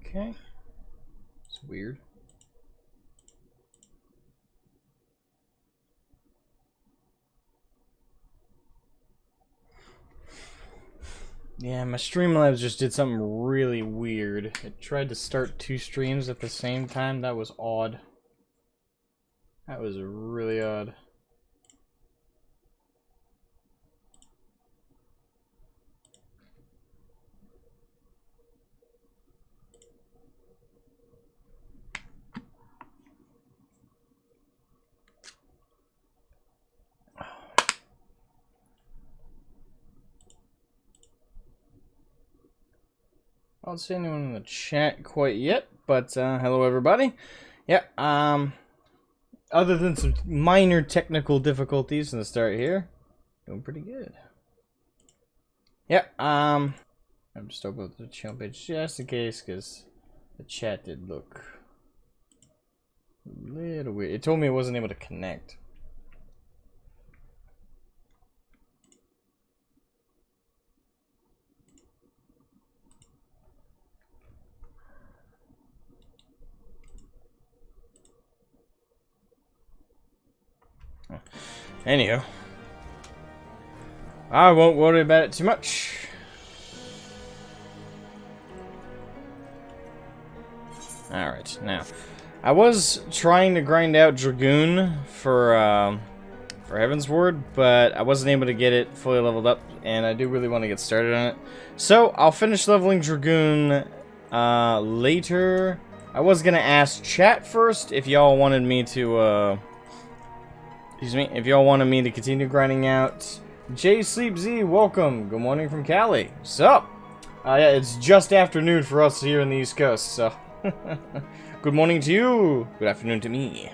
Okay. It's weird. Yeah, my Streamlabs just did something really weird. It tried to start 2 streams at the same time. That was odd. That was really odd. I don't see anyone in the chat quite yet, but hello everybody. Yeah, other than some minor technical difficulties in the start here, doing pretty good. Yeah, I'm just open up the channel page just in case, because the chat did look a little weird. It told me it wasn't able to connect. Anywho, I won't worry about it too much. Alright, now, I was trying to grind out Dragoon for Heavensward, but I wasn't able to get it fully leveled up, and I do really want to get started on it. So, I'll finish leveling Dragoon later. I was going to ask chat first if y'all wanted me to, excuse me, if y'all wanted me to continue grinding out. J Sleep Z, welcome. Good morning from Cali. Sup? Yeah, it's just afternoon for us here in the East Coast, so. Good morning to you. Good afternoon to me.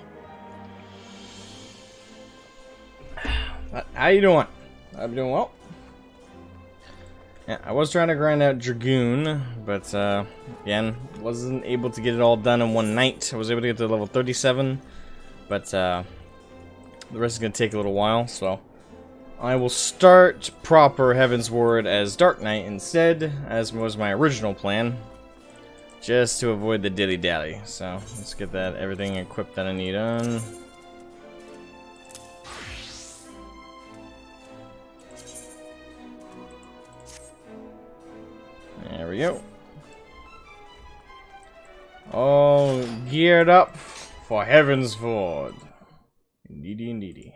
How you doing? I'm doing well. Yeah, I was trying to grind out Dragoon, but again, wasn't able to get it all done in one night. I was able to get to level 37, but the rest is going to take a little while, so I will start proper Heavensward as Dark Knight instead, as was my original plan, just to avoid the dilly-dally. So let's get that everything equipped that I need on. There we go. All geared up for Heavensward. Indeedy, indeedy.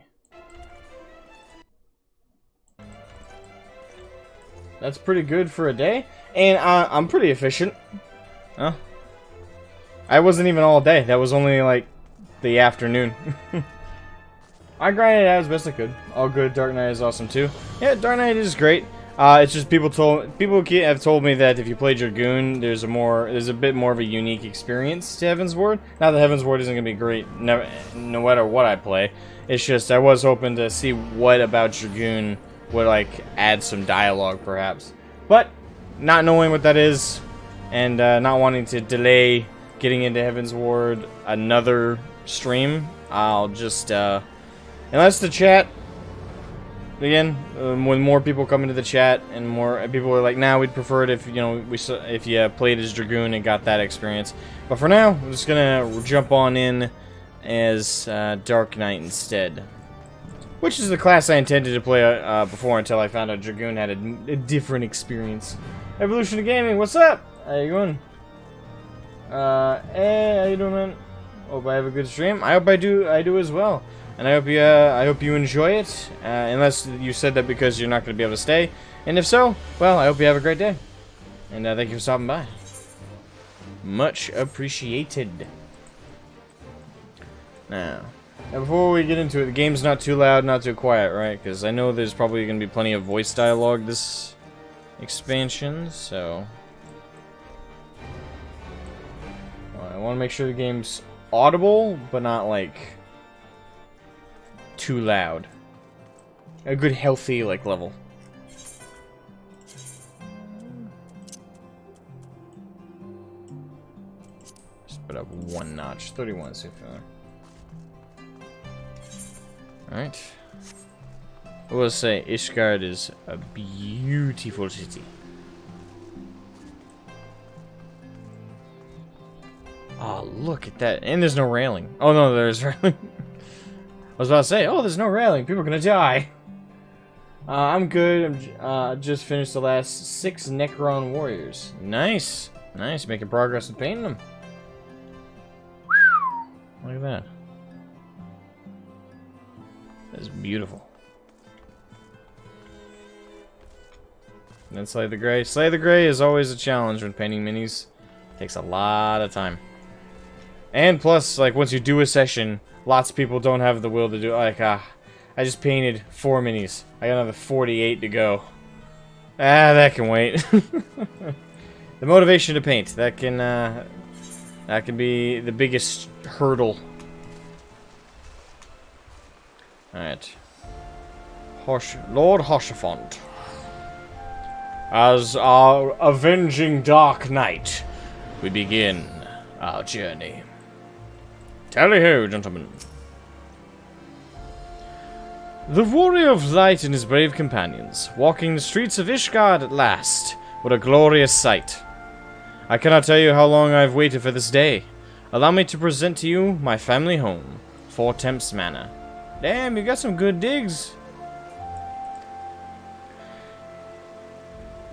That's pretty good for a day, and I'm pretty efficient. Huh? I wasn't even all day. That was only like the afternoon. I grinded it out as best I could. All good. Dark Knight is awesome too. Yeah, Dark Knight is great. It's just people have told me that if you play Dragoon, there's a bit more of a unique experience to Heavensward. Not that Heavensward isn't gonna be great, no matter what I play. It's just I was hoping to see what about Dragoon would like add some dialogue, perhaps. But not knowing what that is, and not wanting to delay getting into Heavensward another stream, I'll just unless the chat. Again, when more people come into the chat and more people are like, "Nah, we'd prefer it if if you played as Dragoon and got that experience." But for now, I'm just gonna jump on in as Dark Knight instead, which is the class I intended to play before until I found out Dragoon had a different experience. Evolution of Gaming, what's up? How you going? Hey, how you doing, man? Hope I have a good stream. I hope I do as well. And I hope you enjoy it, unless you said that because you're not going to be able to stay. And if so, well, I hope you have a great day. And thank you for stopping by. Much appreciated. Now, before we get into it, the game's not too loud, not too quiet, right? Because I know there's probably going to be plenty of voice dialogue this expansion, so I want to make sure the game's audible, but not like too loud. A good healthy like level. Just put up one notch. 31 so far. Alright. I will say Ishgard is a beautiful city. Oh, look at that. And there's no railing. Oh, no, there's railing. I was about to say, oh, there's no railing. People are gonna die. I'm good. I'm just finished the last 6 Necron warriors. Nice. Nice. Making progress with painting them. Look at that. That's beautiful. And then Slay the Gray. Slay the Gray is always a challenge when painting minis. Takes a lot of time. And plus, like, once you do a session, lots of people don't have the will to do it. Like, I just painted 4 minis. I got another 48 to go. That can wait. The motivation to paint. That can be the biggest hurdle. Alright. Lord Hoshafont. As our avenging Dark Knight, we begin our journey. Tally-ho, gentlemen. The warrior of light and his brave companions, walking the streets of Ishgard at last. What a glorious sight. I cannot tell you how long I've waited for this day. Allow me to present to you my family home, Four Temps Manor. Damn, you got some good digs.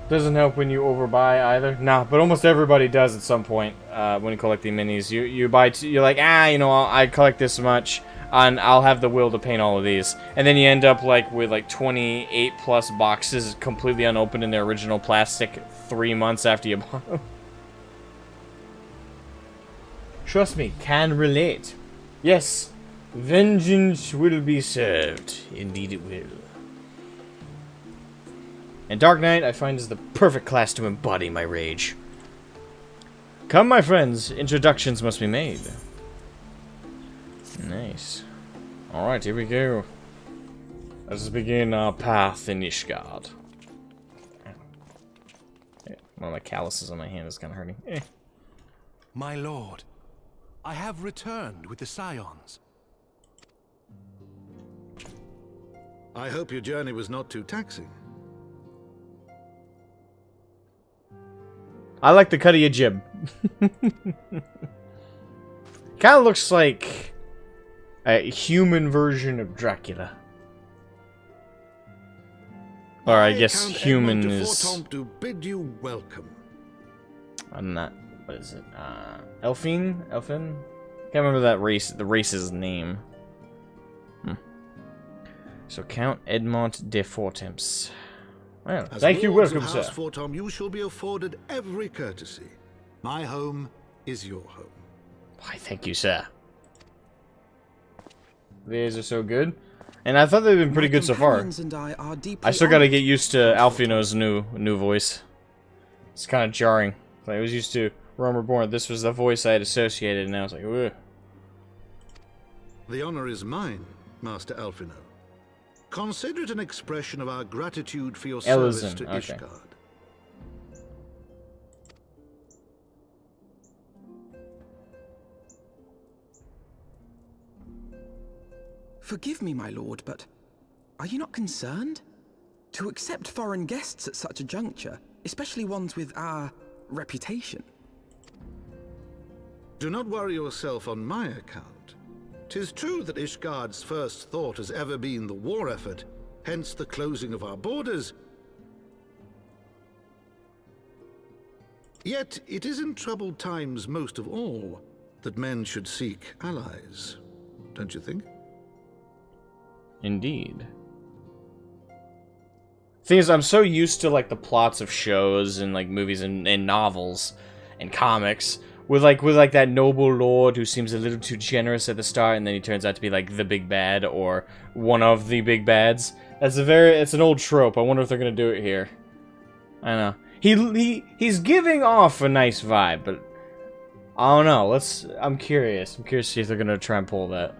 Doesn't help when you overbuy either. Nah, but almost everybody does at some point when collecting minis. You buy, you're like, you know, I collect this much, and I'll have the will to paint all of these. And then you end up like with like 28 plus boxes completely unopened in their original plastic 3 months after you bought them. Trust me, can relate. Yes, vengeance will be served. Indeed it will. And Dark Knight, I find, is the perfect class to embody my rage. Come, my friends. Introductions must be made. Nice. Alright, here we go. Let us begin our path in Ishgard. One of my calluses on my hand is kind of hurting. My lord, I have returned with the Scions. I hope your journey was not too taxing. I like the cut of your jib. Kind of looks like a human version of Dracula. Or I guess human is... to bid you welcome. I'm not... What is it? Elfin? Can't remember that race. The race's name. So Count Edmond de Fortemps. Well, thank you, welcome, sir. Fortom, you shall be afforded every courtesy. My home is your home. Why, thank you, sir. These are so good. And I thought they've been pretty good so far. I still gotta get used to Alphinaud's new voice. It's kind of jarring. I was used to Realm Reborn. This was the voice I had associated, and I was like, ugh. The honor is mine, Master Alphinaud. Consider it an expression of our gratitude for your service to Ishgard. Forgive me, my lord, but are you not concerned? To accept foreign guests at such a juncture, especially ones with our reputation. Do not worry yourself on my account. 'Tis true that Ishgard's first thought has ever been the war effort, hence the closing of our borders. Yet it is in troubled times most of all that men should seek allies, don't you think? Indeed. Thing is, I'm so used to like the plots of shows and like movies and novels and comics with like that noble lord who seems a little too generous at the start, and then he turns out to be like the big bad or one of the big bads. It's an old trope. I wonder if they're gonna do it here. I don't know. He's giving off a nice vibe, but I don't know. I'm curious. I'm curious to see if they're gonna try and pull that.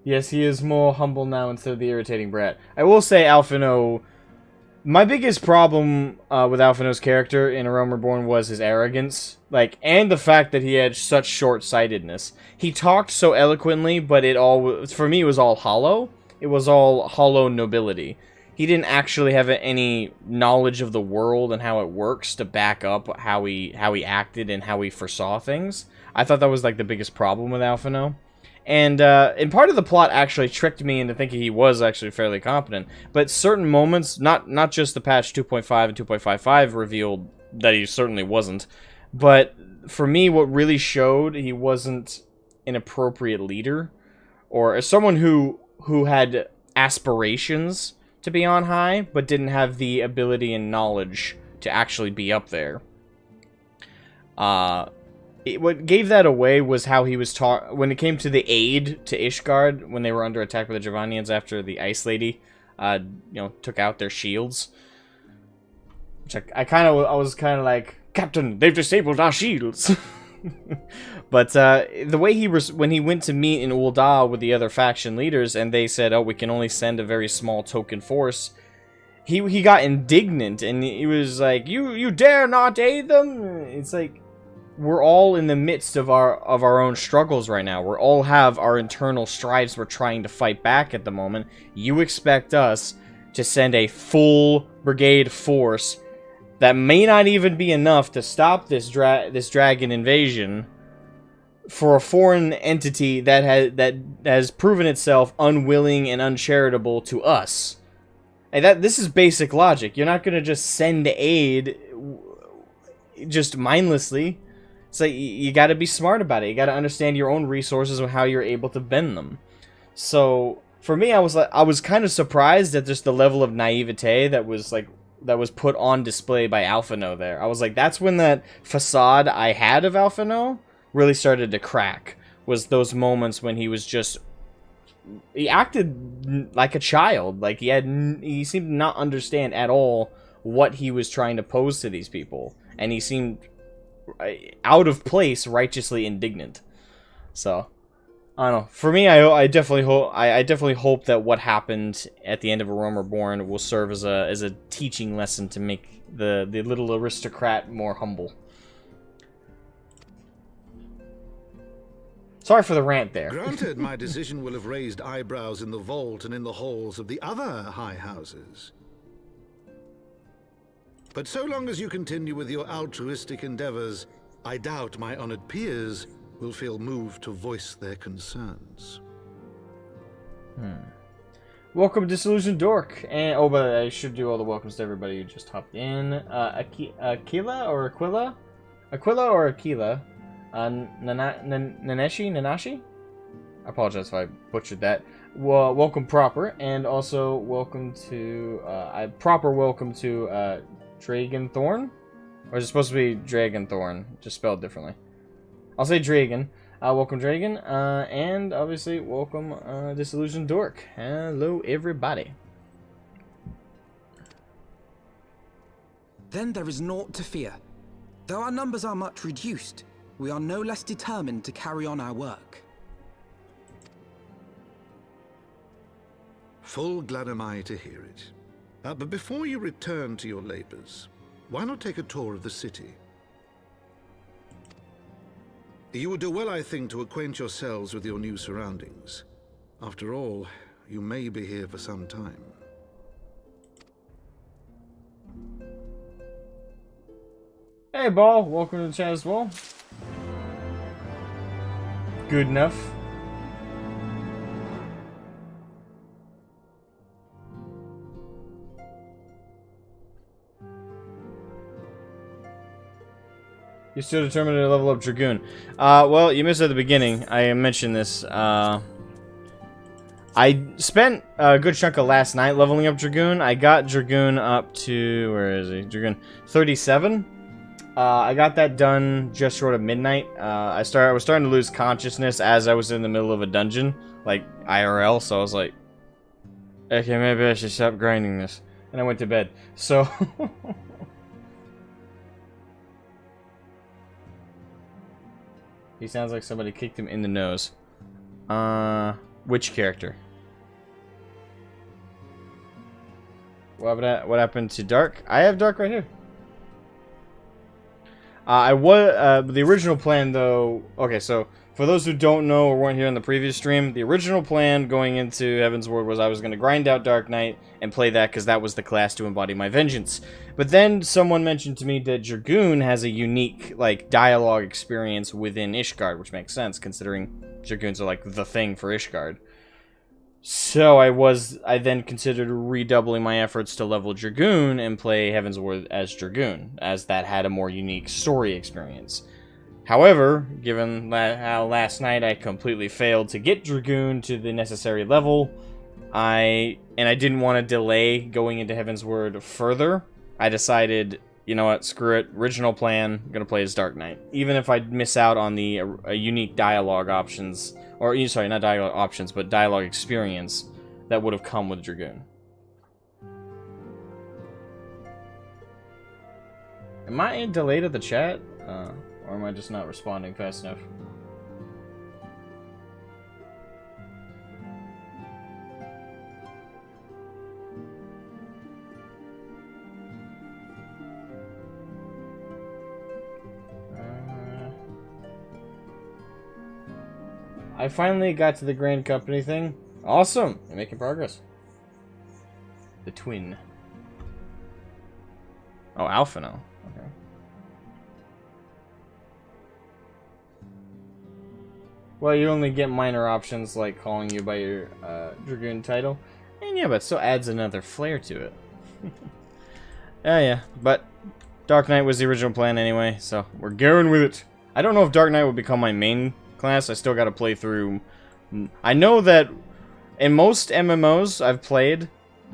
Yes, he is more humble now instead of the irritating brat. I will say, Alphinaud. My biggest problem with Alphinaud's character in A Realm Reborn was his arrogance, and the fact that he had such short-sightedness. He talked so eloquently, but for me, it was all hollow. It was all hollow nobility. he didn't actually have any knowledge of the world and how it works to back up how he acted and how he foresaw things. I thought that was like the biggest problem with Alphinaud. And part of the plot actually tricked me into thinking he was actually fairly competent. But certain moments, not just the patch 2.5 and 2.55 revealed that he certainly wasn't. But for me, what really showed he wasn't an appropriate leader. Or as someone who had aspirations to be on high, but didn't have the ability and knowledge to actually be up there. What gave that away was how he was taught when it came to the aid to Ishgard when they were under attack by the Javanians after the Ice Lady, took out their shields. Which I was kind of like, Captain, they've disabled our shields. But the way when he went to meet in Ul'dah with the other faction leaders, and they said, "Oh, we can only send a very small token force," he got indignant, and he was like, "You dare not aid them?" It's like, we're all in the midst of our own struggles right now. We all have our internal strides we're trying to fight back at the moment. You expect us to send a full brigade force that may not even be enough to stop this dragon invasion for a foreign entity that has proven itself unwilling and uncharitable to us. And this is basic logic. You're not going to just send aid just mindlessly. It's like, you got to be smart about it. You got to understand your own resources and how you're able to bend them. So for me, I was kind of surprised at just the level of naivete that was put on display by Alphinaud there. I was like, that's when that facade I had of Alphinaud really started to crack. Was those moments when he acted like a child. Like he seemed to not understand at all what he was trying to pose to these people, and he seemed out of place, righteously indignant. So I don't know. For me, I definitely hope that what happened at the end of A Realm Reborn will serve as a teaching lesson to make the little aristocrat more humble. Sorry for the rant there. Granted, my decision will have raised eyebrows in the vault and in the halls of the other high houses. But so long as you continue with your altruistic endeavors, I doubt my honored peers will feel moved to voice their concerns. Welcome, Disillusioned Dork. And but I should do all the welcomes to everybody who just hopped in. Aquila or Aquila? Aquila or Aquila? Nanashi? I apologize if I butchered that. Well, welcome proper, and also welcome to proper welcome to Dragonthorn, or is it supposed to be Dragonthorn, just spelled differently? I'll say Dragon. Welcome, Dragon, and obviously welcome Disillusioned Dork. Hello, everybody. Then there is naught to fear. Though our numbers are much reduced, we are no less determined to carry on our work. Full glad am I to hear it. But before you return to your labors, why not take a tour of the city? You would do well, I think, to acquaint yourselves with your new surroundings. After all, you may be here for some time. Hey, Ball. Welcome to the chat as well. Good enough. You're still determined to level up Dragoon. Well, you missed at the beginning. I mentioned this. I spent a good chunk of last night leveling up Dragoon. I got Dragoon up to... where is he? Dragoon 37. I got that done just short of midnight. I was starting to lose consciousness as I was in the middle of a dungeon, like IRL, so I was like, okay, maybe I should stop grinding this. And I went to bed. So... He sounds like somebody kicked him in the nose. Which character? What happened to Dark? I have Dark right here. I was the original plan though. Okay, so for those who don't know or weren't here in the previous stream, the original plan going into Heavensward was I was going to grind out Dark Knight and play that because that was the class to embody my vengeance. But then someone mentioned to me that Dragoon has a unique like dialogue experience within Ishgard, which makes sense considering Dragoons are like the thing for Ishgard. So I then considered redoubling my efforts to level Dragoon and play Heavensward as Dragoon, as that had a more unique story experience. However, given how last night I completely failed to get Dragoon to the necessary level, I didn't want to delay going into Heavensward further, I decided, you know what, screw it, original plan, I'm gonna play as Dark Knight. Even if I miss out on the unique dialogue options, or, sorry, not dialogue options, but dialogue experience that would have come with Dragoon. Am I delayed at the chat? Or am I just not responding fast enough? I finally got to the Grand Company thing. Awesome! You're making progress. The twin. Oh, Alphinaud. Okay. Well, you only get minor options like calling you by your Dragoon title. And yeah, but it still adds another flair to it. Yeah, but Dark Knight was the original plan anyway, so we're going with it. I don't know if Dark Knight will become my main class. I still got to play through. I know that in most MMOs I've played,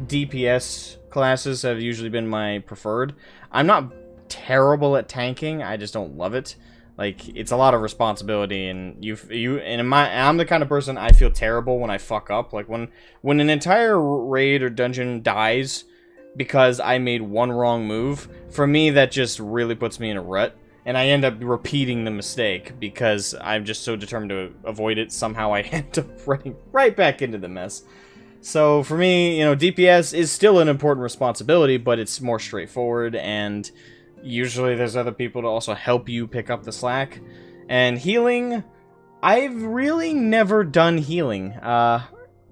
DPS classes have usually been my preferred. I'm not terrible at tanking. I just don't love it. Like, it's a lot of responsibility, and I'm the kind of person I feel terrible when I fuck up. Like when an entire raid or dungeon dies because I made one wrong move, for me that just really puts me in a rut. And I end up repeating the mistake because I'm just so determined to avoid it. Somehow I end up running right back into the mess. So for me, you know, DPS is still an important responsibility, but it's more straightforward, and usually there's other people to also help you pick up the slack. And healing, I've really never done healing,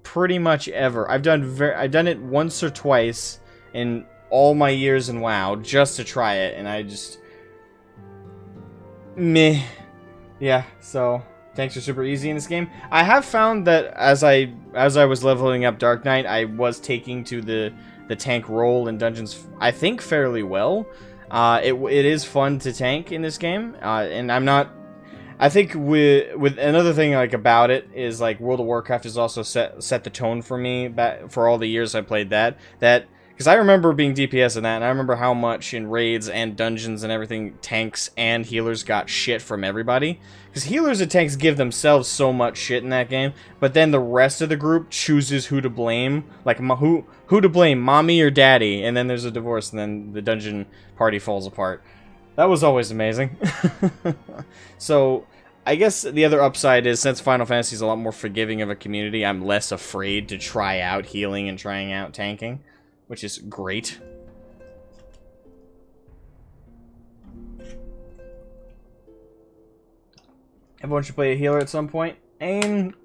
pretty much ever. I've done it once or twice in all my years in WoW just to try it, and I just meh. Yeah, so tanks are super easy in this game. I have found that as I was leveling up Dark Knight, I was taking to the tank role in dungeons, I think, fairly well. It is fun to tank in this game, and I'm not. I think with another thing like about it is like World of Warcraft has also set the tone for me for all the years I played that. Because I remember being DPS in that, and I remember how much in raids and dungeons and everything, tanks and healers got shit from everybody. Because healers and tanks give themselves so much shit in that game, but then the rest of the group chooses who to blame. Like, who to blame, mommy or daddy, and then there's a divorce, and then the dungeon party falls apart. That was always amazing. So, I guess the other upside is, since Final Fantasy is a lot more forgiving of a community, I'm less afraid to try out healing and trying out tanking, which is great. Everyone should play a healer at some point. And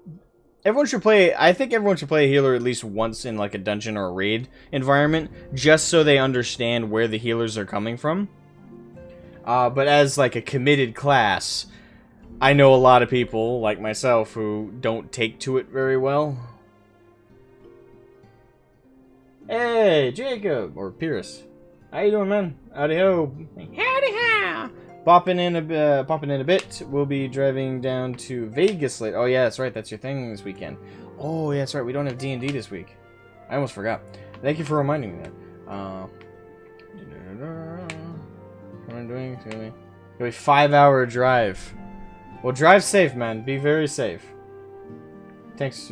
I think everyone should play a healer at least once in like a dungeon or a raid environment, just so they understand where the healers are coming from. But as like a committed class, I know a lot of people, like myself, who don't take to it very well. Hey, Jacob, or Pierce. How you doing, man? Howdy ho. Howdy how. Popping in a bit. We'll be driving down to Vegas later. Oh yeah, that's right. That's your thing this weekend. Oh yeah, that's right. We don't have D&D this week. I almost forgot. Thank you for reminding me that. What am I doing? It's gonna be a 5-hour drive. Well, drive safe, man. Be very safe. Thanks.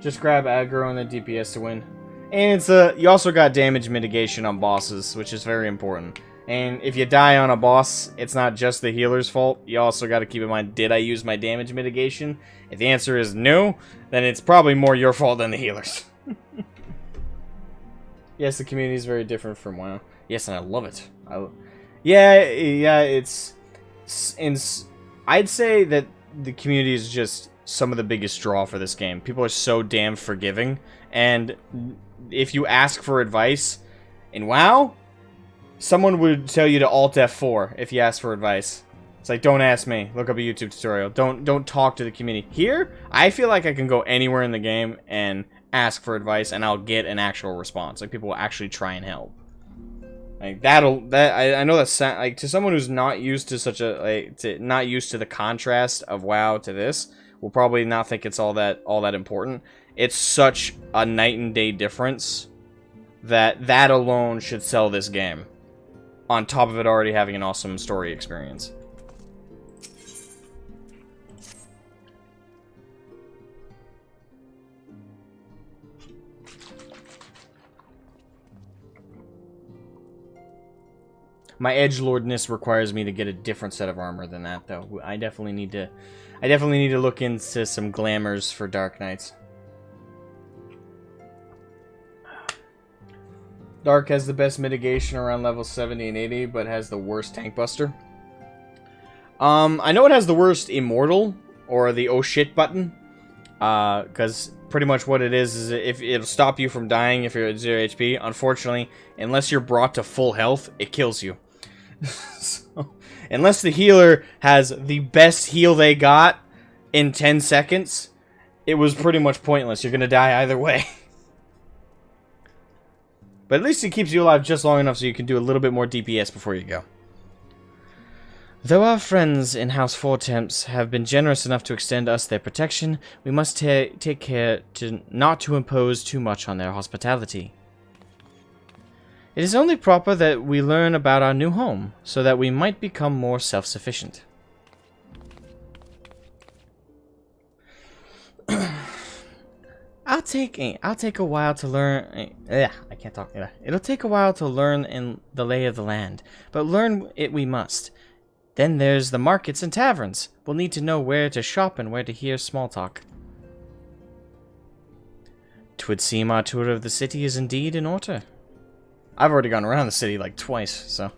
Just grab aggro and the DPS to win. And it's you also got damage mitigation on bosses, which is very important. And if you die on a boss, it's not just the healer's fault. You also got to keep in mind, did I use my damage mitigation? If the answer is no, then it's probably more your fault than the healer's. Yes, the community is very different from WoW. Yes, and I love it. Yeah, I'd say that the community is just some of the biggest draw for this game. People are so damn forgiving, and if you ask for advice in WoW, someone would tell you to Alt F4 if you ask for advice. It's like, don't ask me. Look up a YouTube tutorial. Don't talk to the community. Here, I feel like I can go anywhere in the game and ask for advice, and I'll get an actual response. Like, people will actually try and help. Like, I know that's like, to someone who's not used to such a not used to the contrast of WoW to this, will probably not think it's all that important. It's such a night and day difference that alone should sell this game, on top of it already having an awesome story experience. My edgelordness requires me to get a different set of armor than that, though. I definitely need to look into some glamours for Dark Knights. Dark has the best mitigation around level 70 and 80, but has the worst tank buster. I know it has the worst immortal, or the oh shit button. Because pretty much what it is if it'll stop you from dying if you're at 0 HP. Unfortunately, unless you're brought to full health, it kills you. So, unless the healer has the best heal they got in 10 seconds, it was pretty much pointless. You're gonna die either way. But at least it keeps you alive just long enough so you can do a little bit more DPS before you go. Though our friends in House Four Temps have been generous enough to extend us their protection, we must take care not to impose too much on their hospitality. It is only proper that we learn about our new home, so that we might become more self-sufficient. I'll take a while to learn. I can't talk. It'll take a while to learn in the lay of the land, but learn it we must. Then there's the markets and taverns. We'll need to know where to shop and where to hear small talk. 'Twould seem our tour of the city is indeed in order. I've already gone around the city like twice, so.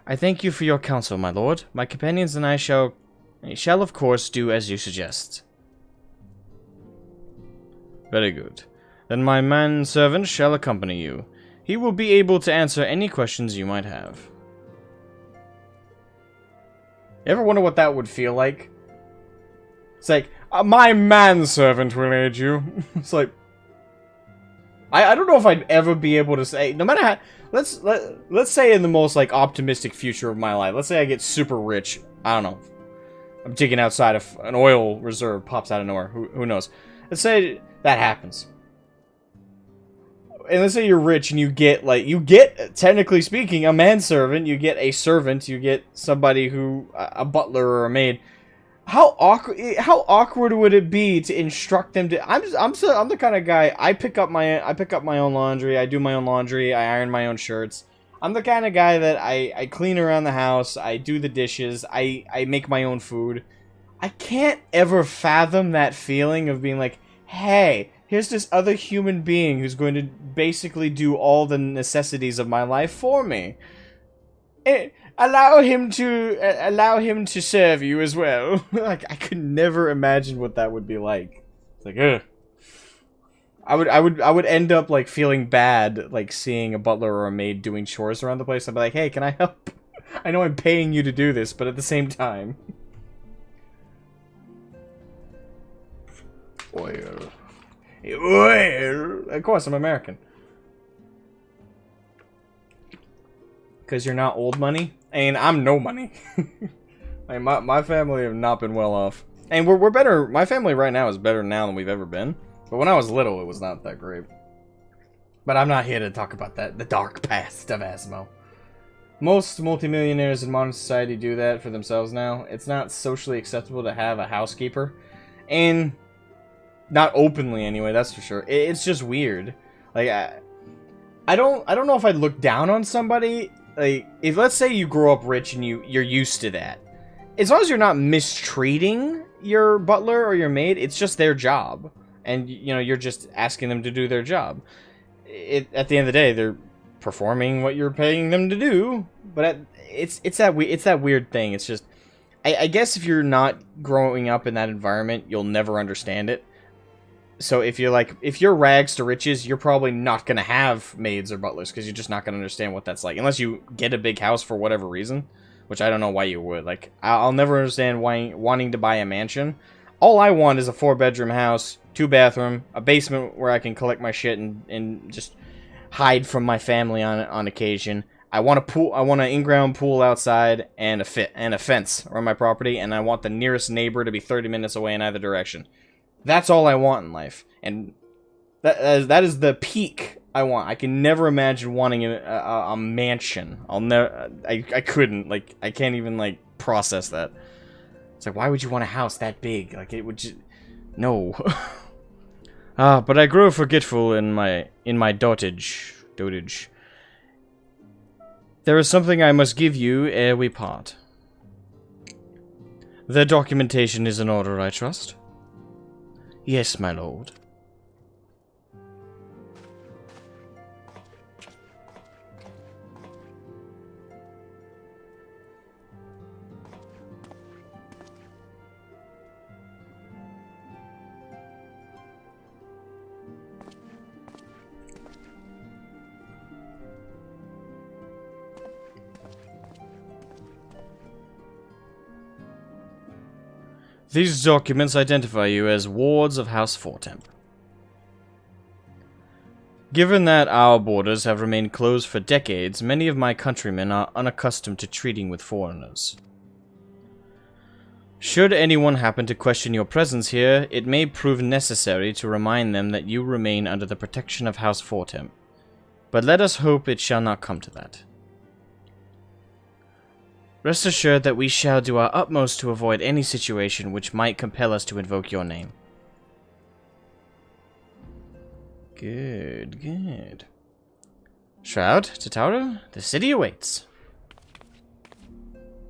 I thank you for your counsel, my lord. My companions and I shall of course do as you suggest. Very good. Then my manservant shall accompany you. He will be able to answer any questions you might have. You ever wonder what that would feel like? It's like, my manservant will aid you. It's like, I don't know if I'd ever be able to say, no matter how, let's say in the most like optimistic future of my life, let's say I get super rich, I don't know, I'm digging outside of an oil reserve pops out of nowhere, who knows. Let's say that happens. And let's say you're rich and you get, technically speaking, a manservant, you get a servant, you get somebody who, a butler or a maid. How awkward would it be to instruct them to? I'm the kind of guy, I pick up my own laundry, I do my own laundry, I iron my own shirts. I'm the kind of guy that I clean around the house, I do the dishes, I make my own food. I can't ever fathom that feeling of being like, hey, here's this other human being who's going to basically do all the necessities of my life for me. Allow him to serve you as well. Like, I could never imagine what that would be like. It's like, ugh. I would end up like feeling bad, like seeing a butler or a maid doing chores around the place. I'd be like, hey, can I help? I know I'm paying you to do this, but at the same time. Oil. Of course, I'm American. Because you're not old money? And I'm no money. Like, my family have not been well off. And we're better. My family right now is better now than we've ever been. But when I was little, it was not that great. But I'm not here to talk about that. The dark past of Asmo. Most multimillionaires in modern society do that for themselves now. It's not socially acceptable to have a housekeeper. And not openly anyway, that's for sure. It's just weird. Like, I don't know if I'd look down on somebody. Like, if let's say you grow up rich and you're used to that. As long as you're not mistreating your butler or your maid, it's just their job. And, you know, you're just asking them to do their job. At the end of the day, performing what you're paying them to do. But it's that weird thing. It's just, I guess if you're not growing up in that environment, you'll never understand it. So if you're rags to riches, you're probably not gonna have maids or butlers because you're just not gonna understand what that's like unless you get a big house for whatever reason, which I don't know why you would. Like, I'll never understand why wanting to buy a mansion. All I want is a 4-bedroom house, 2-bathroom, a basement where I can collect my shit and just hide from my family on occasion. I want a pool. I want an in-ground pool outside and a fence around my property, and I want the nearest neighbor to be 30 minutes away in either direction. That's all I want in life, and that is the peak I want. I can never imagine wanting a mansion. I couldn't. Like, I can't even, like, process that. It's like, why would you want a house that big? Like, it would just... No. But I grow forgetful in my dotage. There is something I must give you ere we part. The documentation is in order, I trust? Yes, my lord. These documents identify you as wards of House Fortemp. Given that our borders have remained closed for decades, many of my countrymen are unaccustomed to treating with foreigners. Should anyone happen to question your presence here, it may prove necessary to remind them that you remain under the protection of House Fortemp. But let us hope it shall not come to that. Rest assured that we shall do our utmost to avoid any situation which might compel us to invoke your name. Good, good. Shroud, Tataru, the city awaits.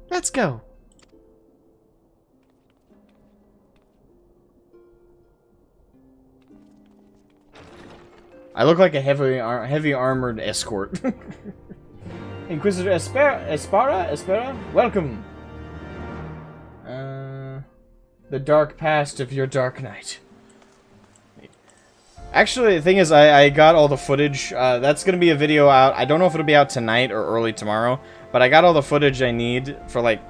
Let's go. I look like a heavy armored escort. Inquisitor Espera, welcome. The dark past of your dark night. Actually, the thing is, I got all the footage. That's gonna be a video out. I don't know if it'll be out tonight or early tomorrow, but I got all the footage I need for like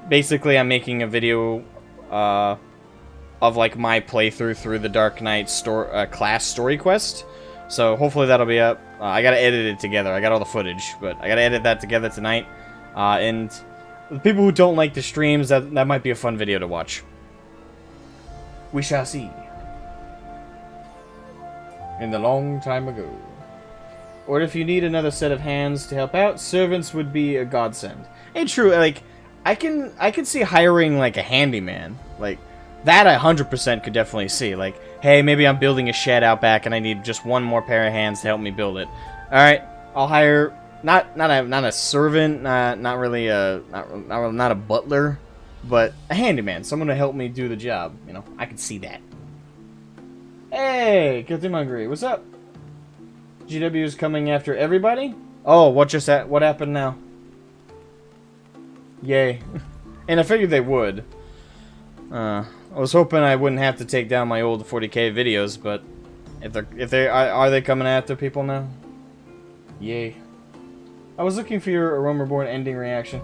basically I'm making a video of like my playthrough through the Dark Knight class story quest. So hopefully that'll be up. I gotta edit it together. I got all the footage, but I gotta edit that together tonight. And the people who don't like the streams, that might be a fun video to watch. We shall see. In the long time ago. Or if you need another set of hands to help out, servants would be a godsend. Ain't true. Like, I can see hiring like a handyman. Like, that I 100% could definitely see. Like, hey, maybe I'm building a shed out back and I need just one more pair of hands to help me build it. All right, I'll hire not a servant, not really a not a butler, but a handyman, someone to help me do the job. You know, I can see that. Hey, Guilty Mungry, what's up? GW is coming after everybody. Oh, what happened now? Yay, and I figured they would. I was hoping I wouldn't have to take down my old 40k videos, but are they coming after people now? Yay. I was looking for your Aroma Reborn ending reaction.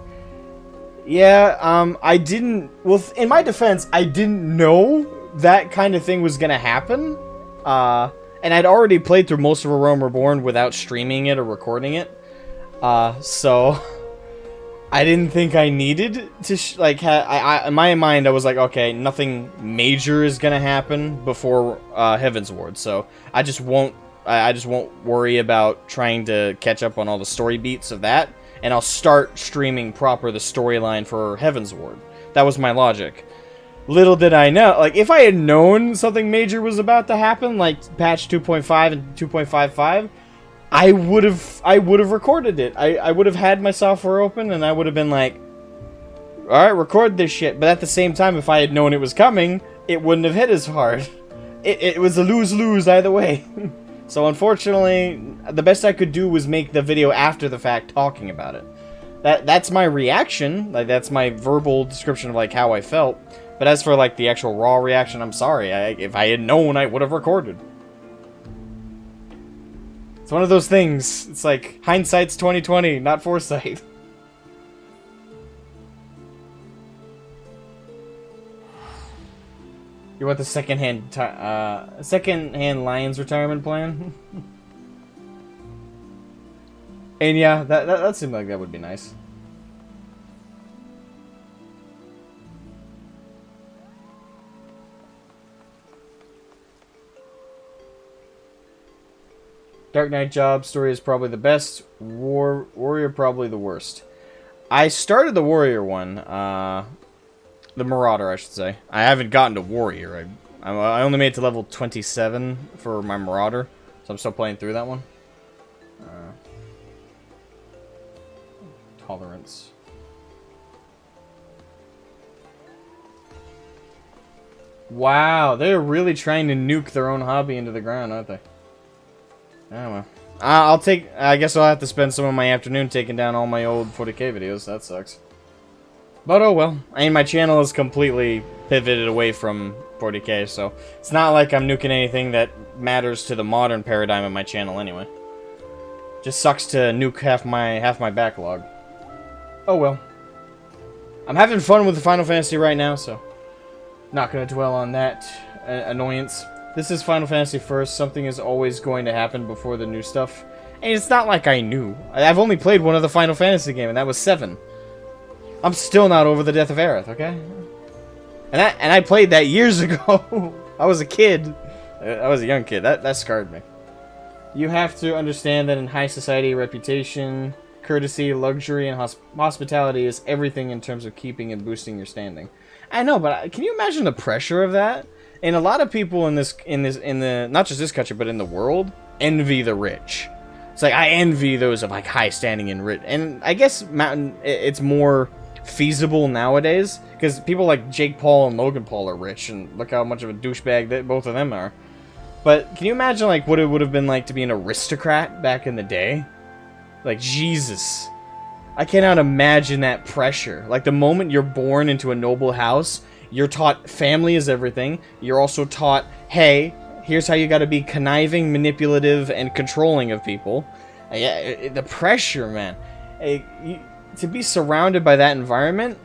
Yeah, I didn't... Well, in my defense, I didn't know that kind of thing was gonna happen. And I'd already played through most of Aroma Reborn without streaming it or recording it. So... I didn't think I needed to, in my mind, I was like, okay, nothing major is gonna happen before Heavensward, so I just won't worry about trying to catch up on all the story beats of that, and I'll start streaming proper the storyline for Heavensward. That was my logic. Little did I know, like, if I had known something major was about to happen, like patch 2.5 and 2.55, I would have recorded it. I would have had my software open and I would have been like, alright, record this shit. But at the same time, if I had known it was coming, it wouldn't have hit as hard. It was a lose-lose either way. So unfortunately, the best I could do was make the video after the fact talking about it. That's my reaction, like that's my verbal description of like how I felt. But as for like the actual raw reaction, I'm sorry. If I had known, I would have recorded. It's one of those things. It's like hindsight's 20/20, not foresight. You want the second-hand Lions retirement plan? And yeah, that seemed like that would be nice. Dark Knight job story is probably the best. Warrior probably the worst. I started the Warrior one. The Marauder, I should say. I haven't gotten to Warrior. I only made it to level 27 for my Marauder, so I'm still playing through that one. Tolerance. Wow, they're really trying to nuke their own hobby into the ground, aren't they? Oh well. I guess I'll have to spend some of my afternoon taking down all my old 40k videos. That sucks. But oh well. I mean, my channel is completely pivoted away from 40k, so it's not like I'm nuking anything that matters to the modern paradigm of my channel anyway. Just sucks to nuke half my backlog. Oh well. I'm having fun with the Final Fantasy right now, so not gonna dwell on that annoyance. This is Final Fantasy first. Something is always going to happen before the new stuff. And it's not like I knew. I've only played one of the Final Fantasy game, and that was 7. I'm still not over the death of Aerith, okay? And I played that years ago. I was a kid. I was a young kid. That scarred me. You have to understand that in high society, reputation, courtesy, luxury, and hospitality is everything in terms of keeping and boosting your standing. I know, but can you imagine the pressure of that? And a lot of people in the not just this country, but in the world, envy the rich. It's like I envy those of like high standing and rich. And I guess it's more feasible nowadays because people like Jake Paul and Logan Paul are rich, and look how much of a douchebag that both of them are. But can you imagine like what it would have been like to be an aristocrat back in the day? Like Jesus, I cannot imagine that pressure. Like the moment you're born into a noble house, you're taught family is everything. You're also taught, hey, here's how you got to be conniving, manipulative, and controlling of people. The pressure, man. To be surrounded by that environment,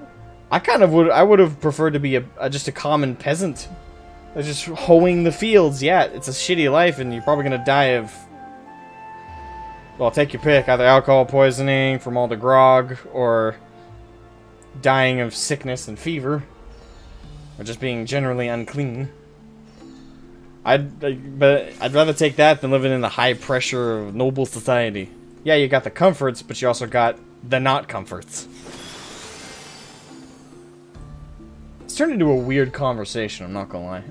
I would have preferred to be just a common peasant, just hoeing the fields. Yeah, it's a shitty life, and you're probably gonna die of, well, take your pick, either alcohol poisoning from all the grog, or dying of sickness and fever. Or just being generally unclean. But I'd rather take that than living in the high pressure of noble society. Yeah, you got the comforts, but you also got the not comforts. It's turned into a weird conversation, I'm not gonna lie.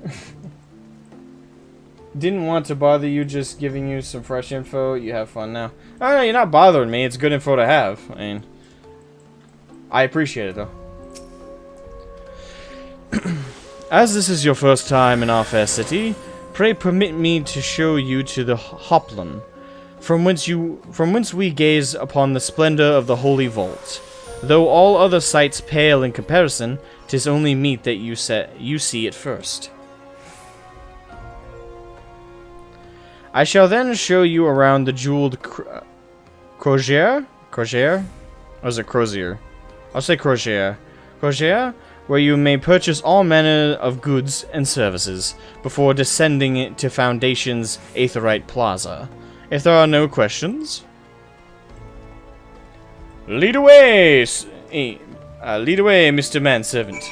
Didn't want to bother you, just giving you some fresh info. You have fun now. Oh no, you're not bothering me. It's good info to have. I mean, I appreciate it though. As this is your first time in our fair city, pray permit me to show you to the Hoplon, from whence we gaze upon the splendor of the Holy Vault. Though all other sights pale in comparison, 'tis only meet that you see it first. I shall then show you around the jeweled Crozier? Crozier? Or is it Crozier? I'll say Crozier. Crozier? Where you may purchase all manner of goods and services before descending to Foundation's Aetherite Plaza. If there are no questions, lead away, Mr. Manservant.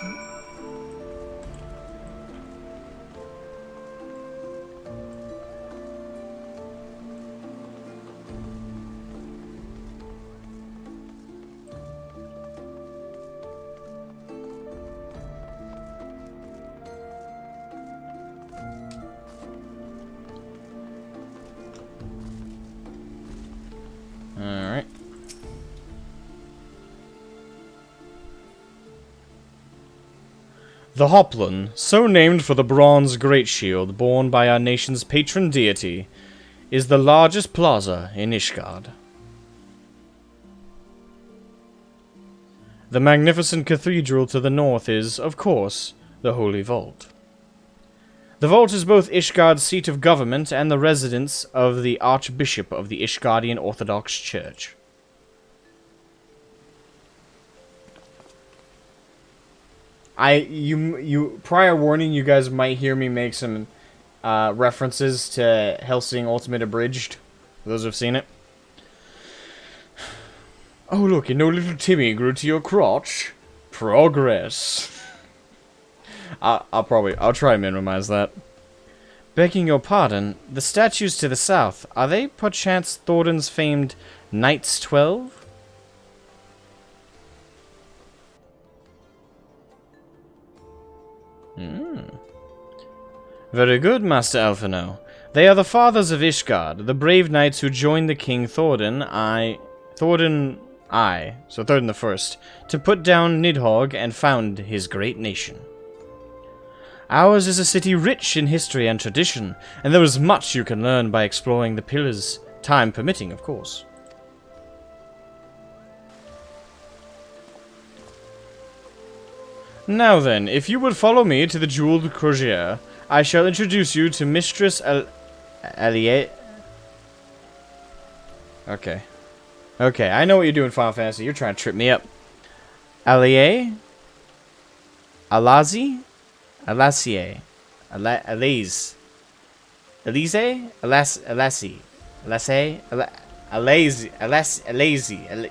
Alright. The Hoplon, so named for the bronze great shield borne by our nation's patron deity. is the largest plaza in Ishgard. The magnificent cathedral to the north is, of course, the Holy Vault. The vault is both Ishgard's seat of government and the residence of the Archbishop of the Ishgardian Orthodox Church. Prior warning, you guys might hear me make some references to Hellsing Ultimate Abridged, for those who've seen it. Oh look, no little Timmy grew to your crotch. Progress. I'll try and minimize that. Begging your pardon, the statues to the south, are they perchance Thornton's famed Knights 12? Very good, Master Alphinaud. They are the fathers of Ishgard, the brave knights who joined the King Thornton I, to put down Nidhogg and found his great nation. Ours is a city rich in history and tradition, and there is much you can learn by exploring the pillars, time permitting, of course. Now then, if you would follow me to the Jeweled Crozier, I shall introduce you to Mistress Allier. Okay. Okay, I know what you're doing, Final Fantasy. You're trying to trip me up. Allier? Alazi? Alassier. Alaise. Elise? Alassi. Alasse? Alaise. Alaise.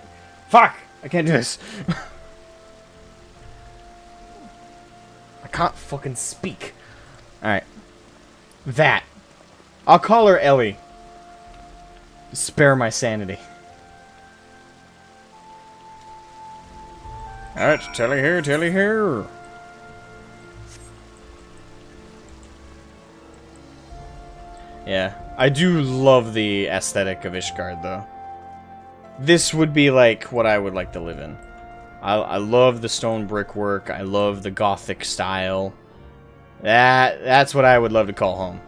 Fuck! I can't do this. I can't fucking speak. Alright. That. I'll call her Ellie. Spare my sanity. Alright, Telly here, Telly here. Yeah, I do love the aesthetic of Ishgard, though. This would be like what I would like to live in. I love the stone brickwork. I love the Gothic style. That's what I would love to call home.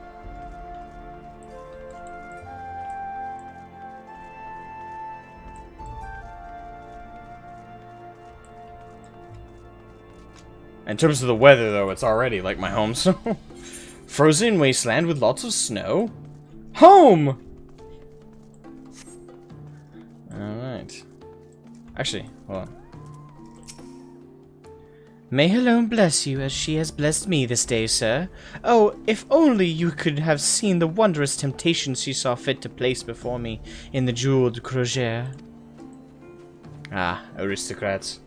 In terms of the weather, though, it's already like my home, so... Frozen wasteland with lots of snow. Home! Alright. Actually, hold on. May alone bless you as she has blessed me this day, sir. Oh, if only you could have seen the wondrous temptations she saw fit to place before me in the jeweled crozier. Ah, aristocrats.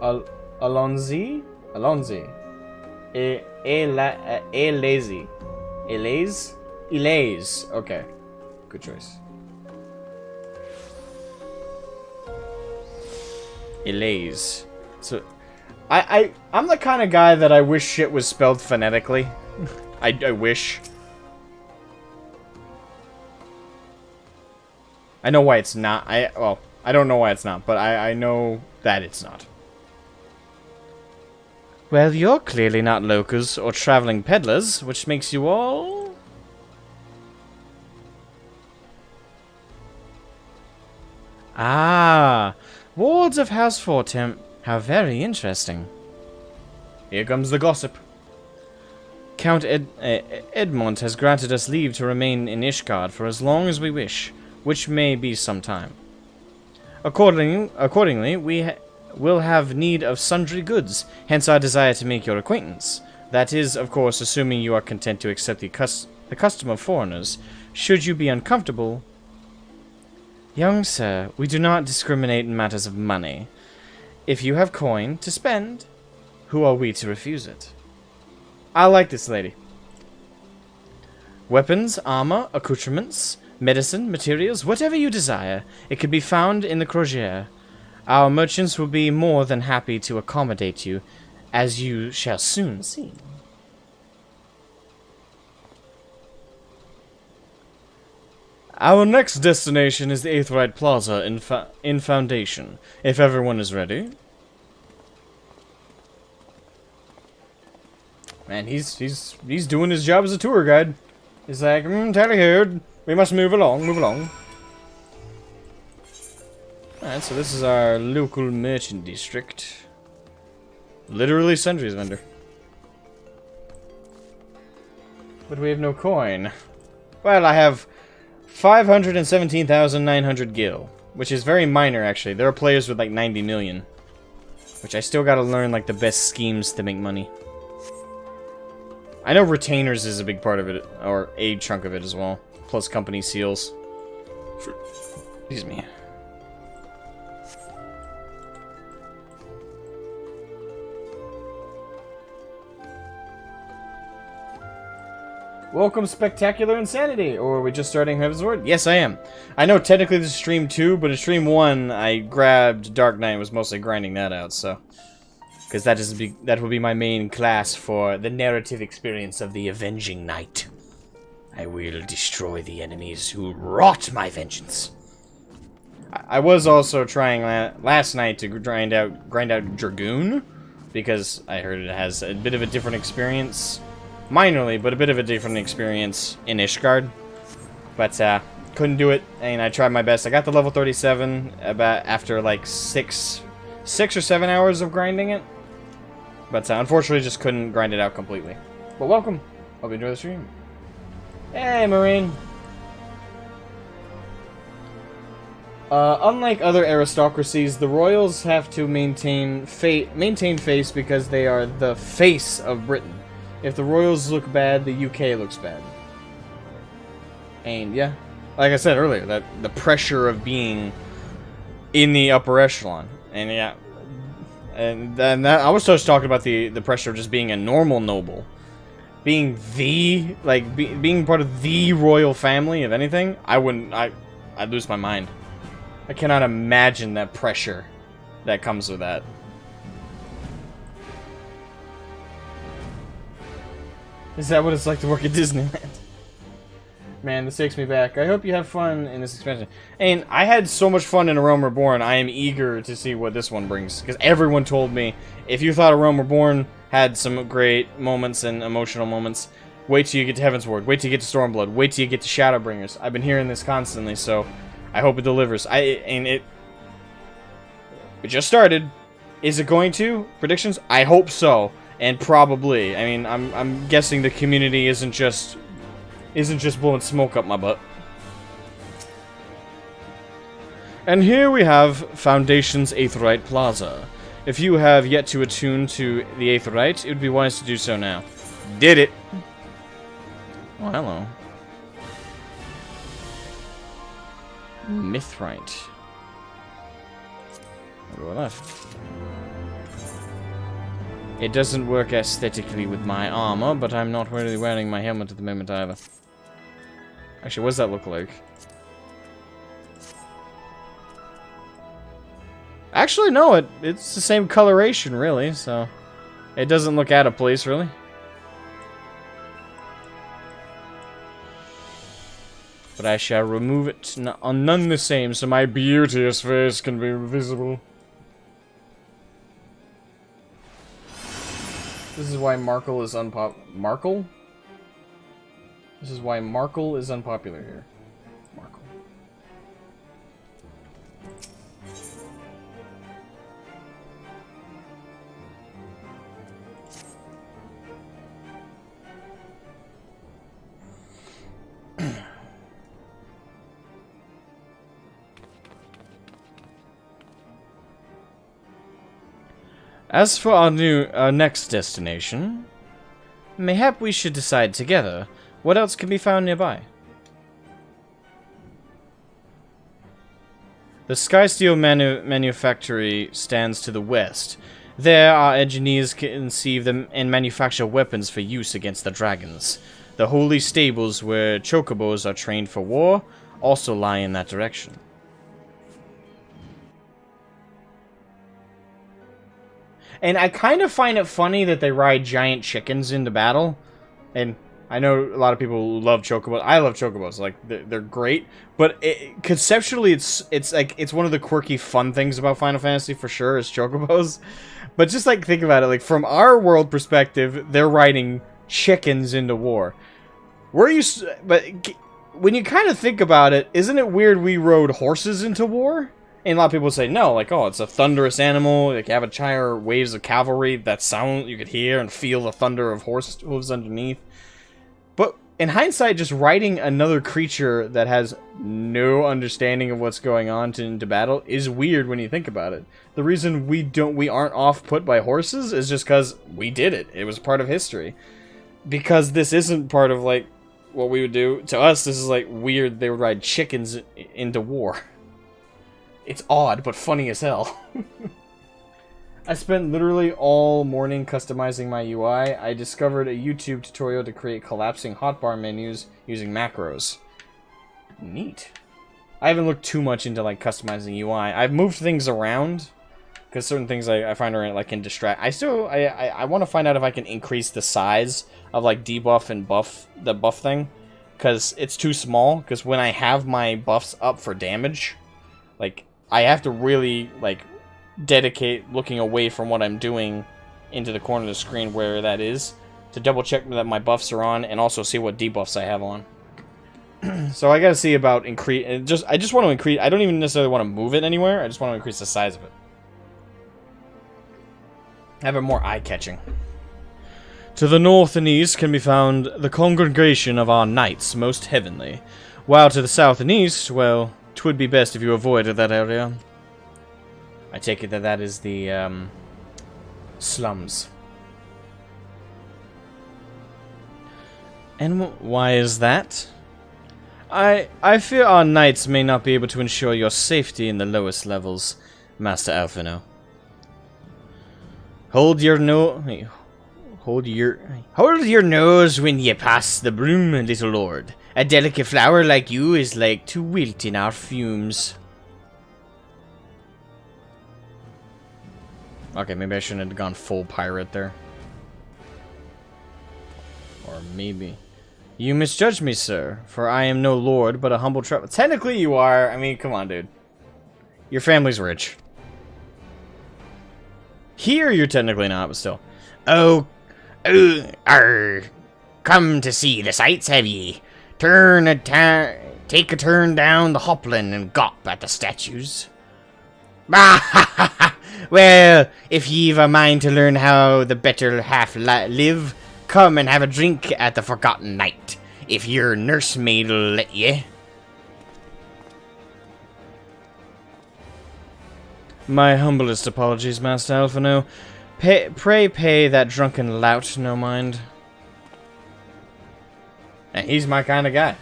Alonzi? Alonzi. Lazy. Elaze. Okay. Good choice. Elaze. So, I'm the kind of guy that I wish shit was spelled phonetically. I wish. I know why it's not. Well, I don't know why it's not, but I know that it's not. Well, you're clearly not locals or traveling peddlers, which makes you all... Ah, wards of House Fortem. How very interesting. Here comes the gossip. Count Edmond has granted us leave to remain in Ishgard for as long as we wish, which may be some time. Accordingly, we will have need of sundry goods, hence our desire to make your acquaintance. That is, of course, assuming you are content to accept the custom of foreigners. Should you be uncomfortable... Young sir, we do not discriminate in matters of money. If you have coin to spend, who are we to refuse it? I like this lady. Weapons, armor, accoutrements, medicine, materials, whatever you desire, it can be found in the crozier. Our merchants will be more than happy to accommodate you, as you shall soon see. Our next destination is the Aetheryte Plaza in Foundation, if everyone is ready. Man, he's doing his job as a tour guide. He's like, tally here, we must move along, move along. Alright, so this is our local merchant district. Literally sundries vendor. But we have no coin. Well, I have 517,900 gil, which is very minor, actually. There are players with like 90 million. Which I still gotta learn, like, the best schemes to make money. I know retainers is a big part of it, or a chunk of it as well. Plus company seals. Excuse me. Welcome, Spectacular Insanity! Or are we just starting Heavensward? Yes, I am. I know technically this is stream 2, but in stream 1, I grabbed Dark Knight and was mostly grinding that out, so... Because that will be my main class for the narrative experience of the Avenging Knight. I will destroy the enemies who wrought my vengeance. I was also trying last night to grind out Dragoon, because I heard it has a bit of a different experience. Minorly, but a bit of a different experience in Ishgard. But, couldn't do it, and I tried my best. I got to level 37 about after, like, 6 or 7 hours of grinding it. But, unfortunately, just couldn't grind it out completely. But welcome. Hope you enjoy the stream. Hey, Marine. Unlike other aristocracies, the royals have to maintain face because they are the face of Britain. If the royals look bad, the UK looks bad. And yeah, like I said earlier, that the pressure of being in the upper echelon, and yeah, and then that, I was just talking about the pressure of just being a normal noble, being being part of the royal family. If anything, I'd lose my mind. I cannot imagine that pressure that comes with that. Is that what it's like to work at Disneyland? Man, this takes me back. I hope you have fun in this expansion. And I had so much fun in A Realm Reborn, I am eager to see what this one brings. Because everyone told me, if you thought A Realm Reborn had some great moments and emotional moments, wait till you get to Heavensward, wait till you get to Stormblood, wait till you get to Shadowbringers. I've been hearing this constantly, so I hope it delivers. It just started. Is it going to? Predictions? I hope so. And probably. I mean, I'm guessing the community isn't just blowing smoke up my butt. And here we have Foundation's Aetheryte Plaza. If you have yet to attune to the Aetheryte, it would be wise to do so now. Did it! Oh, hello. Mithrite. I'll go with that. It doesn't work aesthetically with my armor, but I'm not really wearing my helmet at the moment either. Actually, what does that look like? Actually, no, it's the same coloration, really, so it doesn't look out of place, really. But I shall remove it none the same, so my beauteous face can be visible. This is why Markle is Markle? This is why Markle is unpopular here. Markle. As for our next destination, mayhap we should decide together what else can be found nearby. The Skysteel Manufactory stands to the west. There, our engineers conceive them and manufacture weapons for use against the dragons. The holy stables where chocobos are trained for war also lie in that direction. And I kind of find it funny that they ride giant chickens into battle. And I know a lot of people love chocobos. I love chocobos. Like they're great, but conceptually, it's like it's one of the quirky, fun things about Final Fantasy for sure is chocobos. But just like think about it, like from our world perspective, they're riding chickens into war. We're used, but when you kind of think about it, isn't it weird we rode horses into war? And a lot of people say no, like, oh, it's a thunderous animal. Like, Avachai waves of cavalry, that sound you could hear and feel the thunder of horse hooves underneath. But in hindsight, just riding another creature that has no understanding of what's going on into battle is weird when you think about it. The reason we aren't off-put by horses is just because we did it. It was part of history. Because this isn't part of, like, what we would do. To us, this is, like, weird they would ride chickens into war. It's odd, but funny as hell. I spent literally all morning customizing my UI. I discovered a YouTube tutorial to create collapsing hotbar menus using macros. Neat. I haven't looked too much into like customizing UI. I've moved things around because certain things I find are like can distract. I want to find out if I can increase the size of like debuff and buff the buff thing because it's too small. Because when I have my buffs up for damage, like I have to really like dedicate looking away from what I'm doing into the corner of the screen where that is to double check that my buffs are on and also see what debuffs I have on. So I gotta see about increase. I just want to increase. I don't even necessarily want to move it anywhere. I just want to increase the size of it. Have it more eye-catching. To the north and east can be found the congregation of our knights most heavenly, while to the south and east, well, 'twould be best if you avoided that area. I take it that that is the, slums. And why is that? I fear our knights may not be able to ensure your safety in the lowest levels, Master Alphinaud. Hold your nose when ye pass the broom, little lord. A delicate flower like you is like to wilt in our fumes. Okay, maybe I shouldn't have gone full pirate there. Or maybe. You misjudge me, sir, for I am no lord, but a humble traveler. Technically you are. I mean, come on, dude. Your family's rich. Here you're technically not, but still. Come to see the sights, have ye? Take a turn down the Hopland and gawp at the statues. Well, if ye've a mind to learn how the better half live, come and have a drink at the Forgotten Knight, if your nursemaid'll let ye. My humblest apologies, Master Alphinaud. Pray pay that drunken lout no mind. And he's my kind of guy.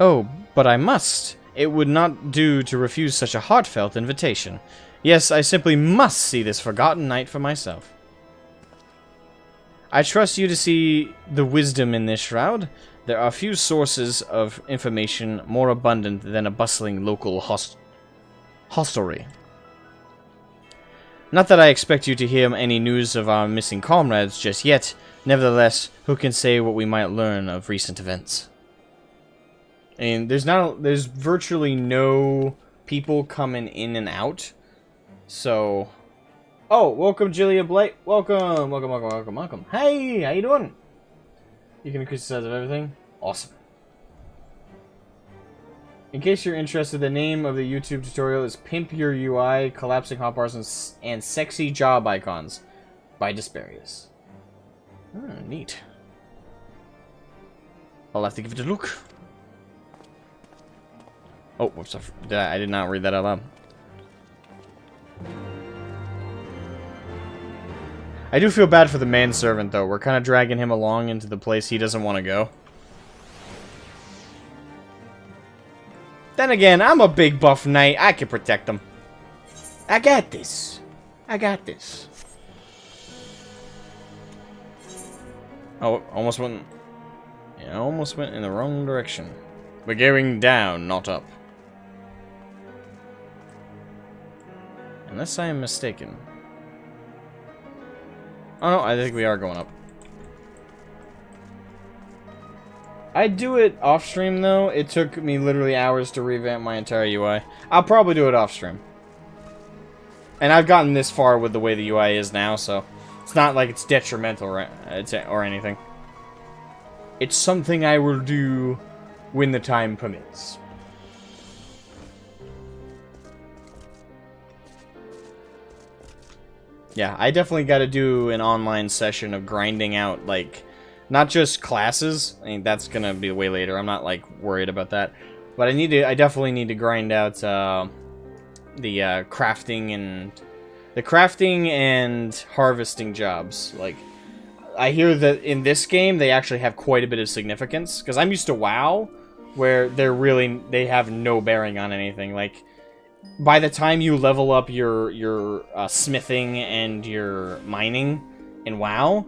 Oh, but I must. It would not do to refuse such a heartfelt invitation. Yes, I simply must see this Forgotten Knight for myself. I trust you to see the wisdom in this shroud. There are few sources of information more abundant than a bustling local hostelry. Not that I expect you to hear any news of our missing comrades just yet. Nevertheless, who can say what we might learn of recent events? And there's virtually no people coming in and out. So, oh, welcome, Jillia Blake. Welcome. Hey, how you doing? You can increase the size of everything. Awesome. In case you're interested, the name of the YouTube tutorial is Pimp Your UI, Collapsing Hotbars and Sexy Job Icons by Desperius. Neat. I'll have to give it a look. Oh, whoops, I did not read that out loud. I do feel bad for the manservant, though. We're kind of dragging him along into the place he doesn't want to go. Then again, I'm a big buff knight. I can protect him. I got this. Oh, almost went... Yeah, almost went in the wrong direction. We're going down, not up. Unless I am mistaken. Oh no, I think we are going up. I do it off stream though. It took me literally hours to revamp my entire UI. I'll probably do it off stream. And I've gotten this far with the way the UI is now, so it's not like it's detrimental or anything. It's something I will do when the time permits. Yeah, I definitely got to do an online session of grinding out, like, not just classes. I mean, that's gonna be way later. I'm not, like, worried about that. But I definitely need to grind out, the crafting and harvesting jobs. Like, I hear that in this game, they actually have quite a bit of significance. Because I'm used to WoW, where they have no bearing on anything. Like, by the time you level up your smithing and your mining in WoW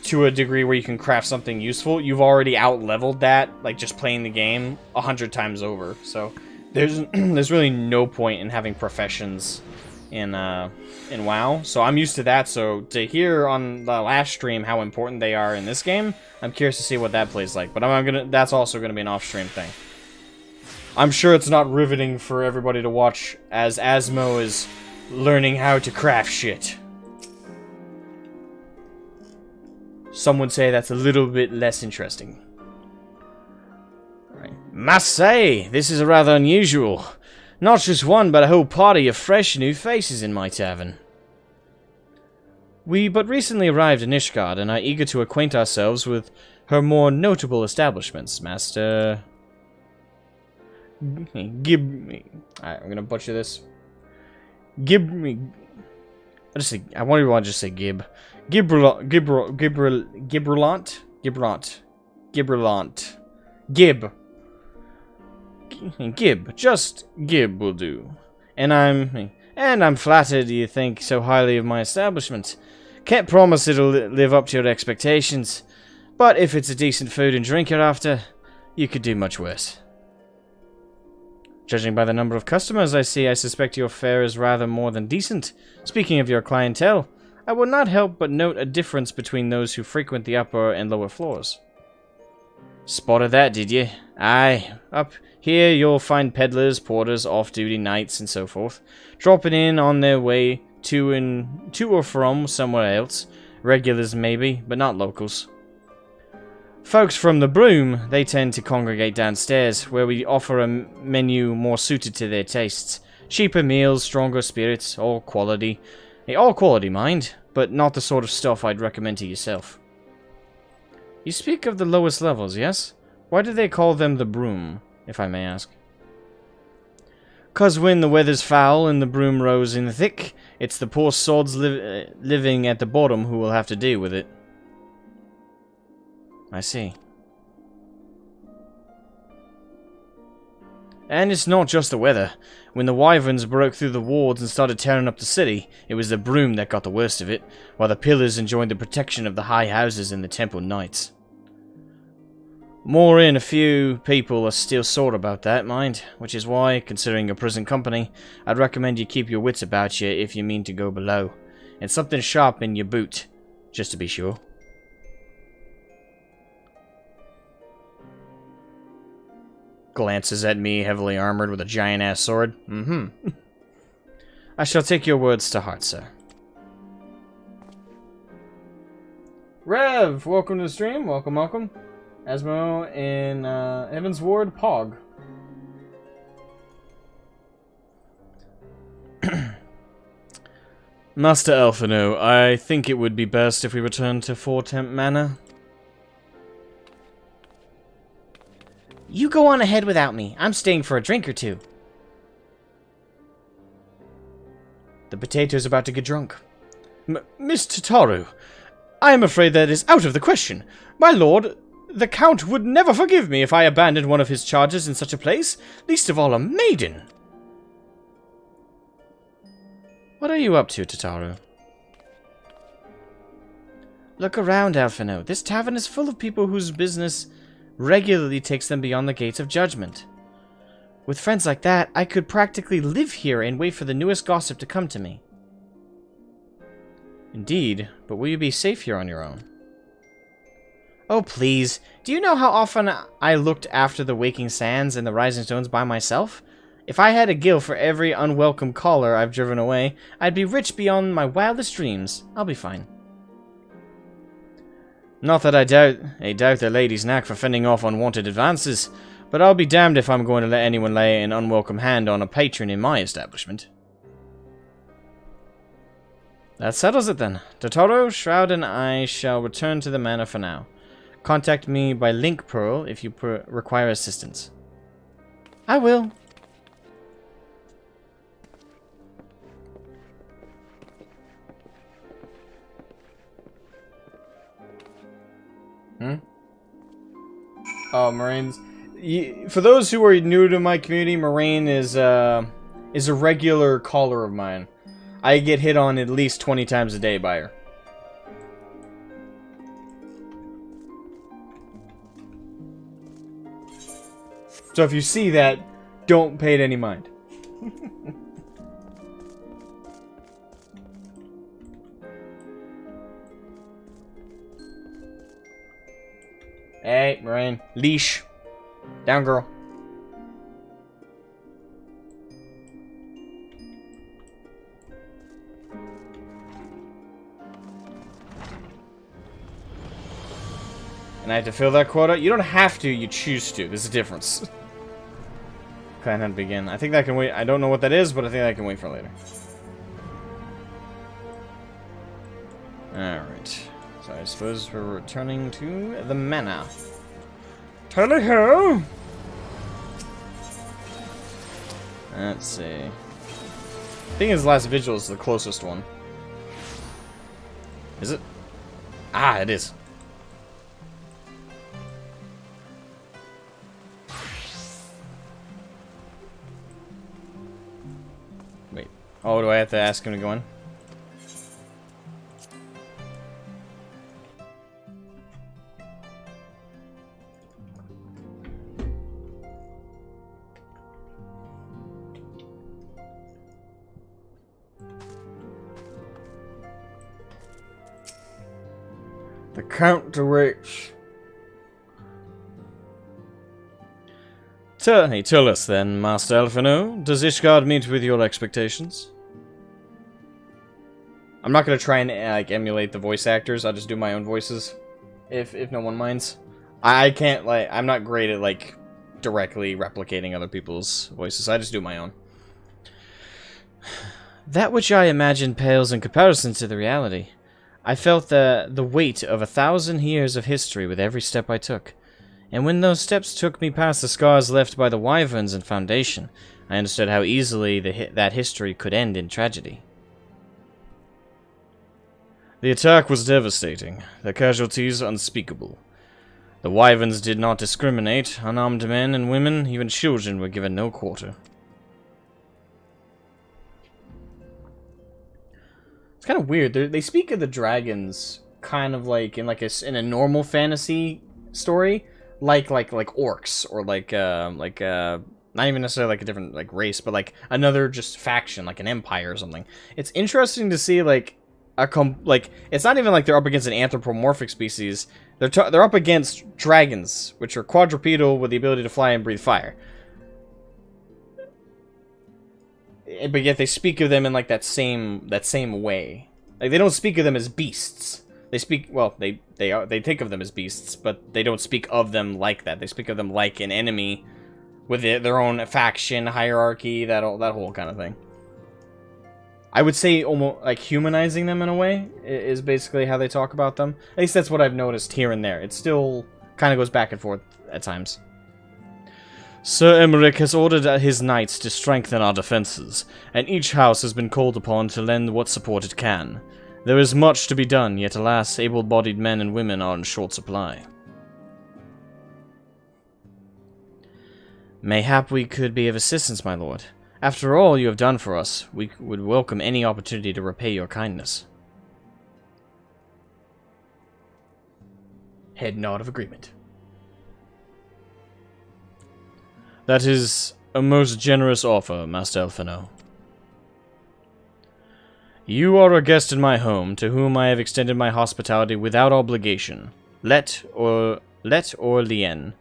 to a degree where you can craft something useful, you've already out-leveled that, like, just playing the game 100 times over. So there's really no point in having professions in WoW. So I'm used to that, so to hear on the last stream how important they are in this game, I'm curious to see what that plays like. But that's also gonna be an off-stream thing. I'm sure it's not riveting for everybody to watch as Asmo is learning how to craft shit. Some would say that's a little bit less interesting. Right. Must say, this is rather unusual. Not just one, but a whole party of fresh new faces in my tavern. We but recently arrived in Ishgard and are eager to acquaint ourselves with her more notable establishments, Master... Alright, I'm gonna butcher this. I wonder why I just say Gib. Gib. Just Gib will do. And I'm flattered you think so highly of my establishment. Can't promise it'll live up to your expectations, but if it's a decent food and drink you're after, you could do much worse. Judging by the number of customers I see, I suspect your fare is rather more than decent. Speaking of your clientele, I would not help but note a difference between those who frequent the upper and lower floors. Spotted that, did you? Aye, up here you'll find peddlers, porters, off-duty knights, and so forth, dropping in on their way to or from somewhere else. Regulars maybe, but not locals. Folks from the Broom, they tend to congregate downstairs, where we offer a menu more suited to their tastes. Cheaper meals, stronger spirits, all quality. All quality, mind, but not the sort of stuff I'd recommend to yourself. You speak of the lowest levels, yes? Why do they call them the Broom, if I may ask? 'Cause when the weather's foul and the broom rows in thick, it's the poor sods living at the bottom who will have to deal with it. I see. And it's not just the weather. When the wyverns broke through the wards and started tearing up the city, it was the broom that got the worst of it, while the pillars enjoyed the protection of the high houses and the temple knights. More in a few people are still sore about that, mind, which is why, considering your prison company, I'd recommend you keep your wits about you if you mean to go below, and something sharp in your boot, just to be sure. Glances at me, heavily armored with a giant-ass sword. I shall take your words to heart, sir. Rev, welcome to the stream. Welcome, welcome. Asmo in Heavensward, Pog. Master Alphinaud, I think it would be best if we return to Fortemp Manor. You go on ahead without me. I'm staying for a drink or two. The potato's about to get drunk. Miss Tataru, I am afraid that is out of the question. My lord, the Count would never forgive me if I abandoned one of his charges in such a place, least of all a maiden. What are you up to, Tataru? Look around, Alphinaud. This tavern is full of people whose business regularly takes them beyond the gates of judgment. With friends like that, I could practically live here and wait for the newest gossip to come to me. Indeed, but will you be safe here on your own? Oh, please. Do you know how often I looked after the Waking Sands and the Rising Stones by myself? If I had a gill for every unwelcome caller I've driven away, I'd be rich beyond my wildest dreams. I'll be fine. Not that I doubt the lady's knack for fending off unwanted advances, but I'll be damned if I'm going to let anyone lay an unwelcome hand on a patron in my establishment. That settles it then. Totoro, Shroud, and I shall return to the manor for now. Contact me by link pearl if you require assistance. I will. Oh, Moraine's... For those who are new to my community, Moraine is a regular caller of mine. I get hit on at least 20 times a day by her. So if you see that, don't pay it any mind. Hey, Moraine. Leash. Down, girl. And I have to fill that quota? You don't have to, you choose to. There's a difference. Clan hunt begin. I think that can wait. I don't know what that is, but I think I can wait for later. Alright. So I suppose we're returning to the manor. Tally-ho! Let's see. I think his last vigil is the closest one. Is it? Ah, it is. Wait. Oh, do I have to ask him to go in? The Count directs. Tell us then, Master Alphinaud, does Ishgard meet with your expectations? I'm not gonna try and like emulate the voice actors. I'll just do my own voices, if no one minds. I can't I'm not great at like directly replicating other people's voices. I just do my own. That which I imagine pales in comparison to the reality. I felt the weight of 1,000 years of history with every step I took. And when those steps took me past the scars left by the wyverns and Foundation, I understood how easily that history could end in tragedy. The attack was devastating, the casualties unspeakable. The wyverns did not discriminate, unarmed men and women, even children were given no quarter. It's kind of weird. They speak of the dragons kind of like in a normal fantasy story, like orcs or not even necessarily like a different like race, but like another just faction, like an empire or something. It's interesting to see it's not even like they're up against an anthropomorphic species. They're up against dragons, which are quadrupedal with the ability to fly and breathe fire. But yet they speak of them in like that same way. Like they don't speak of them as beasts. They speak they think of them as beasts, but they don't speak of them like that. They speak of them like an enemy with their own faction, hierarchy, that whole kind of thing. I would say almost like humanizing them in a way is basically how they talk about them. At least that's what I've noticed here and there. It still kind of goes back and forth at times. Sir Emmerich has ordered his knights to strengthen our defenses, and each house has been called upon to lend what support it can. There is much to be done, yet alas, able-bodied men and women are in short supply. Mayhap we could be of assistance, my lord. After all you have done for us, we would welcome any opportunity to repay your kindness. Head nod of agreement. That is a most generous offer, Master Alphinaud. You are a guest in my home, to whom I have extended my hospitality without obligation. Let or lien.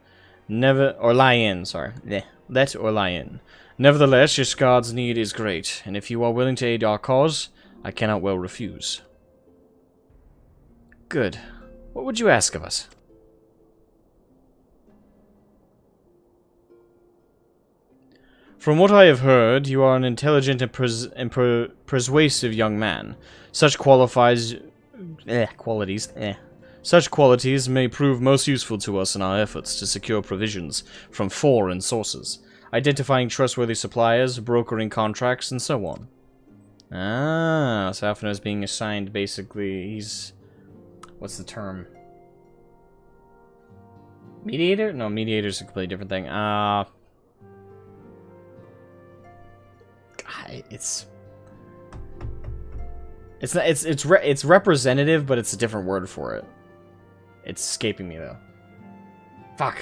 Never, or lie in, sorry. Let or lie in. Nevertheless, Ishgard's need is great, and if you are willing to aid our cause, I cannot well refuse. Good. What would you ask of us? From what I have heard, you are an intelligent and persuasive young man. Such qualities may prove most useful to us in our efforts to secure provisions from foreign sources, identifying trustworthy suppliers, brokering contracts, and so on. Ah, so Alphinaud is being assigned, basically, he's... What's the term? Mediator? No, mediator's a completely different thing. It's representative, but it's a different word for it. It's escaping me though. Fuck.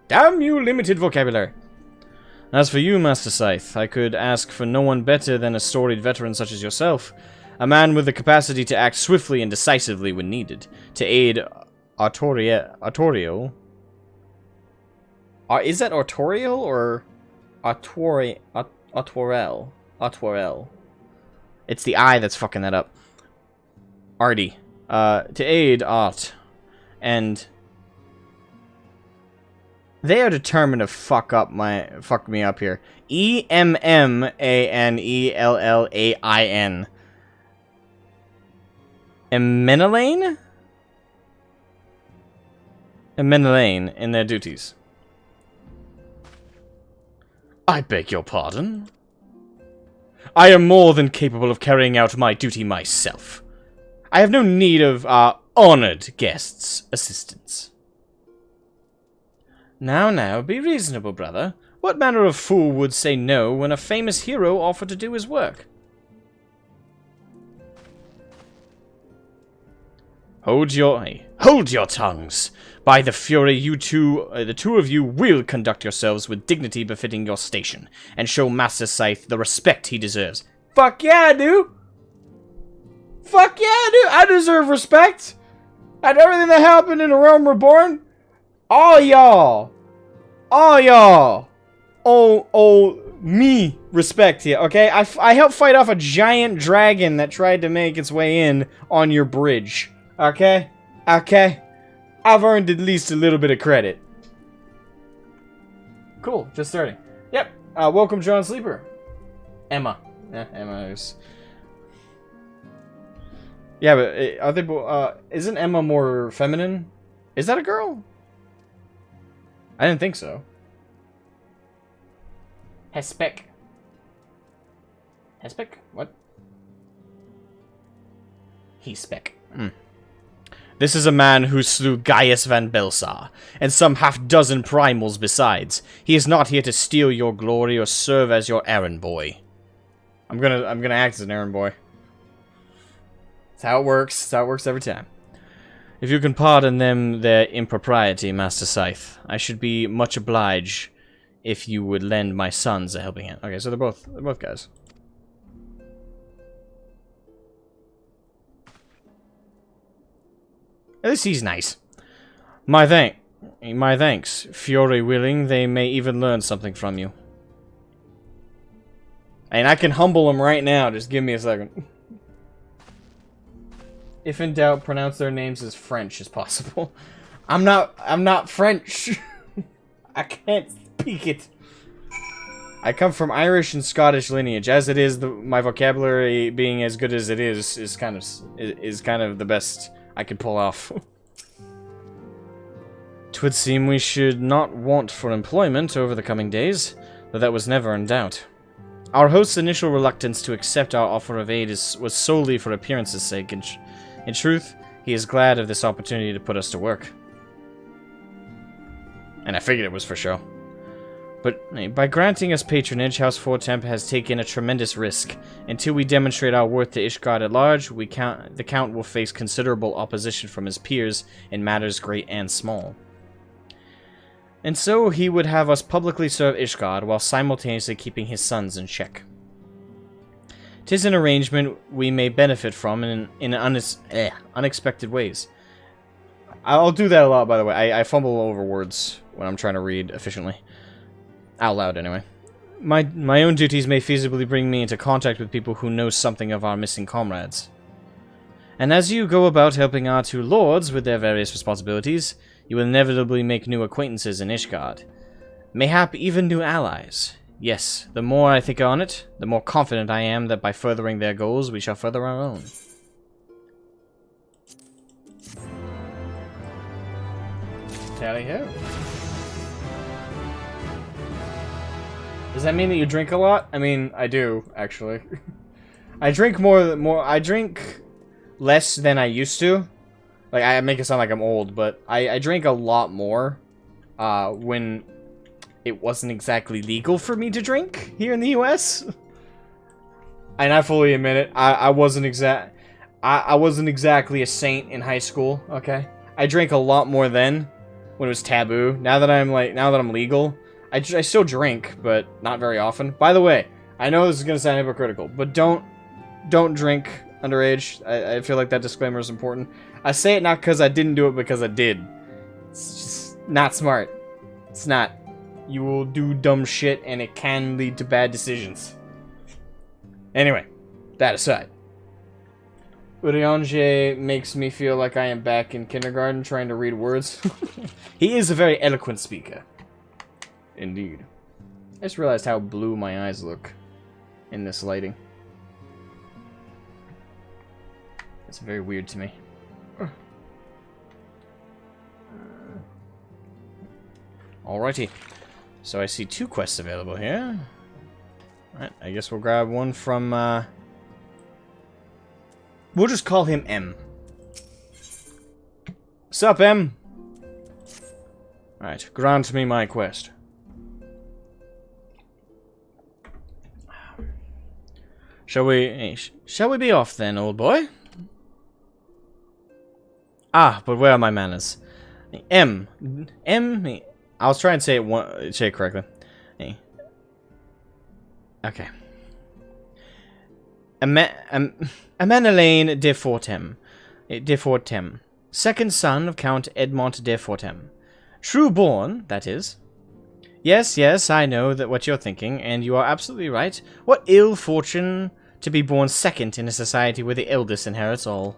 Damn you, limited vocabulary. As for you, Master Scythe, I could ask for no one better than a storied veteran such as yourself, a man with the capacity to act swiftly and decisively when needed, to aid Artorial. Is that Artorial or Artorel? It's the I that's fucking that up. Artie. To aid Art. And they are determined to fuck me up here. Emmanellain. Emmenelaine? Emmenelaine in their duties. I beg your pardon? I am more than capable of carrying out my duty myself. I have no need of our honored guests' assistance. Now, be reasonable, brother. What manner of fool would say no when a famous hero offered to do his work? Hold your tongues. By the Fury, the two of you will conduct yourselves with dignity befitting your station, and show Master Scythe the respect he deserves. Fuck yeah, I do! Fuck yeah, I do! I deserve respect! And everything that happened in the Realm Reborn, all y'all, me respect here, okay? I helped fight off a giant dragon that tried to make its way in on your bridge, okay? Okay? I've earned at least a little bit of credit. Cool, just starting. Yep, welcome John Sleeper. Emma. Yeah, Emma is... Yeah, but are they isn't Emma more feminine? Is that a girl? I didn't think so. Hespec. Hespec? What? Hespec. This is a man who slew Gaius van Belsar, and some half-dozen primals besides. He is not here to steal your glory or serve as your errand boy. I'm gonna act as an errand boy. That's how it works. That's how it works every time. If you can pardon them their impropriety, Master Scythe, I should be much obliged if you would lend my sons a helping hand. Okay, so they're both guys. At least he's nice. My thanks. Fury willing, they may even learn something from you. And I can humble them right now. Just give me a second. If in doubt, pronounce their names as French as possible. I'm not French. I can't speak it. I come from Irish and Scottish lineage. As it is, my vocabulary being as good as it is kind of the best I could pull off. 'Twould seem we should not want for employment over the coming days, though that was never in doubt. Our host's initial reluctance to accept our offer of aid was solely for appearance's sake. In truth, he is glad of this opportunity to put us to work. And I figured it was for show. But by granting us patronage, House Fortemp has taken a tremendous risk. Until we demonstrate our worth to Ishgard at large, the Count will face considerable opposition from his peers in matters great and small. And so he would have us publicly serve Ishgard while simultaneously keeping his sons in check. 'Tis an arrangement we may benefit from in unexpected ways. I'll do that a lot, by the way. I fumble over words when I'm trying to read efficiently. Out loud, anyway. My own duties may feasibly bring me into contact with people who know something of our missing comrades. And as you go about helping our two lords with their various responsibilities, you will inevitably make new acquaintances in Ishgard. Mayhap even new allies. Yes, the more I think on it, the more confident I am that by furthering their goals, we shall further our own. Tally-ho. Does that mean that you drink a lot? I mean, I do, actually. I drink I drink less than I used to. Like, I make it sound like I'm old, but I drink a lot more when it wasn't exactly legal for me to drink here in the US. And I fully admit it, I wasn't exactly a saint in high school, okay? I drank a lot more then, when it was taboo. Now that I'm legal, I still drink, but not very often. By the way, I know this is gonna sound hypocritical, but don't drink underage. I feel like that disclaimer is important. I say it not because I didn't do it, because I did. It's just not smart. It's not. You will do dumb shit, and it can lead to bad decisions. Anyway, that aside. Urianger makes me feel like I am back in kindergarten trying to read words. He is a very eloquent speaker. Indeed. I just realized how blue my eyes look in this lighting. It's very weird to me. Alrighty. So I see 2 quests available here. Alright, I guess we'll grab one from, we'll just call him M. Sup, M? Alright, grant me my quest. Shall we be off then, old boy? Ah, but where are my manners? M. I was trying to say it correctly. Okay. Amanelaine de Fortem, second son of Count Edmont de Fortem. True born, that is. Yes, I know that what you're thinking, and you are absolutely right. What ill fortune to be born second in a society where the eldest inherits all.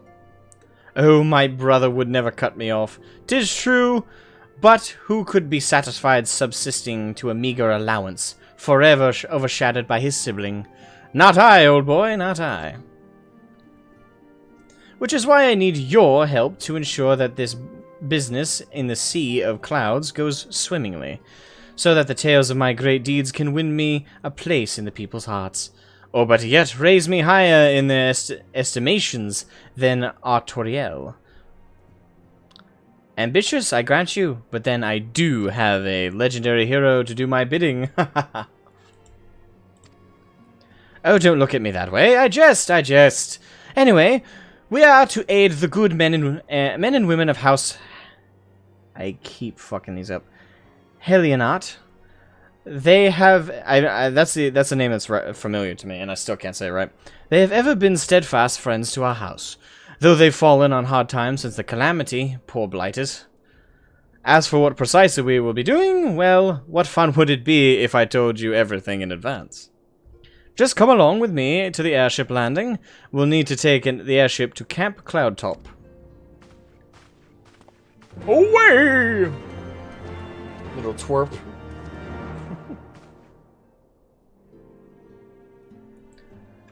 Oh, my brother would never cut me off. 'Tis true, but who could be satisfied subsisting to a meager allowance, forever overshadowed by his sibling? Not I, old boy, not I. Which is why I need your help to ensure that this business in the sea of clouds goes swimmingly, so that the tales of my great deeds can win me a place in the people's hearts. Or better yet, raise me higher in their estimations than Artoriel. Ambitious, I grant you, but then I do have a legendary hero to do my bidding. Oh, don't look at me that way. I jest. Anyway, we are to aid the good men and women of House... I keep fucking these up. Helionat. They have... that's the name that's familiar to me, and I still can't say it right. They have ever been steadfast friends to our house, though they've fallen on hard times since the calamity, poor blighters. As for what precisely we will be doing, well, what fun would it be if I told you everything in advance? Just come along with me to the airship landing. We'll need to take the airship to Camp Cloudtop. Away! Little twerp.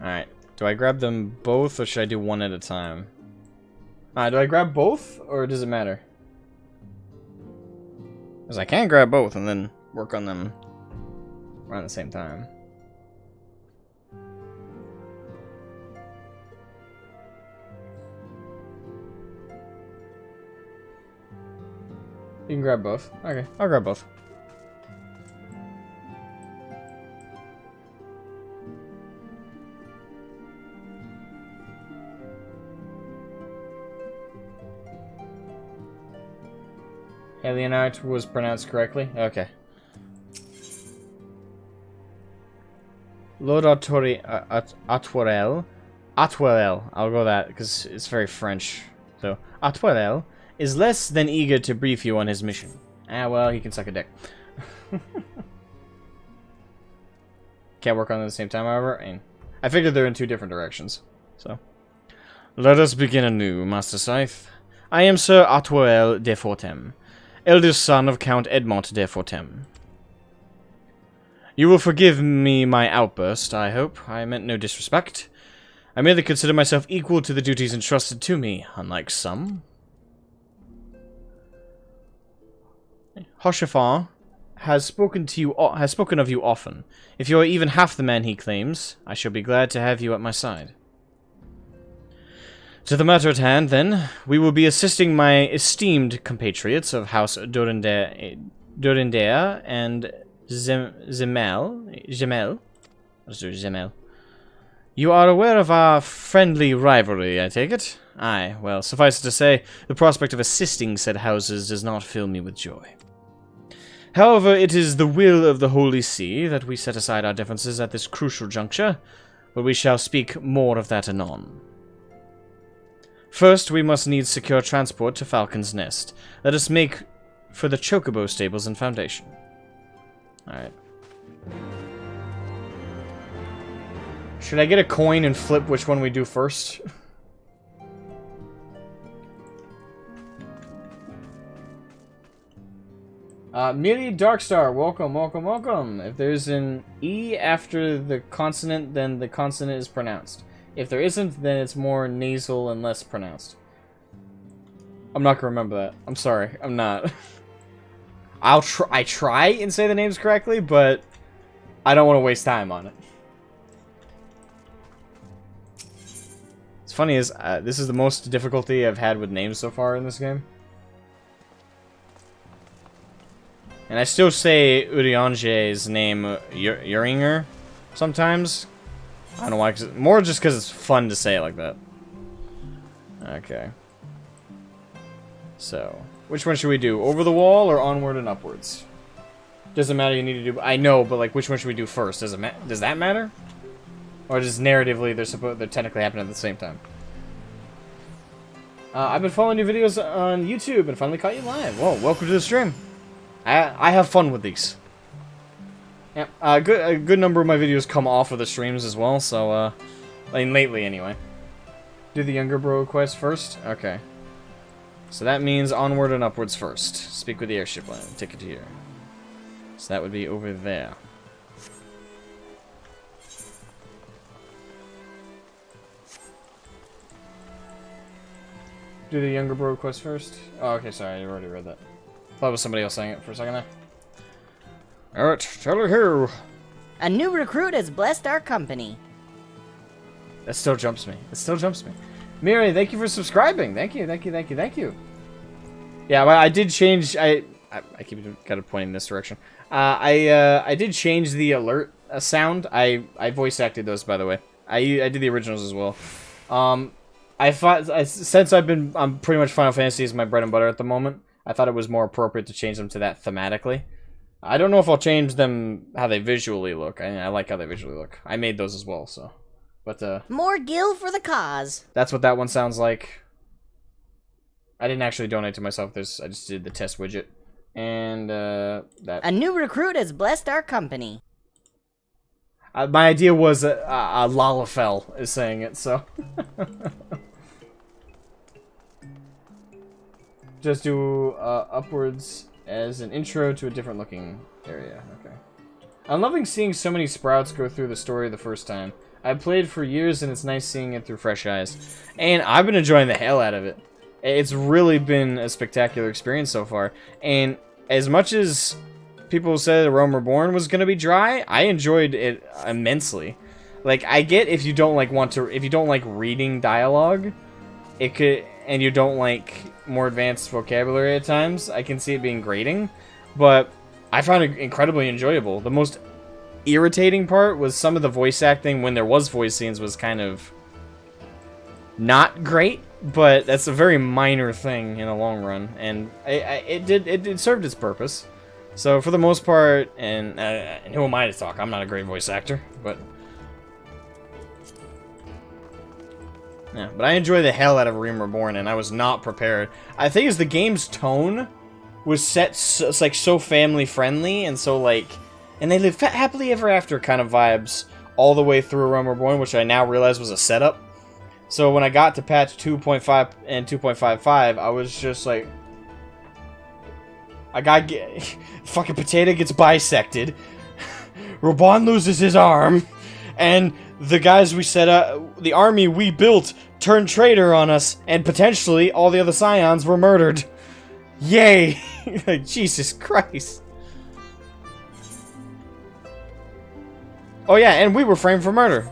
Alright, do I grab them both, or should I do one at a time? Do I grab both, or does it matter? Because I can grab both and then work on them around the same time. You can grab both. Okay, I'll grab both. Helionite was pronounced correctly? Okay. Lord Atwarel. Atwarel. I'll go that because it's very French. So, Atwarel is less than eager to brief you on his mission. Ah, well, he can suck a dick. Can't work on it at the same time, however. And I figured they're in two different directions. So, let us begin anew, Master Scythe. I am Sir Atwarel de Fortem, eldest son of Count Edmont de Fortem. You will forgive me my outburst, I hope. I meant no disrespect. I merely consider myself equal to the duties entrusted to me, unlike some. Hoshafar has spoken of you often. If you are even half the man he claims, I shall be glad to have you at my side. To the matter at hand, then, we will be assisting my esteemed compatriots of House Durindere and Zemel. Let's do Zemel. You are aware of our friendly rivalry, I take it? Aye, well, suffice it to say, the prospect of assisting said houses does not fill me with joy. However, it is the will of the Holy See that we set aside our differences at this crucial juncture, but we shall speak more of that anon. First, we must needs secure transport to Falcon's Nest. Let us make for the Chocobo stables and foundation. Alright. Should I get a coin and flip which one we do first? Miri Darkstar, welcome, welcome, welcome. If there's an E after the consonant, then the consonant is pronounced. If there isn't, then it's more nasal and less pronounced. I'm not gonna remember that. I'm sorry, I'm not. I try and say the names correctly, but I don't want to waste time on it. What's funny is, this is the most difficulty I've had with names so far in this game. And I still say Uriange's name Uringer sometimes. I don't know why, more just because it's fun to say it like that. Okay. So, which one should we do? Over the wall or onward and upwards? Doesn't matter, you need to do... I know, but like, which one should we do first? Does that matter? Or just narratively, they're technically happening at the same time? I've been following your videos on YouTube and finally caught you live. Whoa, welcome to the stream. I have fun with these. Yeah, a good number of my videos come off of the streams as well, so, like, lately anyway. Do the younger bro quest first? Okay. So that means onward and upwards first. Speak with the airship line. Take it here. So that would be over there. Do the younger bro quest first? Oh, okay, sorry, I already read that. Thought it was somebody else saying it for a second there. Alright, tell her who. A new recruit has blessed our company. That still jumps me. It still jumps me. Miri, thank you for subscribing. Thank you, thank you, thank you, thank you. Yeah, well, I did change. I keep kind of pointing in this direction. I did change the alert sound. I voice acted those, by the way. I did the originals as well. Since I'm pretty much Final Fantasy is my bread and butter at the moment. I thought it was more appropriate to change them to that thematically. I don't know if I'll change them how they visually look. I like how they visually look. I made those as well, so. But, more gil for the cause. That's what that one sounds like. I didn't actually donate to myself this. I just did the test widget. And, that. A new recruit has blessed our company. My idea was Lalafell is saying it, so. Just do upwards as an intro to a different looking area. Okay. I'm loving seeing so many sprouts go through the story the first time. I've played for years and it's nice seeing it through fresh eyes. And I've been enjoying the hell out of it. It's really been a spectacular experience so far. And as much as people said Realm Reborn was going to be dry, I enjoyed it immensely. Like, I get if you don't like reading dialogue, it could, and you don't like more advanced vocabulary at times, I can see it being grating, but I found it incredibly enjoyable. The most irritating part was some of the voice acting when there was voice scenes was kind of not great, but that's a very minor thing in the long run, and it served its purpose. So for the most part, and who am I to talk? I'm not a great voice actor, but Yeah, but I enjoy the hell out of Realm Reborn, and I was not prepared. I think it's the game's tone was set so, it's like so family friendly, and so like, and they live happily ever after kind of vibes all the way through Realm Reborn, which I now realize was a setup. So when I got to patch 2.5 and 2.55, I was just like, fucking Potato gets bisected, Raban loses his arm, and the guys we set up, the army we built, turned traitor on us, and potentially all the other Scions were murdered. Yay! Like, Jesus Christ. Oh yeah, and we were framed for murder.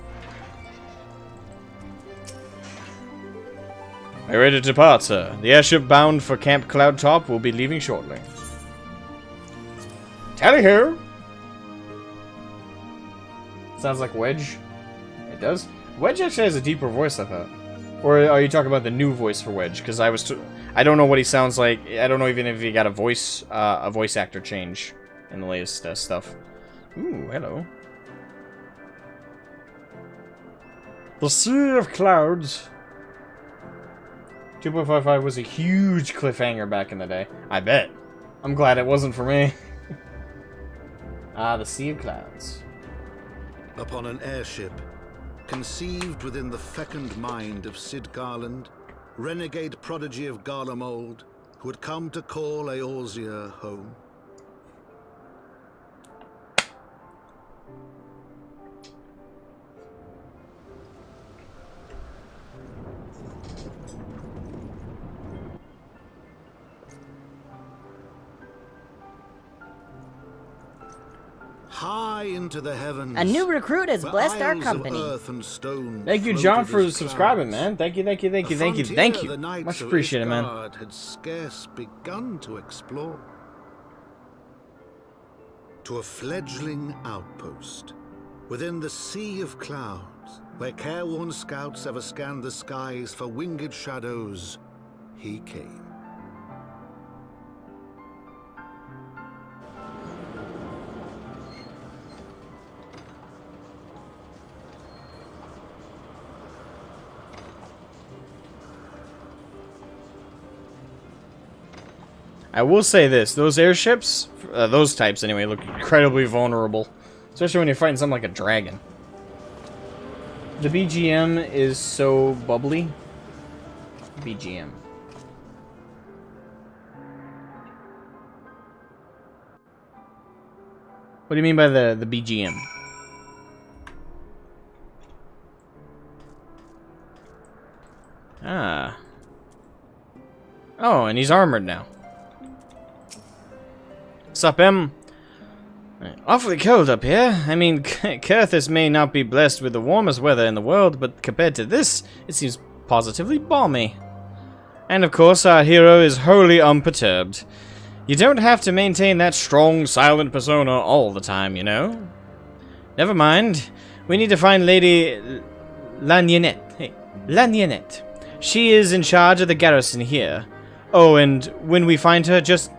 Are you ready to depart, sir? The airship bound for Camp Cloudtop will be leaving shortly. Tally-ho! Sounds like Wedge. It does? Wedge actually has a deeper voice, I thought. Or are you talking about the new voice for Wedge? Because I don't know what he sounds like. I don't know even if he got a voice actor change in the latest stuff. Ooh, hello. The Sea of Clouds. 2.55 was a huge cliffhanger back in the day. I bet. I'm glad it wasn't for me. The Sea of Clouds. Upon an airship, conceived within the fecund mind of Sid Garland, renegade prodigy of Garlemald, who had come to call Eorzea home. High into the heavens. A new recruit has blessed our company. Thank you, John, for subscribing, man. Thank you. Much appreciated, man. Had scarce begun to explore. To a fledgling outpost within the Sea of Clouds, where careworn scouts ever scanned the skies for winged shadows, he came. I will say this, those airships, those types anyway, look incredibly vulnerable. Especially when you're fighting something like a dragon. The BGM is so bubbly. BGM. What do you mean by the BGM? Ah. Oh, and he's armored now. Sup, Em? Awfully cold up here. I mean, Kurthus may not be blessed with the warmest weather in the world, but compared to this, it seems positively balmy. And of course, our hero is wholly unperturbed. You don't have to maintain that strong, silent persona all the time, you know? Never mind. We need to find Lady Lagnanet. Hey, Lagnanet. She is in charge of the garrison here. Oh, and when we find her, just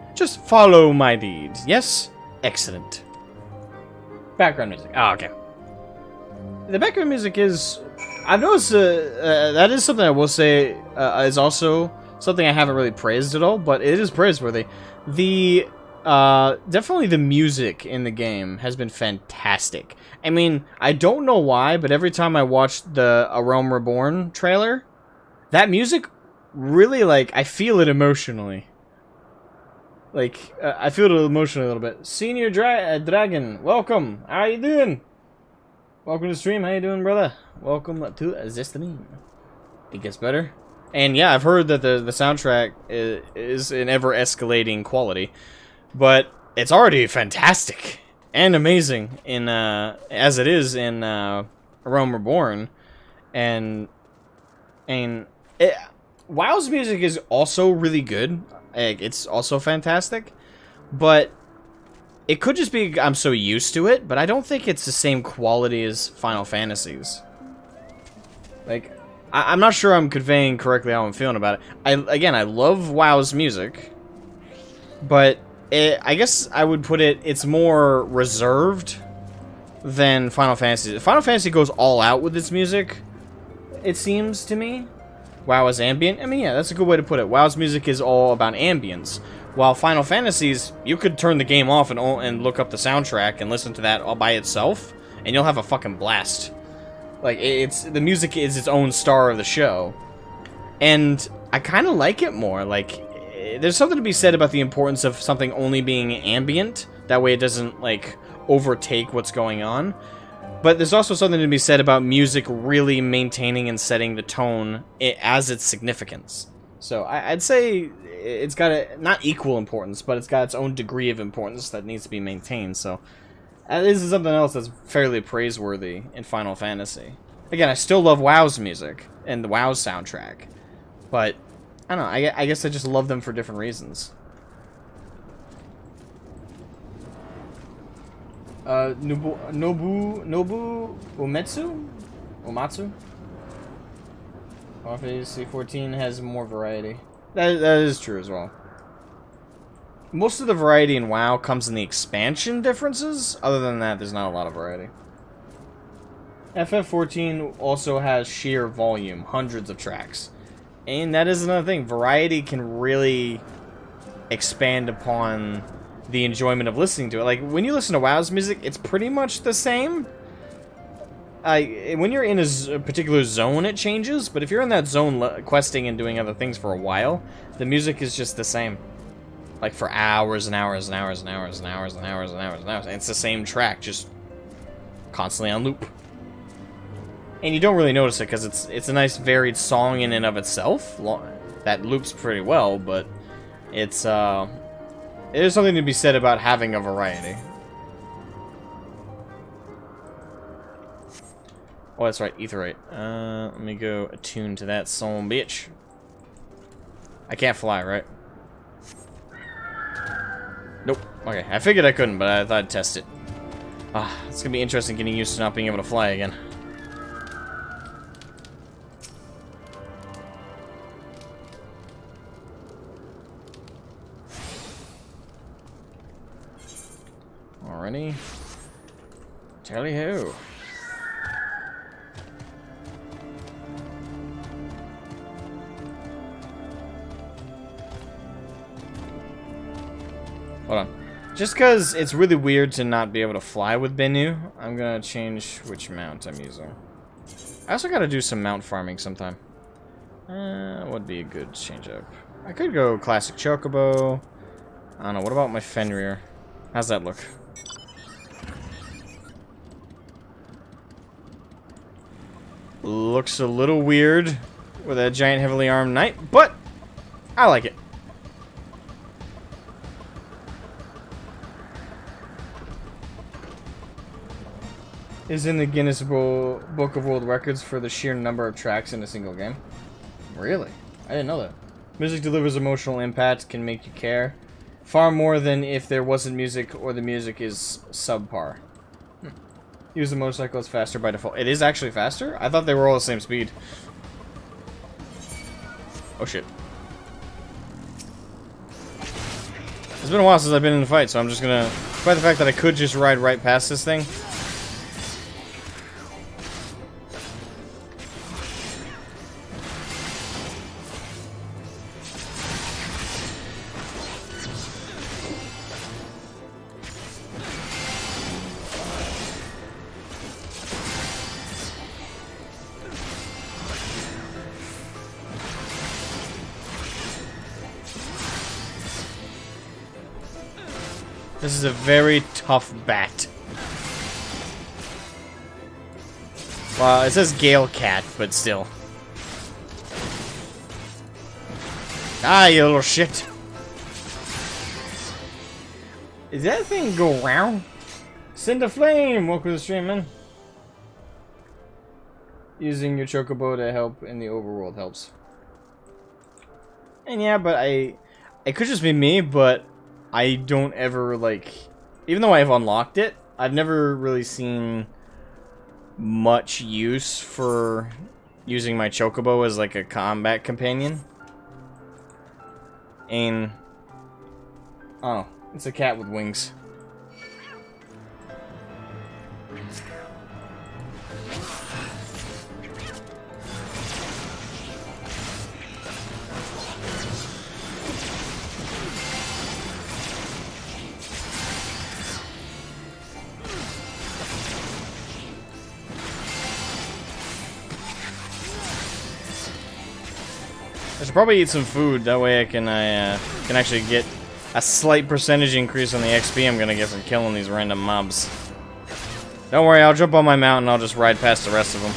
follow my lead. Yes? Excellent. Background music. Oh, okay. The background music is... I've noticed that is something I will say is also something I haven't really praised at all, but it is praiseworthy. The... definitely the music in the game has been fantastic. I mean, I don't know why, but every time I watch the A Realm Reborn trailer, that music really, like, I feel it emotionally. Like, I feel it emotionally a little bit. Senior Dragon, welcome. How you doing? Welcome to the stream. How you doing, brother? Welcome to the stream. It gets better. And yeah, I've heard that the soundtrack is an ever-escalating quality. But it's already fantastic and amazing in as it is in Realm Reborn. And WoW's music is also really good. It's also fantastic, but it could just be I'm so used to it, but I don't think it's the same quality as Final Fantasies. Like, I'm not sure I'm conveying correctly how I'm feeling about it. Again, I love WoW's music, but I guess I would put it's more reserved than Final Fantasy. Final Fantasy goes all out with its music, it seems to me. WoW is ambient. I mean, yeah, that's a good way to put it. WoW's music is all about ambience. While Final Fantasies, you could turn the game off and look up the soundtrack and listen to that all by itself, and you'll have a fucking blast. Like, the music is its own star of the show. And I kind of like it more. Like, there's something to be said about the importance of something only being ambient. That way it doesn't, like, overtake what's going on. But there's also something to be said about music really maintaining and setting the tone as its significance. So I'd say it's got not equal importance, but it's got its own degree of importance that needs to be maintained. So this is something else that's fairly praiseworthy in Final Fantasy. Again, I still love WoW's music and the WoW's soundtrack, but I don't know. I guess I just love them for different reasons. Nobu Umetsu? Umatsu? Obviously 14 has more variety. That is true as well. Most of the variety in WoW comes in the expansion differences. Other than that, there's not a lot of variety. FF14 also has sheer volume, hundreds of tracks. And that is another thing. Variety can really expand upon the enjoyment of listening to it. Like, when you listen to WoW's music, it's pretty much the same. When you're in a particular zone, it changes, but if you're in that zone questing and doing other things for a while, the music is just the same. Like, for hours and hours and hours and hours and hours and hours and hours and hours. And it's the same track, just constantly on loop. And you don't really notice it, because it's a nice varied song in and of itself. That loops pretty well, but it's, there's something to be said about having a variety. Oh, that's right, Aetheryte. Let me go attune to that son bitch. I can't fly, right? Nope. Okay, I figured I couldn't, but I thought I'd test it. Ah, it's gonna be interesting getting used to not being able to fly again. Alrighty. Tally ho. Hold on. Just because it's really weird to not be able to fly with Vanu, I'm gonna change which mount I'm using. I also gotta do some mount farming sometime. What would be a good change up? I could go classic Chocobo. I don't know, what about my Fenrir? How's that look? Looks a little weird with a giant heavily armed knight, but I like it. Is in the Guinness Book of World Records for the sheer number of tracks in a single game. Really? I didn't know that. Music delivers emotional impact, can make you care. Far more than if there wasn't music or the music is subpar. Use the motorcycle, it's faster by default. It is actually faster? I thought they were all the same speed. Oh shit. It's been a while since I've been in a fight, so I'm just gonna... Despite the fact that I could just ride right past this thing. This is a very tough bat. Well, it says Gale Cat, but still. Ah, you little shit. Is that thing go round? Send a flame! Welcome to the stream, man. Using your Chocobo to help in the overworld helps. And yeah, but it could just be me, but I don't ever, like, even though I've unlocked it, I've never really seen much use for using my Chocobo as, like, a combat companion. And, oh, it's a cat with wings. I should probably eat some food. That way I can actually get a slight percentage increase on the XP I'm gonna get from killing these random mobs. Don't worry, I'll jump on my mountain. I'll just ride past the rest of them.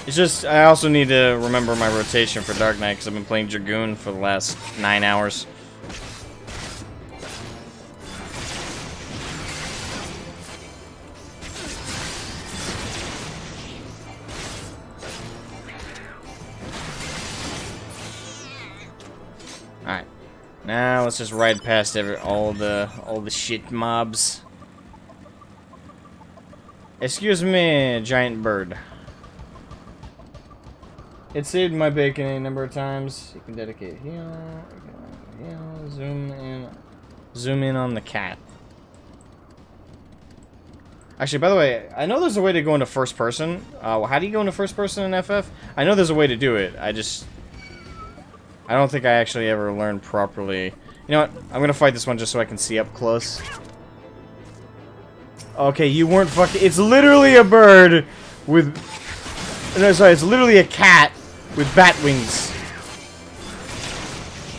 It's just I also need to remember my rotation for Dark Knight because I've been playing Dragoon for the last 9 hours. Alright. Now let's just ride past all the shit mobs. Excuse me, giant bird. It saved my bacon a number of times. You can dedicate heal, zoom in on the cat. Actually, by the way, I know there's a way to go into first person. How do you go into first person in FF? I know there's a way to do it. I don't think I actually ever learned properly. You know what? I'm gonna fight this one just so I can see up close. Okay, you weren't fucking. It's literally a bird with. No, sorry, it's literally a cat with bat wings.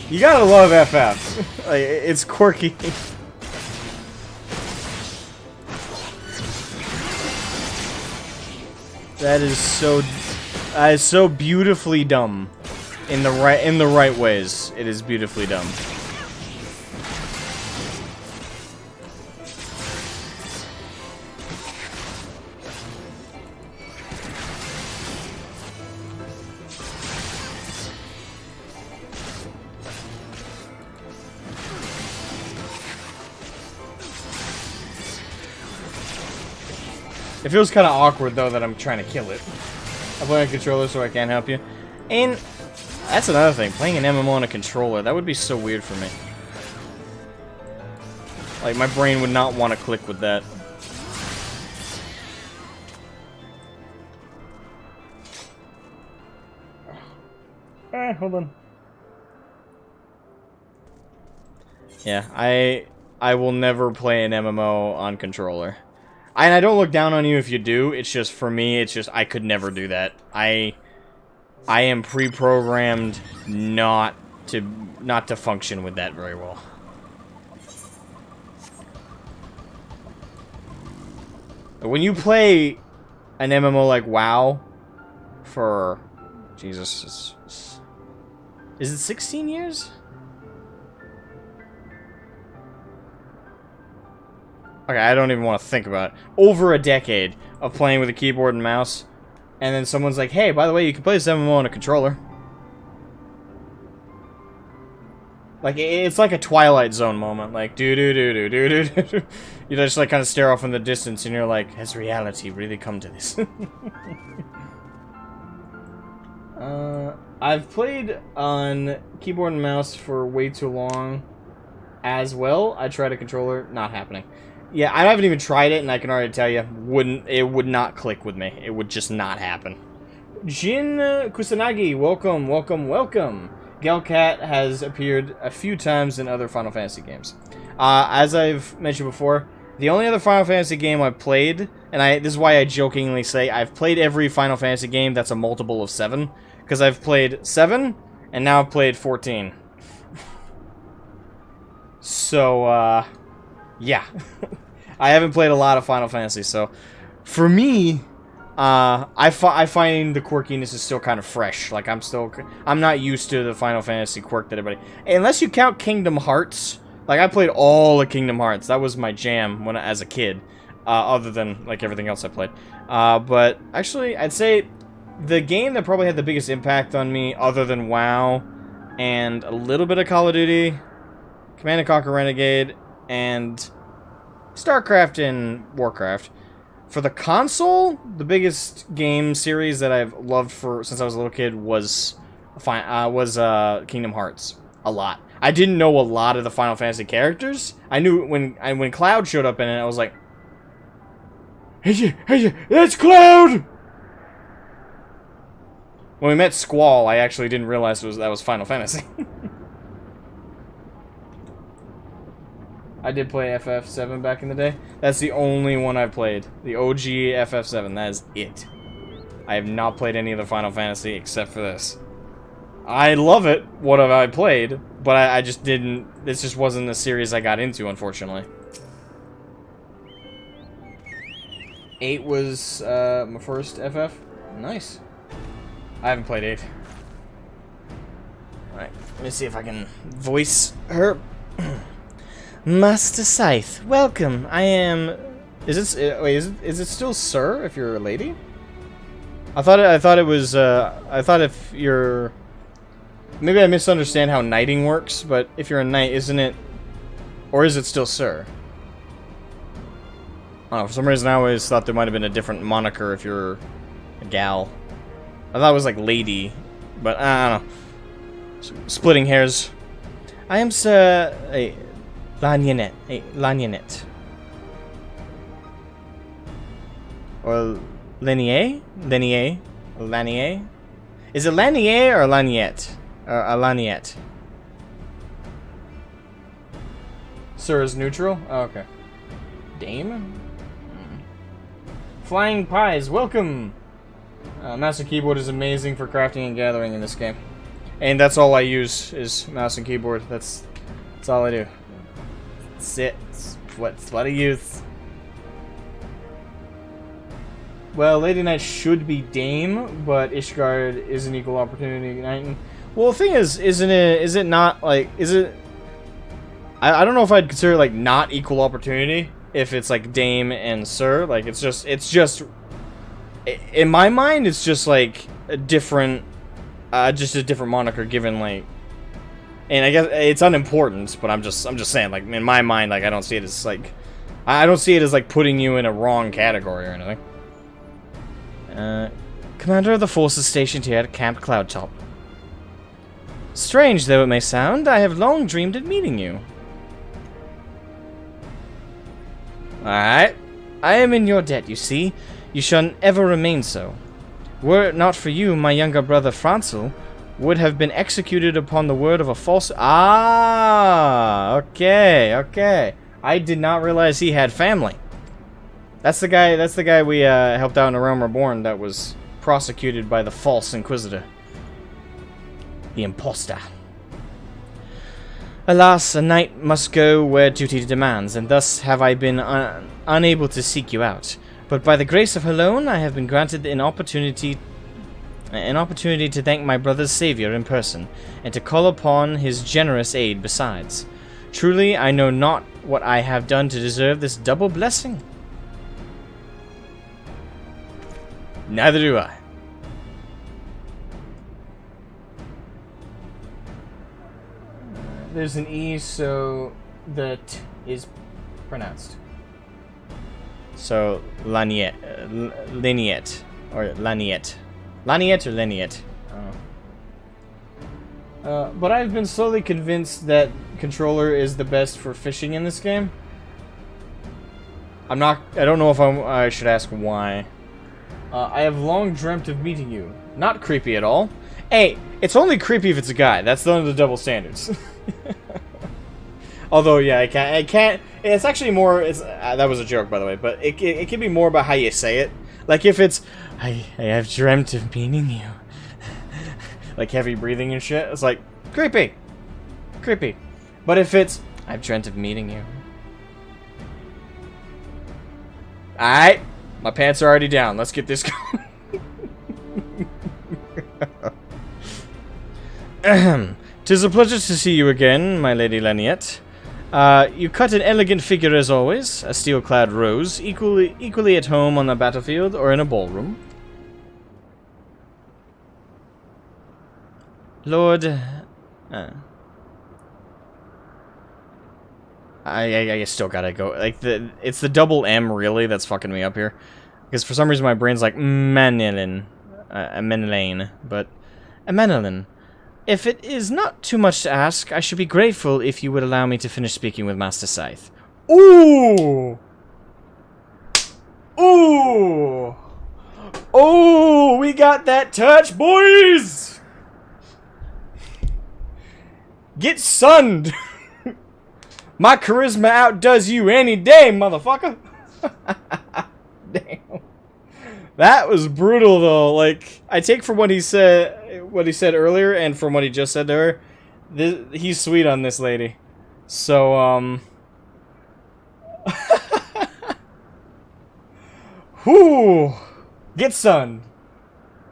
You gotta love FF. Like, it's quirky. That is so beautifully dumb. In the right ways, it is beautifully dumb. It feels kind of awkward though that I'm trying to kill it. I'm playing a controller so I can't help you. And that's another thing, playing an MMO on a controller, that would be so weird for me. Like, my brain would not want to click with that. Hold on. Yeah, I will never play an MMO on controller. And I don't look down on you if you do, it's just, for me, it's just, I could never do that. I am pre-programmed not to function with that very well. When you play an MMO like WoW for Jesus, is it 16 years? Okay, I don't even want to think about it. Over a decade of playing with a keyboard and mouse. And then someone's like, hey, by the way, you can play this MMO on a controller. Like, it's like a Twilight Zone moment. Like, do-do-do-do-do-do-do. You just, like, kind of stare off in the distance, and you're like, has reality really come to this? I've played on keyboard and mouse for way too long as well. I tried a controller, not happening. Yeah, I haven't even tried it, and I can already tell you, it would not click with me. It would just not happen. Jin Kusanagi, welcome, welcome, welcome. Gelcat has appeared a few times in other Final Fantasy games. As I've mentioned before, the only other Final Fantasy game I've played, and this is why I jokingly say I've played every Final Fantasy game that's a multiple of 7, because I've played 7, and now I've played 14. So, yeah. I haven't played a lot of Final Fantasy, so for me, I find the quirkiness is still kind of fresh. Like, I'm not used to the Final Fantasy quirk that everybody... Unless you count Kingdom Hearts. Like, I played all of Kingdom Hearts. That was my jam as a kid. Other than, like, everything else I played. But, actually, I'd say the game that probably had the biggest impact on me, other than WoW, and a little bit of Call of Duty, Command & Conquer Renegade, and StarCraft and Warcraft. For the console, the biggest game series that I've loved since I was a little kid was Kingdom Hearts. A lot. I didn't know a lot of the Final Fantasy characters. I knew when Cloud showed up in it, I was like, hey, that's Cloud! When we met Squall, I actually didn't realize that was Final Fantasy. I did play FF7 back in the day. That's the only one I've played. The OG FF7, that is it. I have not played any of the Final Fantasy except for this. I love it, what have I played, but I just didn't, this just wasn't a series I got into, unfortunately. 8 was my first FF. Nice. I haven't played 8. Alright, let me see if I can voice her. Master Scythe, welcome. I am... Is it still Sir if you're a lady? I thought it was, I thought if you're... Maybe I misunderstand how knighting works, but if you're a knight, isn't it... Or is it still Sir? I don't know, for some reason I always thought there might have been a different moniker if you're a gal. I thought it was like lady, but I don't know. Splitting hairs. I am Sir... Lanyanet. Or Lanier? Lanier? Is it Lanier or Laniet? Laniet. Sir is neutral? Oh, okay. Dame? Flying Pies, welcome! Mouse and keyboard is amazing for crafting and gathering in this game. And that's all I use, is mouse and keyboard. That's all I do. That's it. It's what I use. Well, Lady Knight should be Dame, but Ishgard is an equal opportunity knight. Well, the thing is it not, like, is it... I don't know if I'd consider it, like, not equal opportunity, if it's, like, Dame and Sir. Like, it's just... In my mind, it's just, like, a different... just a different moniker given, like... And I guess it's unimportant, but I'm just saying, like, in my mind, like, I don't see it as, like... I don't see it as, like, putting you in a wrong category or anything. Commander of the forces stationed here at Camp Cloudtop. Strange though it may sound, I have long dreamed of meeting you. Alright. I am in your debt, you see. You shall ever remain so. Were it not for you, my younger brother Franzel would have been executed upon the word of a false... Ah! Okay. I did not realize he had family. That's the guy we helped out in A Realm Reborn that was prosecuted by the false Inquisitor. The imposter. Alas, a knight must go where duty demands, and thus have I been unable to seek you out. But by the grace of Helone, I have been granted an opportunity to thank my brother's savior in person, and to call upon his generous aid besides. Truly, I know not what I have done to deserve this double blessing. Neither do I. There's an E, so the T is pronounced. So, Laniet. Or Laniet. Laniet or Laniet? But I've been slowly convinced that controller is the best for fishing in this game. I don't know if I should ask why. I have long dreamt of meeting you. Not creepy at all. Hey, it's only creepy if it's a guy. That's one of the double standards. Although, yeah, I can't. It's actually more. That was a joke, by the way. But it can be more about how you say it. Like if it's, I have dreamt of meeting you. Like heavy breathing and shit. It's like creepy. But if it's, I've dreamt of meeting you. Alright. My pants are already down. Let's get this going. Tis a pleasure to see you again, my Lady Laniet. You cut an elegant figure as always, a steel-clad rose, equally at home on the battlefield or in a ballroom. Lord... I still gotta go. Like, it's the double M, really, that's fucking me up here. Because for some reason my brain's like, Manilin. Menelaine. But, Menelaine. If it is not too much to ask, I should be grateful if you would allow me to finish speaking with Master Scythe. Ooh! Ooh! Oh, we got that touch, boys! Get sunned! My charisma outdoes you any day, motherfucker! Damn. That was brutal, though. Like, I take from what he said earlier, and from what he just said to her, he's sweet on this lady. So, whoo, get sun.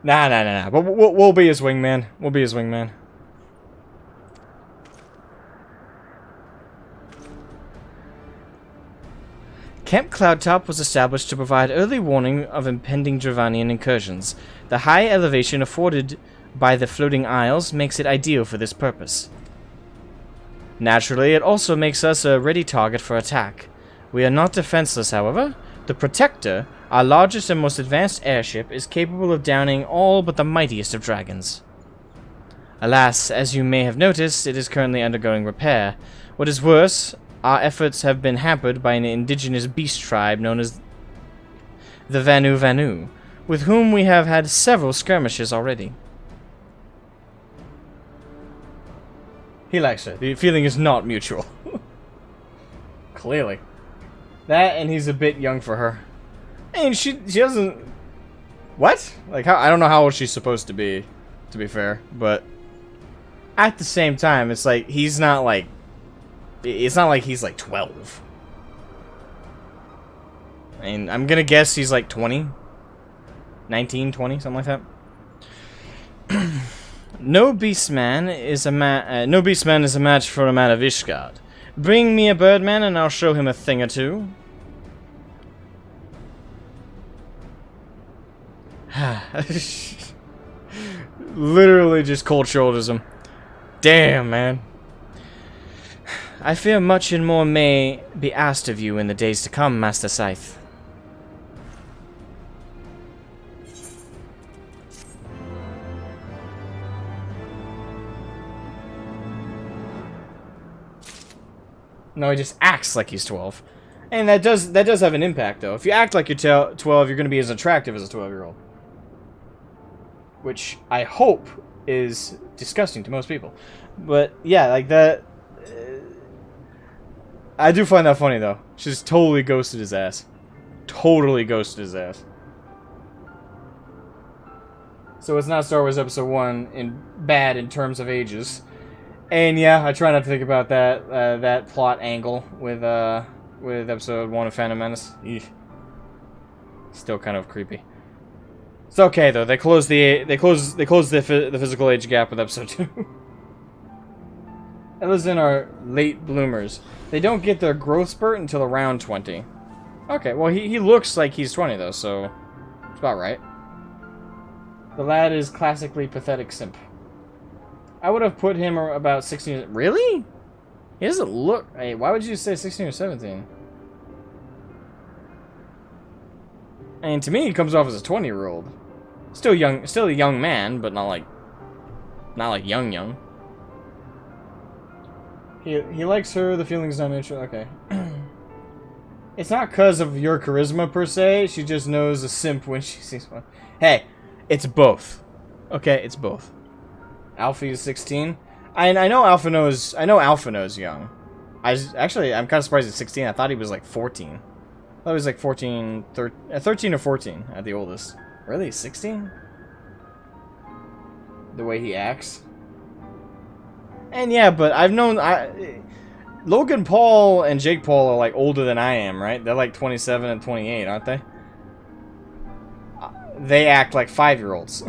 Nah. But we'll be his wingman. We'll be his wingman. Camp Cloudtop was established to provide early warning of impending Dravanian incursions. The high elevation afforded by the floating isles makes it ideal for this purpose. Naturally, it also makes us a ready target for attack. We are not defenseless, however. The Protector, our largest and most advanced airship, is capable of downing all but the mightiest of dragons. Alas, as you may have noticed, it is currently undergoing repair. What is worse, our efforts have been hampered by an indigenous beast tribe known as the Vanu Vanu, with whom we have had several skirmishes already. He likes her. The feeling is not mutual. Clearly. That, and he's a bit young for her. And she doesn't... What? Like, how? I don't know how old she's supposed to be fair. But at the same time, it's like, he's not like... It's not like he's like 12. And I'm gonna guess he's like 20. 19, 20, something like that. No beastman is a match for a man of Ishgard. Bring me a birdman and I'll show him a thing or two. Literally just cold shoulders him. Damn, man. I fear much and more may be asked of you in the days to come, Master Scythe. No, he just acts like he's 12. And that does have an impact, though. If you act like you're 12, you're going to be as attractive as a 12-year-old. Which I hope is disgusting to most people. But, yeah, like that... I do find that funny, though. She's totally ghosted his ass. Totally ghosted his ass. So it's not Star Wars Episode 1 bad in terms of ages. And yeah, I try not to think about that plot angle with Episode 1 of Phantom Menace. Eesh. Still kind of creepy. It's okay though. They close the physical age gap with Episode 2. Elizin are late bloomers. They don't get their growth spurt until around 20. Okay, well he looks like he's 20 though, so it's about right. The lad is classically pathetic simp. I would have put him about 16. Really? He doesn't look... Hey, why would you say 16 or 17? I mean, to me, he comes off as a 20-year-old. Still young, still a young man, but not like young. He likes her. The feeling's not mutual. Okay. It's not because of your charisma per se. She just knows a simp when she sees one. Hey, it's both. Okay, it's both. Alfie is 16. I know Alphinaud's young. I'm kind of surprised he's 16. I thought he was like 14. I thought he was like 13 or 14 at the oldest. Really? 16? The way he acts? And yeah, but I've known... Logan Paul and Jake Paul are like older than I am, right? They're like 27 and 28, aren't they? They act like 5-year-olds.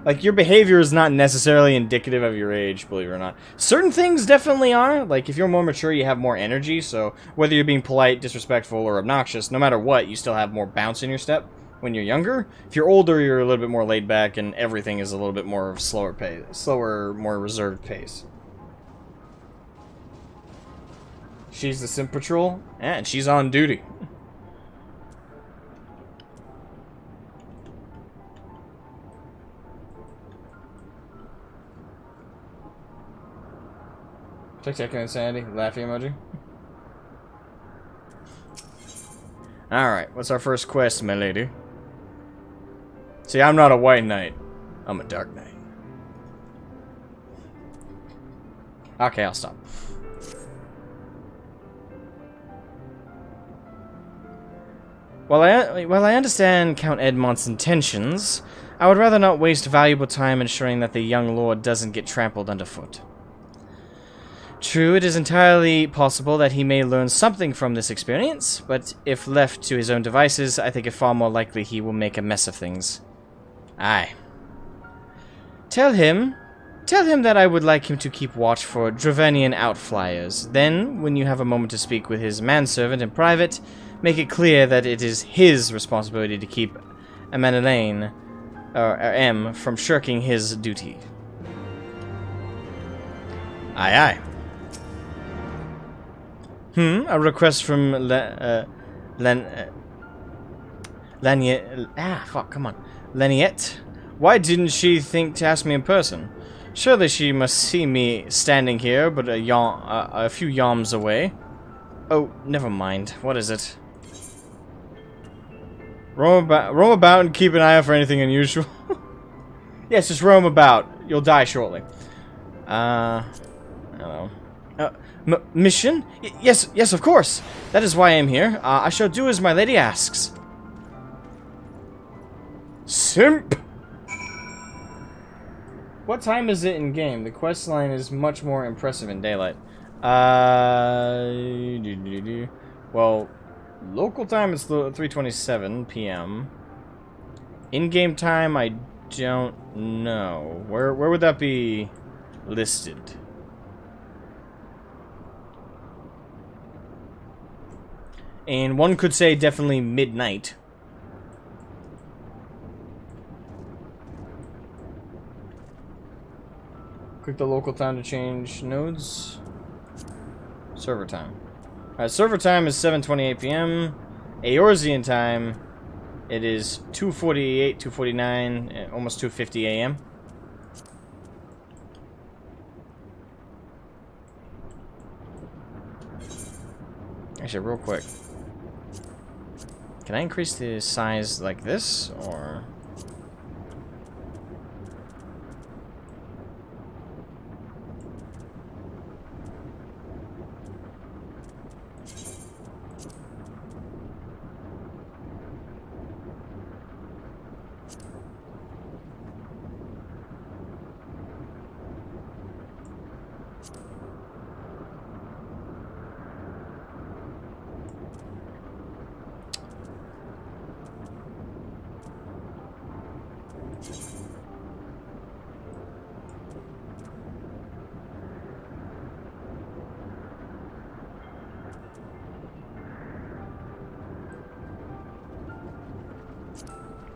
Like, your behavior is not necessarily indicative of your age, believe it or not. Certain things definitely are. Like, if you're more mature, you have more energy. So, whether you're being polite, disrespectful, or obnoxious, no matter what, you still have more bounce in your step when you're younger. If you're older, you're a little bit more laid back, and everything is a little bit more of slower pace. Slower, more reserved pace. She's the Simp Patrol. Yeah, and she's on duty. Check insanity, laughing emoji. Alright, what's our first quest, my lady? See, I'm not a white knight. I'm a dark knight. Okay, I'll stop. While I understand Count Edmont's intentions, I would rather not waste valuable time ensuring that the young lord doesn't get trampled underfoot. True, it is entirely possible that he may learn something from this experience, but if left to his own devices, I think it far more likely he will make a mess of things. Aye. Tell him that I would like him to keep watch for Dravenian outflyers. Then, when you have a moment to speak with his manservant in private, make it clear that it is his responsibility to keep Amanelaine, or M, from shirking his duty. Aye, aye. A request from Laniette? Why didn't she think to ask me in person? Surely she must see me standing here, but a few yawms away. Oh, never mind. What is it? Roam about and keep an eye out for anything unusual. Yes, just roam about. You'll die shortly. I don't know. Mission? Yes, of course. That is why I am here. I shall do as my lady asks. Simp! What time is it in game? The quest line is much more impressive in daylight. Well, local time is 3:27 p.m. In-game time, I don't know. Where would that be listed? And one could say definitely midnight. Click the local time to change nodes. Server time. Alright, server time is 7:28 p.m. Eorzean time, it is 2:48, 2:49, almost 2:50 a.m. Actually, real quick. Can I increase the size like this, or...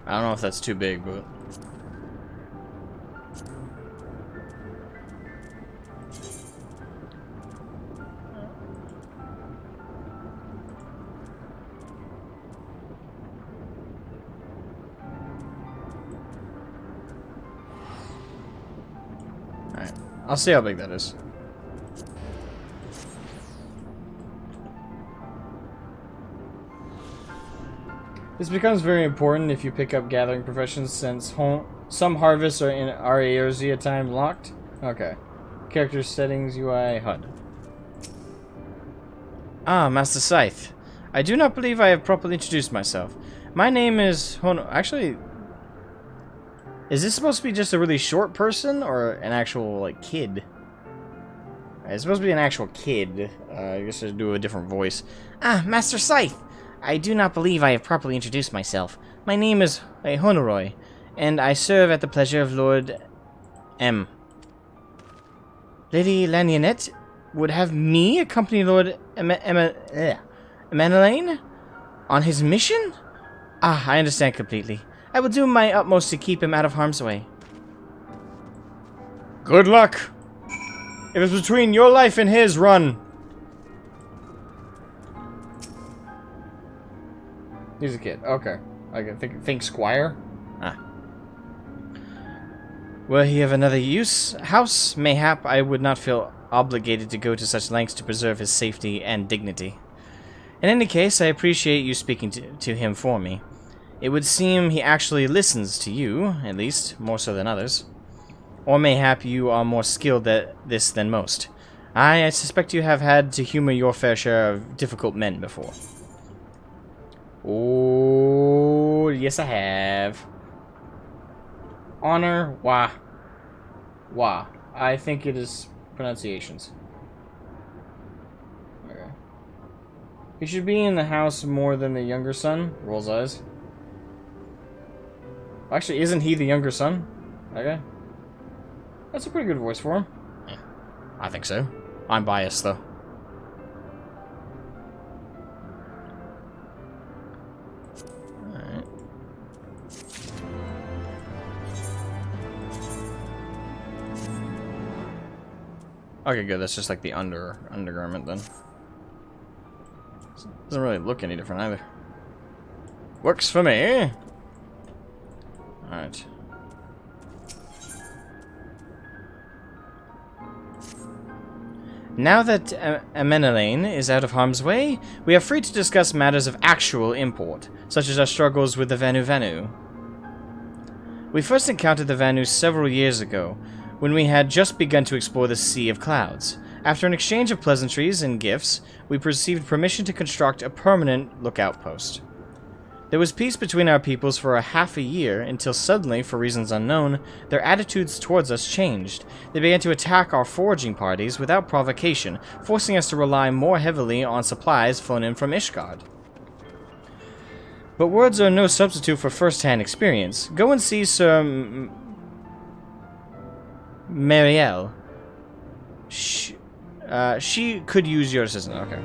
I don't know if that's too big, but... Alright, I'll see how big that is. This becomes very important if you pick up gathering professions, since some harvests are in Eorzea time locked. Okay. Character settings, UI, HUD. Ah, Master Scythe. I do not believe I have properly introduced myself. My name is Actually, is this supposed to be just a really short person or an actual like kid? It's supposed to be an actual kid. I guess I should do a different voice. Ah, Master Scythe. I do not believe I have properly introduced myself. My name is Honoroi, and I serve at the pleasure of Lord M. Lady Laniette would have me accompany Lord Amanelaine on his mission? Ah, I understand completely. I will do my utmost to keep him out of harm's way. Good luck! If it's between your life and his, run! He's a kid. Okay. I think Squire? Ah. Were he of another house, mayhap I would not feel obligated to go to such lengths to preserve his safety and dignity. In any case, I appreciate you speaking to him for me. It would seem he actually listens to you, at least, more so than others. Or mayhap you are more skilled at this than most. I suspect you have had to humor your fair share of difficult men before. Oh, yes I have. Honor, wah. Wah. I think it is pronunciations. Okay. He should be in the house more than the younger son. Rolls eyes. Actually, isn't he the younger son? Okay. That's a pretty good voice for him. Yeah, I think so. I'm biased, though. Alright. Okay, good. That's just like the undergarment, then. Doesn't really look any different, either. Works for me. Alright. Now that Amenelaine is out of harm's way, we are free to discuss matters of actual import, such as our struggles with the Vanu Vanu. We first encountered the Vanu several years ago, when we had just begun to explore the Sea of Clouds. After an exchange of pleasantries and gifts, we received permission to construct a permanent lookout post. There was peace between our peoples for half a year, until suddenly, for reasons unknown, their attitudes towards us changed. They began to attack our foraging parties without provocation, forcing us to rely more heavily on supplies flown in from Ishgard. But words are no substitute for first-hand experience. Go and see Sir Marielle. She could use your assistance. Okay.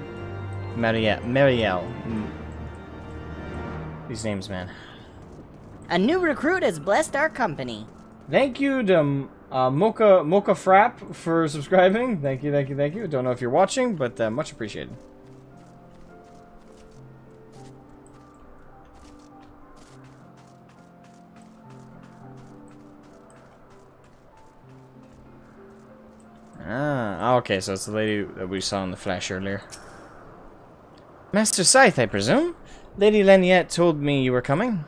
Marielle. These names, man. A new recruit has blessed our company. Thank you to Mocha Frap for subscribing. Thank you. Don't know if you're watching, but much appreciated. Ah, okay, so it's the lady that we saw in the flash earlier. Master Scythe, I presume? Lady Laniette told me you were coming.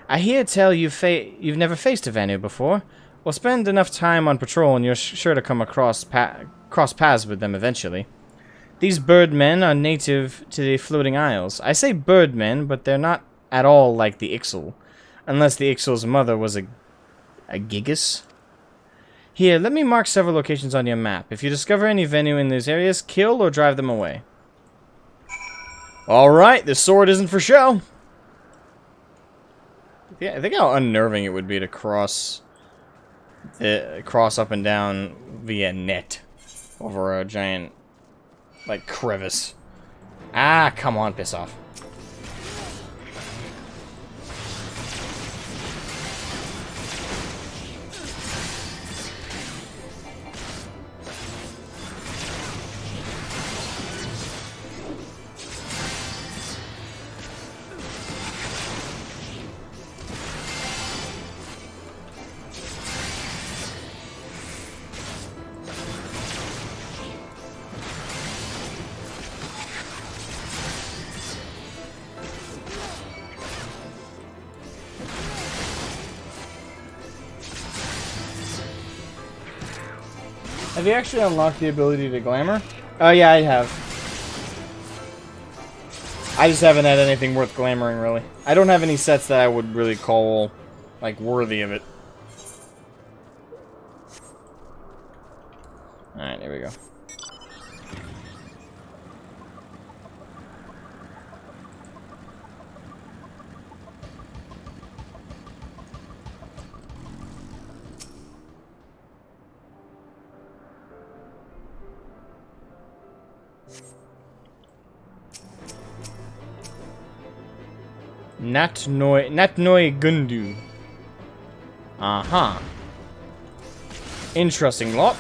I hear tell you've never faced a Vanu before. Well, spend enough time on patrol and you're sure to come cross paths with them eventually. These birdmen are native to the floating isles. I say birdmen, but they're not at all like the Ixal. Unless the Ixal's mother was a gigas. Here, let me mark several locations on your map. If you discover any Vanu in these areas, kill or drive them away. Alright, this sword isn't for show. Yeah, I think how unnerving it would be to cross up and down via net over a giant, like, crevice. Ah, come on, piss off. Have you actually unlocked the ability to glamour? Oh yeah, I have. I just haven't had anything worth glamoring, really. I don't have any sets that I would really call, like, worthy of it. Alright, here we go. Natnoi Gundu. Uh-huh. Interesting lot.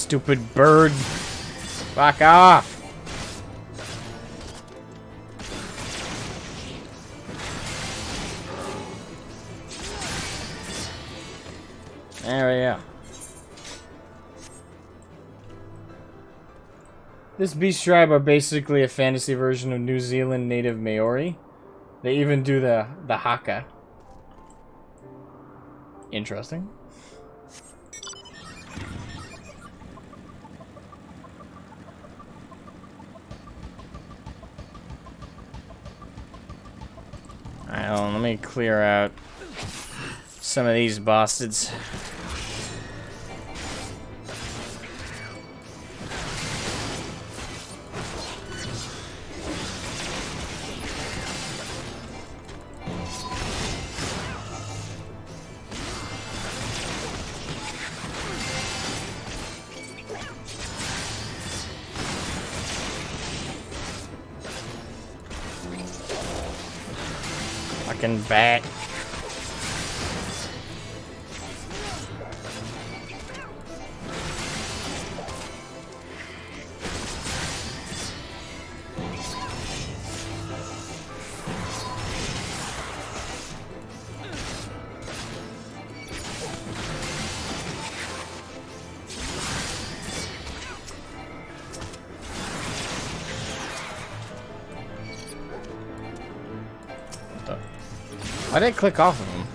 Stupid bird. Fuck off. There we go. This beast tribe are basically a fantasy version of New Zealand native Maori. They even do the haka. Interesting. Alright, hold on, let me clear out some of these bastards. Fucking bat. Why did I click off of him?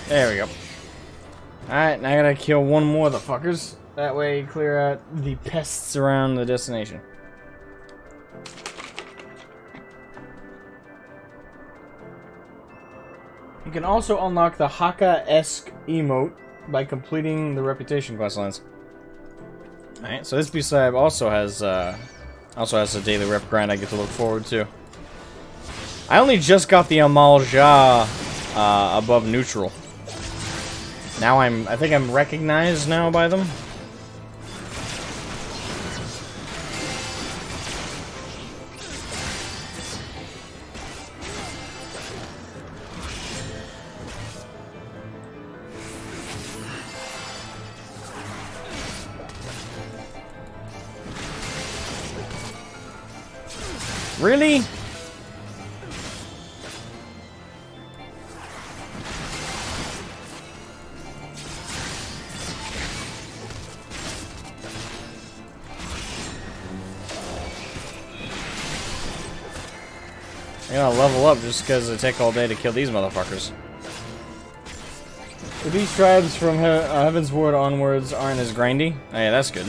There we go. Alright, now I gotta kill one more of the fuckers. That way clear out the pests around the destination. You can also unlock the Haka-esque emote by completing the reputation questlines. Alright, so this B-side also has a daily rep grind I get to look forward to. I only just got the Amal Ja above neutral. Now I think I'm recognized now by them. Really? I'm gonna level up just because it take all day to kill these motherfuckers. The beast tribes from Heavensward onwards aren't as grindy. Oh yeah, that's good.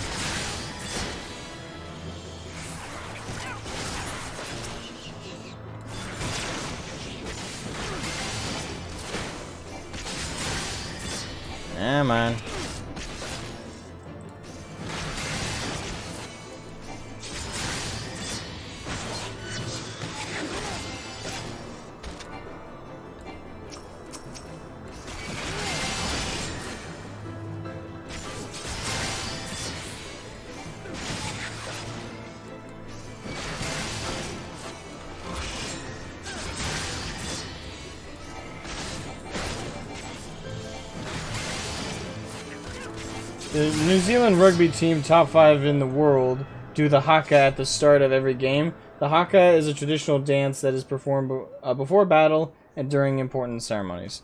Yeah, man. The New Zealand rugby team, top 5 in the world, do the haka at the start of every game. The haka is a traditional dance that is performed before battle and during important ceremonies.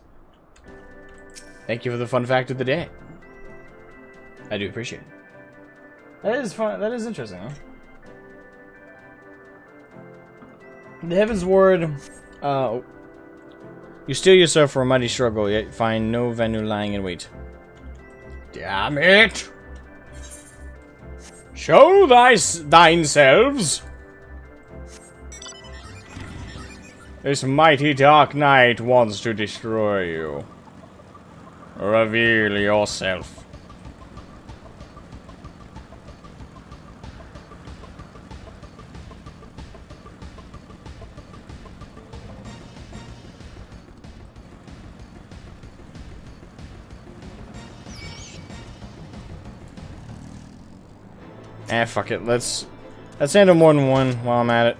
Thank you for the fun fact of the day. I do appreciate it. That is fun. That is interesting, huh? The Heavensward, you steel yourself for a mighty struggle, yet find no Vanu lying in wait. Damn it! Show thine selves! This mighty dark knight wants to destroy you. Reveal yourself. Fuck it. Let's handle more than one while I'm at it.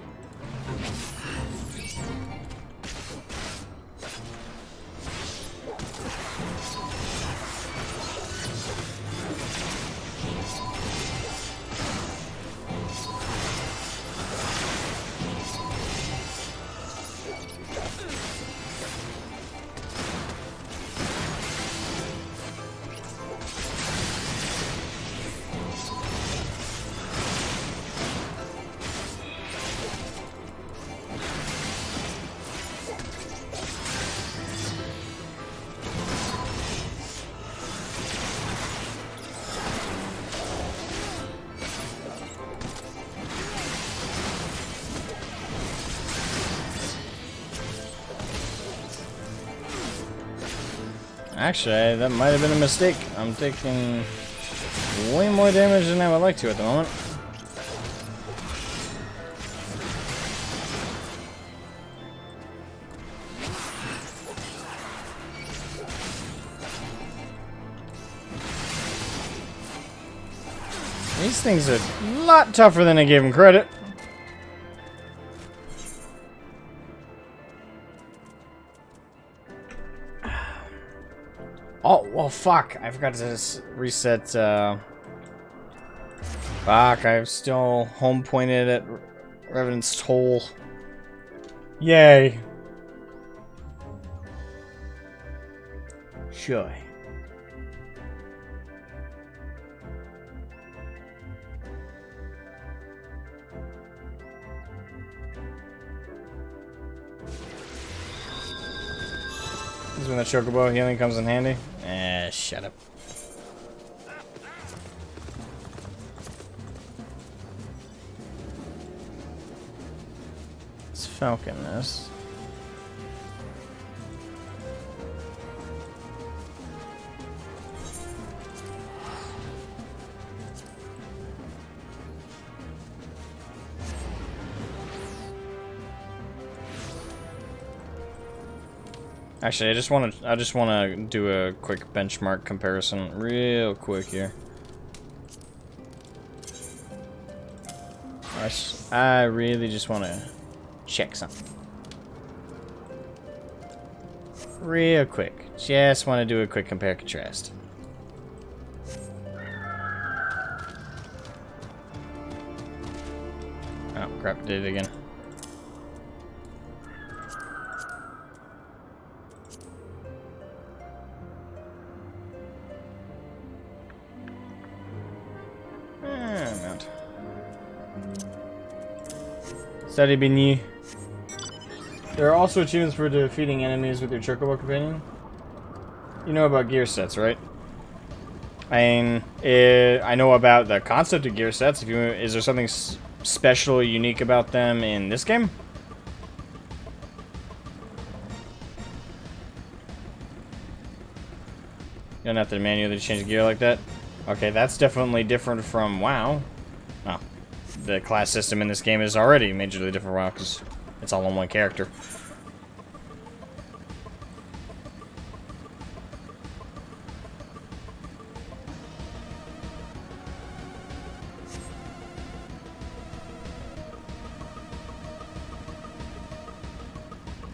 Actually, that might have been a mistake. I'm taking way more damage than I would like to at the moment. These things are a lot tougher than I gave them credit. Oh, well, fuck. I forgot to reset, Fuck, I'm still home pointed at Revenant's Toll. Yay. Sure. This is when the chocobo healing comes in handy. Shut up. Let's falcon this. Actually, I just want to do a quick benchmark comparison real quick here. I really just want to check something. Real quick. Just want to do a quick compare contrast. Oh, crap, did it again. Study Bigny. There are also achievements for defeating enemies with your chocobo companion. You know about gear sets, right? I mean, I know about the concept of gear sets. Is there something special or unique about them in this game? You don't have to manually change gear like that? Okay, that's definitely different from WoW. Oh. The class system in this game is already majorly different from WoW because it's all on one character.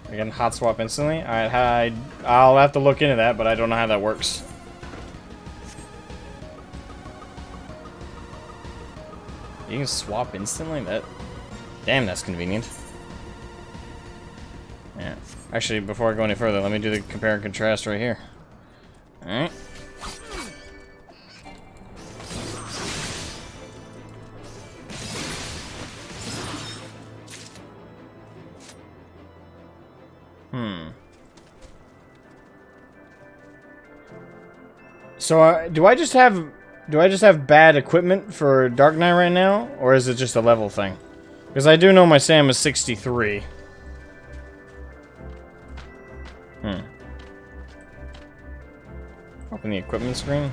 Again, hot swap instantly? Alright, I'll have to look into that, but I don't know how that works. You can swap instantly? Damn, that's convenient. Yeah. Actually, before I go any further, let me do the compare and contrast right here. Alright. So, do I just have bad equipment for Dark Knight right now, or is it just a level thing? Because I do know my SAM is 63. Open the equipment screen.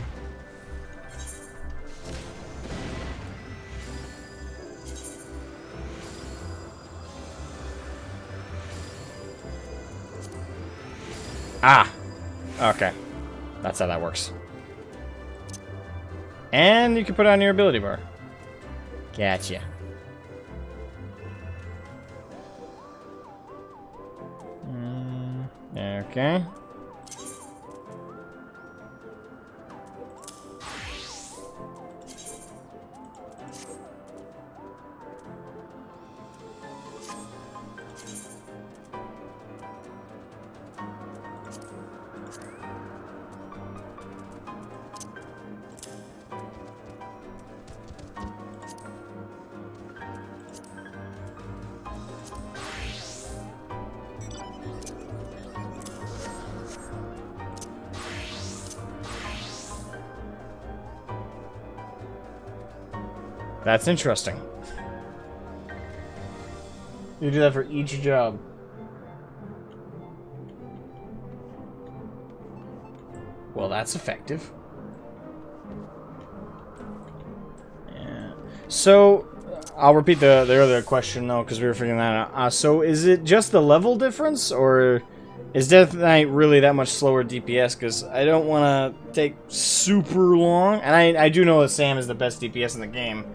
Ah! Okay. That's how that works. And you can put it on your ability bar. Gotcha. Okay. That's interesting. You do that for each job. Well, that's effective. Yeah. So, I'll repeat the other question, though, because we were figuring that out. So, is it just the level difference, or is Death Knight really that much slower DPS? Because I don't want to take super long. And I do know that Sam is the best DPS in the game.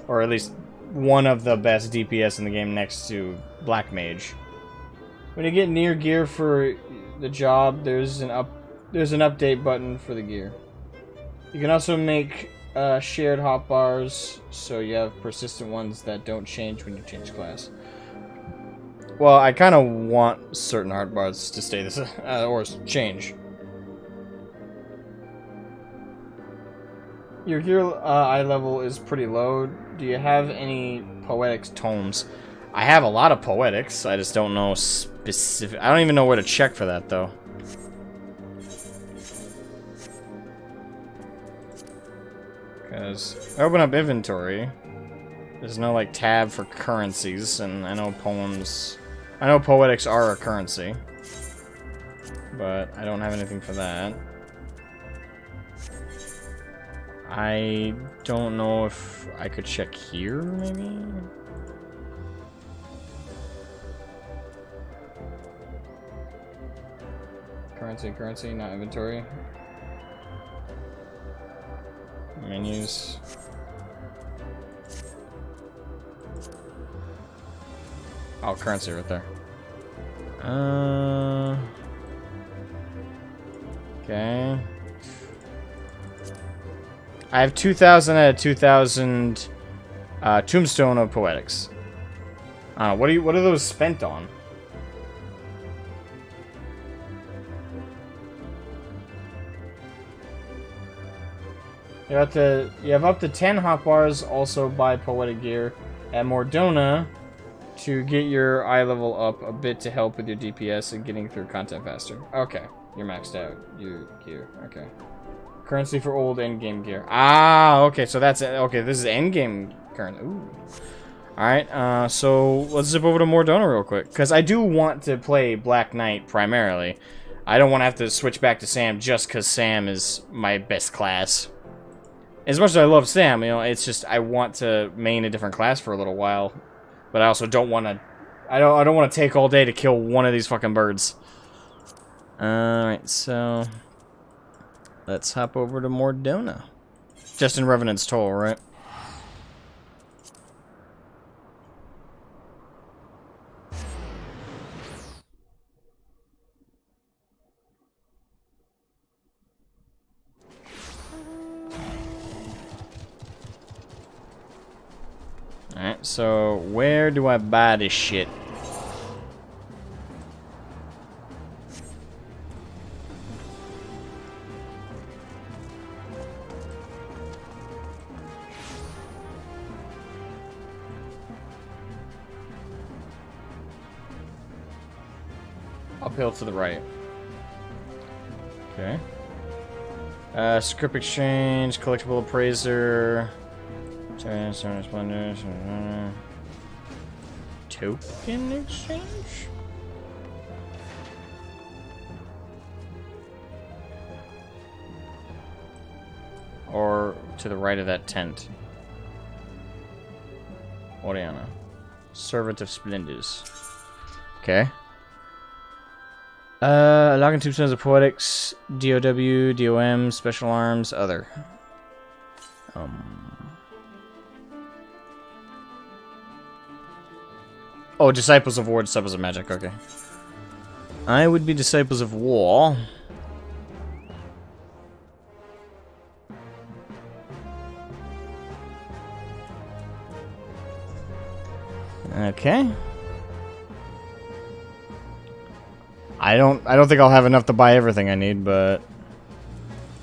Or at least one of the best DPS in the game next to Black Mage. When you get near gear for the job, there's an update button for the gear. You can also make shared hotbars, so you have persistent ones that don't change when you change class. Well, I kind of want certain hotbars to stay this or change. Your gear eye level is pretty low. Do you have any poetics tomes? I have a lot of poetics. I just don't know specific. I don't even know where to check for that, though. Because I open up inventory. There's no like tab for currencies, and I know poems. I know poetics are a currency, but I don't have anything for that. I don't know if I could check here, maybe? Currency, not inventory. Menus. Oh, currency right there. Okay. I have 2,000 out of 2,000 Tombstone of Poetics. What are those spent on? You have up to 10 hotbars. Also buy poetic gear at Mordona to get your eye level up a bit to help with your DPS and getting through content faster. Okay, you're maxed out. Your gear. Okay. Currency for old endgame gear. Ah, okay, so that's it. Okay, this is endgame currency. Ooh. Alright, so let's zip over to Mordona real quick. Because I do want to play Black Knight primarily. I don't want to have to switch back to Sam just because Sam is my best class. As much as I love Sam, you know, it's just I want to main a different class for a little while. But I also don't want to... I don't want to take all day to kill one of these fucking birds. Alright, so... let's hop over to Mordona. Just in Revenant's Toll, right? Alright, so where do I buy this shit? Uphill to the right. Okay. Script exchange, collectible appraiser. Token exchange? Or to the right of that tent. Oriana. Servant of Splendors. Okay. Logging tombstones of poetics, DOW, DOM, special arms, other. Oh, disciples of war, disciples of magic, okay. I would be disciples of war. Okay. I don't think I'll have enough to buy everything I need, but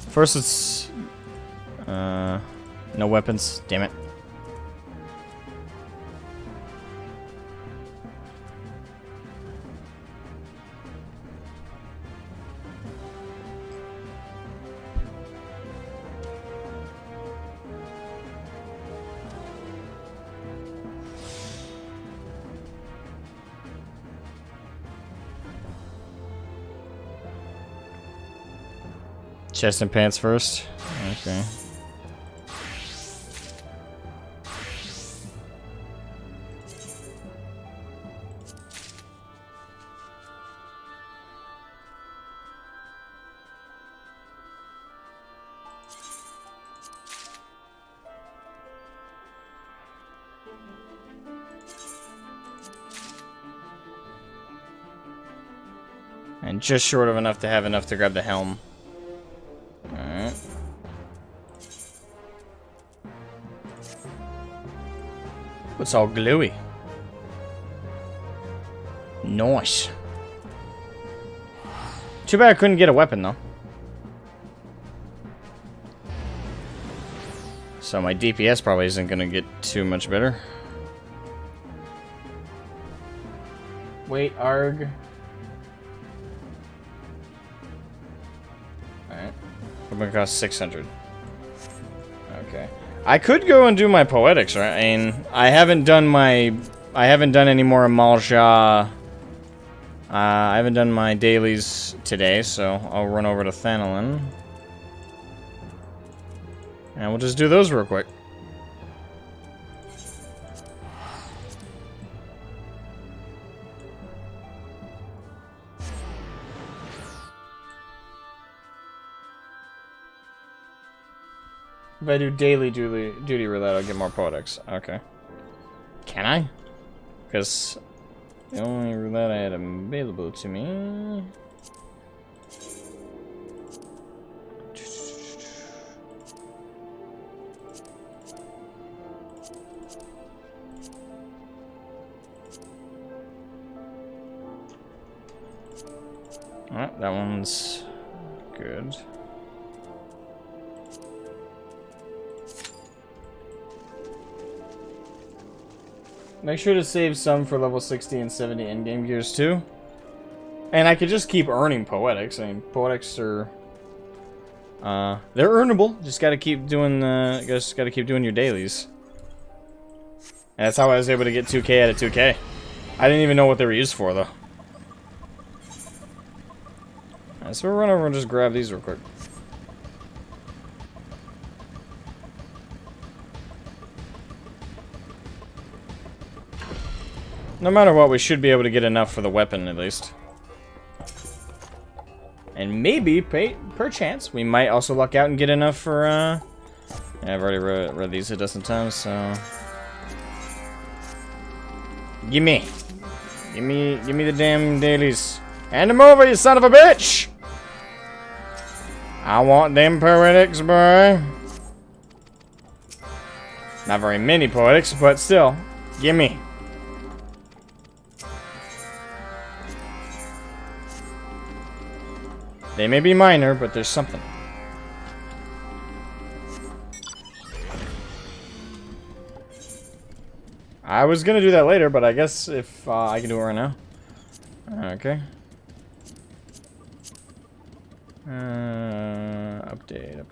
first it's no weapons, damn it. Chest and pants first. Okay. And just short of enough to have enough to grab the helm. Alright. It's all gluey. Nice. Too bad I couldn't get a weapon though. So my DPS probably isn't gonna get too much better. Wait, ARG. Alright. It's gonna cost 600. Okay. I could go and do my poetics, right? I mean, I haven't done any more Malja. I haven't done my dailies today, so I'll run over to Thanalin. And we'll just do those real quick. If I do daily duty roulette, I'll get more poetics. Okay. Can I? Because the only roulette I had available to me... Alright, that one's good. Make sure to save some for level 60 and 70 endgame gears too. And I could just keep earning poetics. I mean, poetics are they're earnable. Just gotta keep doing your dailies. And that's how I was able to get 2k out of 2k. I didn't even know what they were used for though. Alright, so we'll run over and just grab these real quick. No matter what, we should be able to get enough for the weapon, at least. And maybe, perchance, we might also luck out and get enough for, yeah, I've already read these a dozen times, so... Gimme the damn dailies. Hand them over, you son of a bitch! I want them poetics, boy. Not very many poetics, but still, gimme. They may be minor, but there's something. I was gonna do that later, but I guess if I can do it right now. Okay. Update.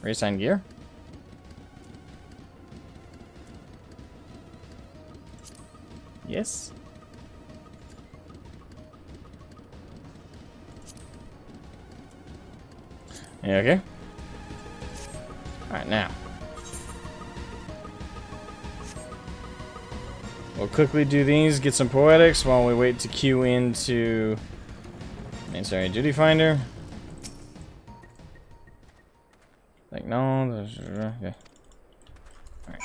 Reassign gear. Yes. Yeah, okay. Alright, now. We'll quickly do these, get some poetics while we wait to queue into main story duty finder. Like, no, okay. Alright.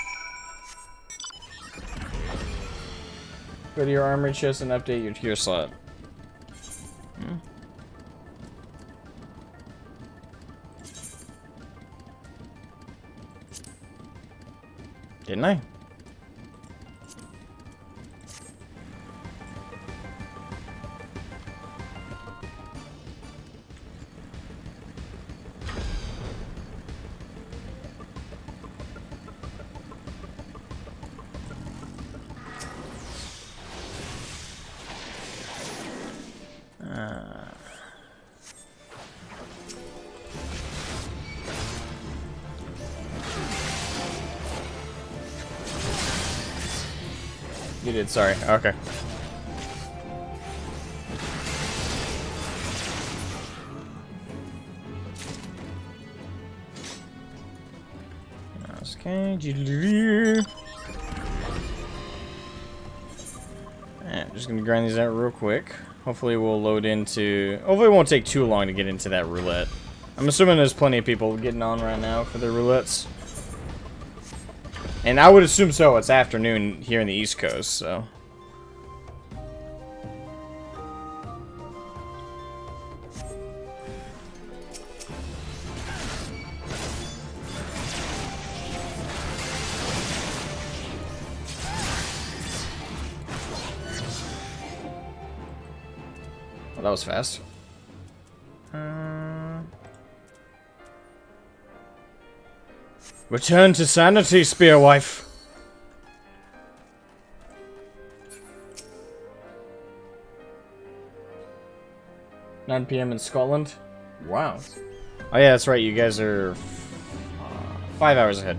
Go to your armory chest and update your tier slot. Hmm? Didn't I? You did, sorry. Okay. Okay. Just gonna grind these out real quick. Hopefully we'll load into... Hopefully it won't take too long to get into that roulette. I'm assuming there's plenty of people getting on right now for their roulettes. And I would assume so. It's afternoon here in the East Coast, so... Well, that was fast. Return to sanity, Spearwife. (9 PM in Scotland. Wow. Oh yeah, that's right. You guys are 5 hours ahead.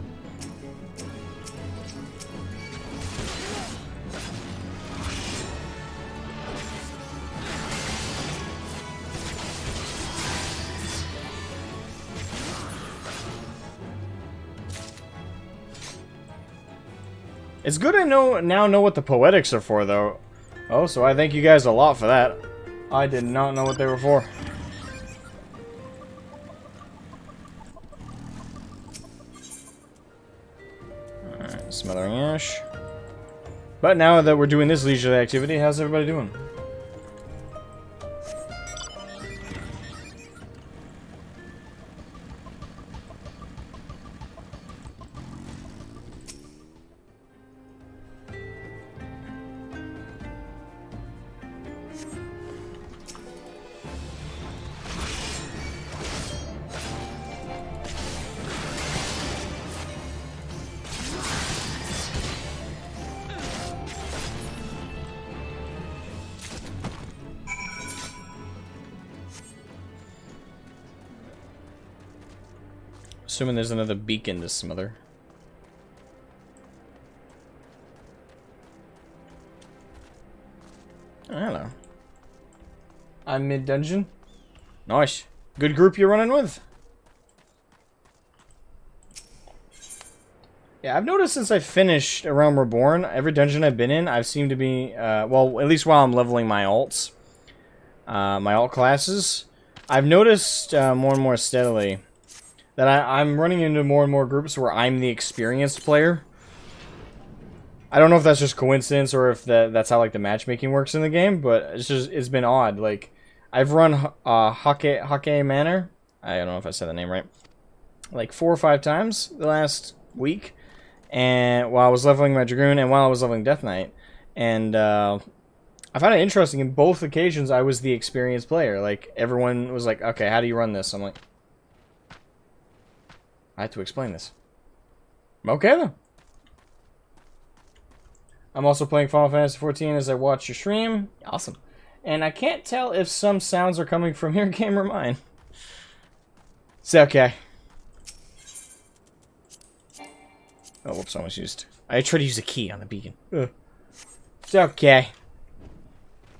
It's good I now know what the poetics are for, though. Oh, so I thank you guys a lot for that. I did not know what they were for. Alright, smothering ash. But now that we're doing this leisurely activity, how's everybody doing? Assuming there's another beacon to smother. Oh, hello. I'm mid-dungeon. Nice. Good group you're running with. Yeah, I've noticed since I finished A Realm Reborn, every dungeon I've been in, I've seemed to be, well, at least while I'm leveling my alts, my alt classes, I've noticed more and more steadily that I'm running into more and more groups where I'm the experienced player. I don't know if that's just coincidence or if that's how like the matchmaking works in the game, but it's been odd. Like I've run Hake Manor. I don't know if I said the name right. Like 4 or 5 times the last week, and while I was leveling my Dragoon and while I was leveling Death Knight, and I found it interesting. In both occasions, I was the experienced player. Like everyone was like, "Okay, how do you run this?" I'm like, I had to explain this. Okay then. I'm also playing Final Fantasy XIV as I watch your stream. Awesome. And I can't tell if some sounds are coming from your game or mine. It's okay. Oh, whoops, I almost used. I tried to use a key on the beacon. Ugh. It's okay.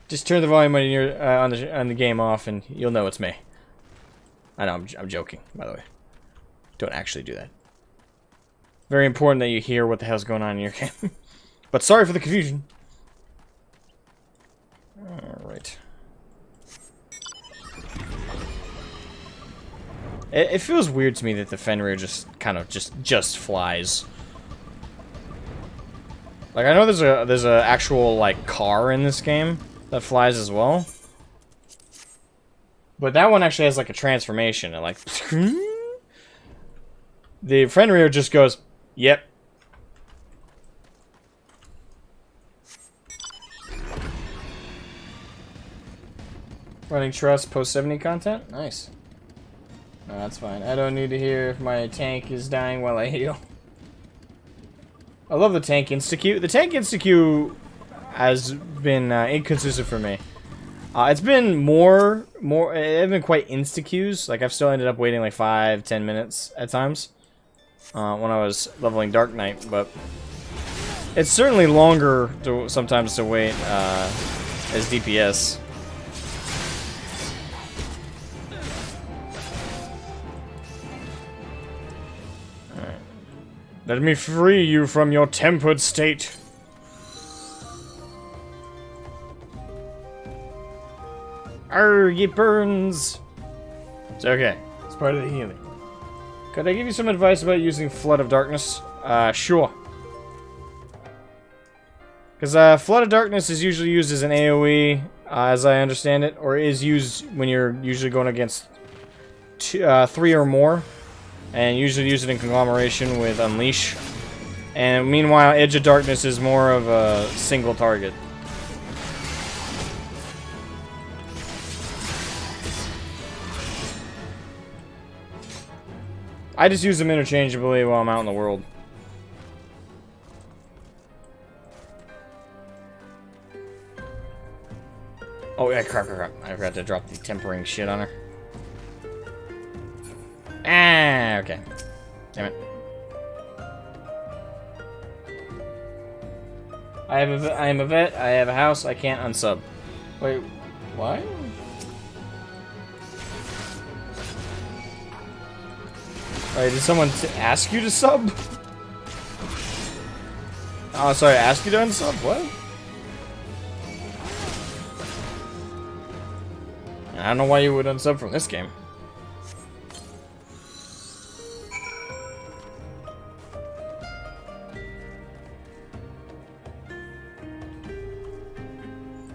Just turn the volume on your on the game off and you'll know it's me. I know, I'm joking, by the way. Don't actually do that. Very important that you hear what the hell's going on in your game. But sorry for the confusion. Alright. It feels weird to me that the Fenrir just kind of just flies. Like, I know there's a actual, like, car in this game that flies as well. But that one actually has, like, a transformation. And, like, the Fenrir just goes, yep. Running trust, post 70 content? Nice. No, that's fine. I don't need to hear if my tank is dying while I heal. I love the tank insta-Q. The tank insta-Q has been inconsistent for me. It's been it's been quite insta-Qs. Like, I've still ended up waiting like 5-10 minutes at times when I was leveling Dark Knight, but it's certainly longer sometimes to wait as DPS. Let me free you from your tempered state. Arrgh, it burns. It's okay. It's part of the healing. Could I give you some advice about using Flood of Darkness? Sure. Because Flood of Darkness is usually used as an AoE, as I understand it, or is used when you're usually going against 3 or more. And usually use it in conglomeration with Unleash. And meanwhile, Edge of Darkness is more of a single target. I just use them interchangeably while I'm out in the world. Oh yeah, crap. I forgot to drop the tempering shit on her. Ah, okay. Damn it. I am a vet. I have a house. I can't unsub. Wait, what? Wait, did someone ask you to sub? Oh, sorry, ask you to unsub? What? I don't know why you would unsub from this game.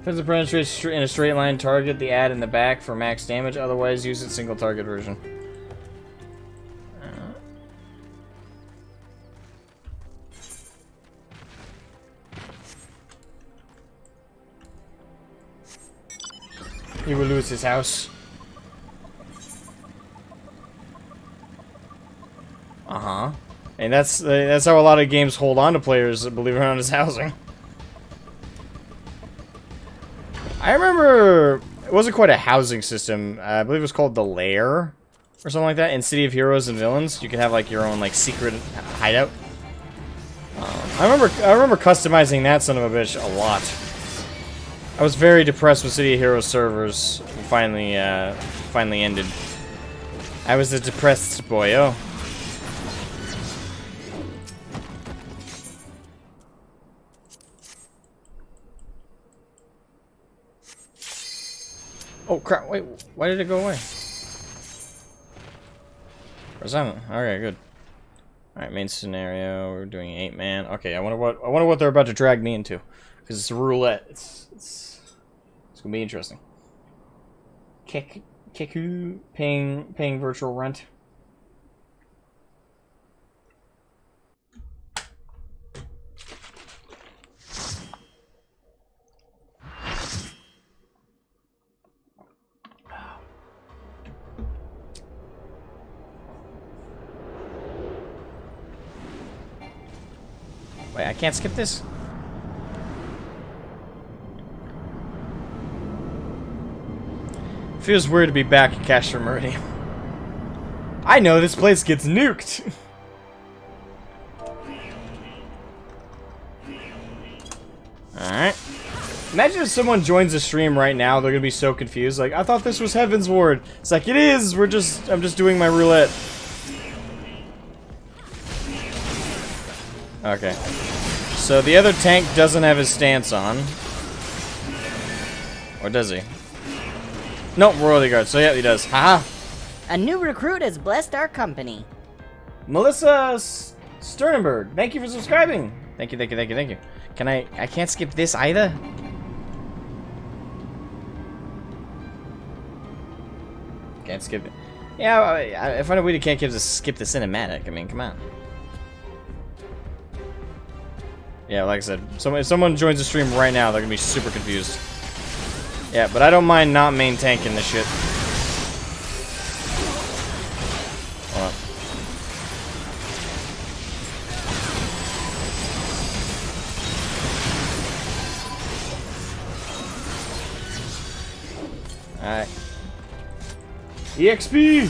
If it's penetrates in a straight line, target the ad in the back for max damage. Otherwise, use its single target version. He will lose his house. And that's how a lot of games hold on to players, believe it or not, is housing. I remember it wasn't quite a housing system. I believe it was called the Lair or something like that. In City of Heroes and Villains, you could have like your own like secret hideout. I remember customizing that son of a bitch a lot. I was very depressed when City of Heroes servers finally ended. I was a depressed boyo. Oh crap, wait, why did it go away? Resemble. Okay, good. Alright, main scenario, we're doing 8-man. Okay, I wonder what they're about to drag me into. Because it's roulette. It's gonna be interesting. Kiku paying virtual rent. Wait, I can't skip this? Feels weird to be back at Castor Meridian. I know this place gets nuked! Alright. Imagine if someone joins the stream right now, they're gonna be so confused. Like, I thought this was Heavensward. It's like, it is. I'm just doing my roulette. Okay. So the other tank doesn't have his stance on. Or does he? Nope, royalty guard. So yeah, he does. Haha. A new recruit has blessed our company. Melissa Sternberg, thank you for subscribing. Thank you, thank you, thank you, thank you. Can I can't skip this either? Can't skip it. Yeah, I find a way to can't skip the cinematic. I mean, come on. Yeah, like I said, if someone joins the stream right now, they're gonna be super confused. Yeah, but I don't mind not main tanking this shit. Hold on. Alright. EXP!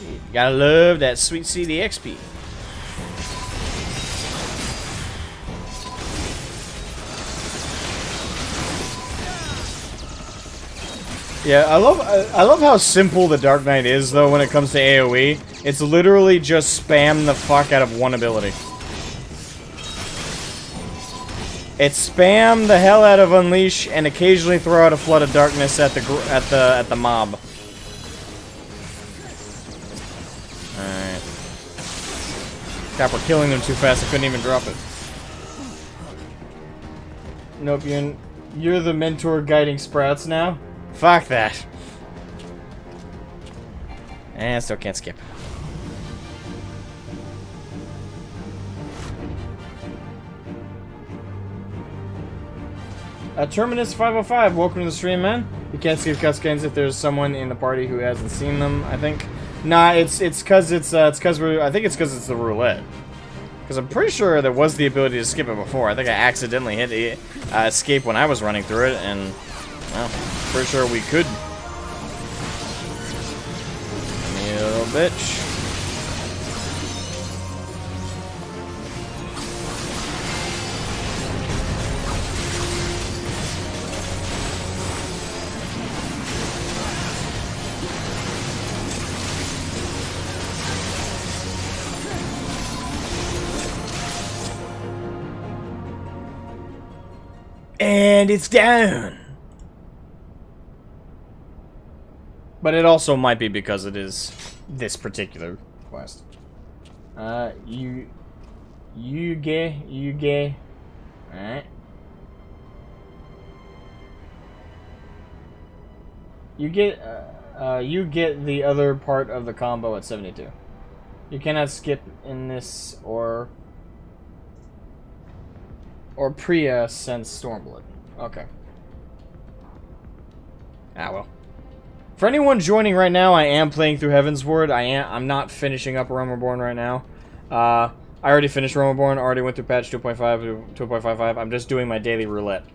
You gotta love that sweet seed EXP. Yeah, I love how simple the Dark Knight is though when it comes to AoE. It's literally just spam the fuck out of one ability. It's spam the hell out of Unleash and occasionally throw out a Flood of Darkness at the mob. Alright. Crap, we're killing them too fast, I couldn't even drop it. Nope, you're the mentor guiding Sprouts now? Fuck that. And I still can't skip. Terminus 505, welcome to the stream, man. You can't skip cutscenes if there's someone in the party who hasn't seen them, I think. Nah, I think it's cause it's the roulette. Because I'm pretty sure there was the ability to skip it before. I think I accidentally hit escape when I was running through it, and well, pretty sure we could. You little bitch. And it's down. But it also might be because it is this particular quest. You gay. Alright. You get the other part of the combo at 72. You cannot skip in this or Priya since Stormblood. Okay. Ah well. For anyone joining right now, I am playing through Heavensward. I'm not finishing up Realm Reborn right now. I already finished Realm Reborn, already went through patch 2.5 to 2.55. I'm just doing my daily roulette.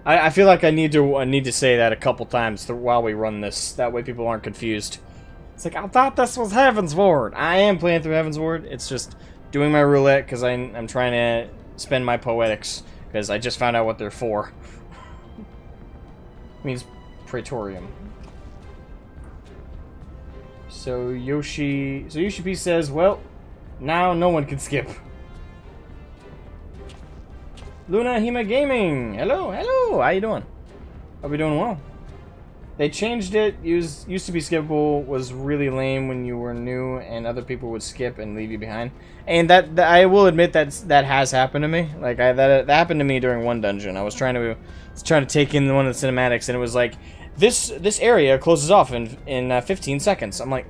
I feel like I need to say that a couple times while we run this. That way people aren't confused. It's like, I thought this was Heavensward. I am playing through Heavensward. It's just doing my roulette because I'm trying to spend my poetics because I just found out what they're for. It means Praetorium. So Yoshi P says, well, now no one can skip. Luna Hima Gaming, hello, hello, how you doing? Hope you're doing well. They changed it. Used to be skippable. Was really lame when you were new, and other people would skip and leave you behind. And that I will admit that has happened to me. Like that happened to me during one dungeon. I was trying to take in one of the cinematics, and it was like this area closes off in 15 seconds. I'm like,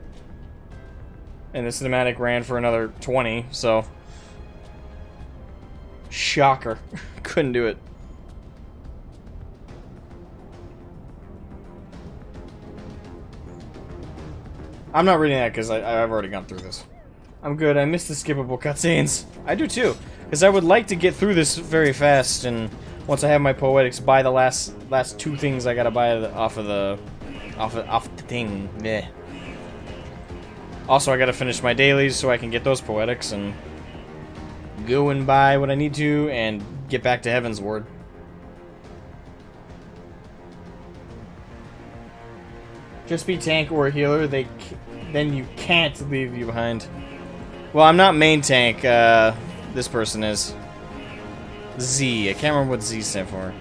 and the cinematic ran for another 20. So shocker, couldn't do it. I'm not reading that because I've already gone through this. I'm good. I missed the skippable cutscenes. I do too, because I would like to get through this very fast. And once I have my poetics, buy the last two things I gotta buy off the thing. Yeah. Also, I gotta finish my dailies so I can get those poetics and go and buy what I need to and get back to Heavensward. Just be tank or healer. Then you can't leave you behind. Well, I'm not main tank. This person is. Z. I can't remember what Z stand for.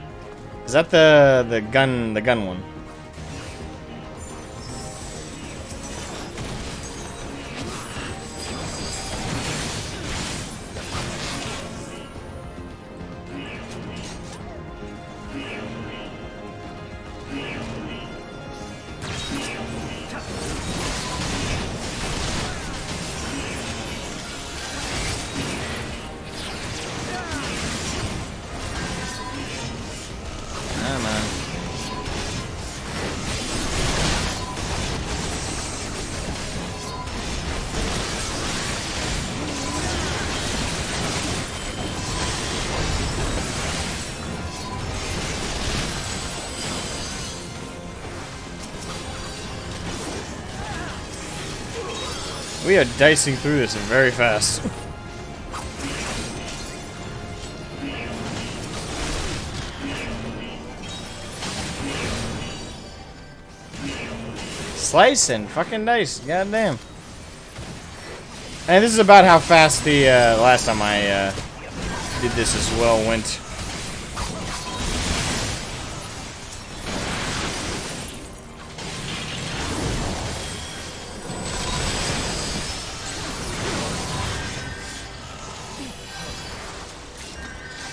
Is that the gun one? We are dicing through this very fast. Slice and fucking dice, goddamn. And this is about how fast the last time I did this as well went.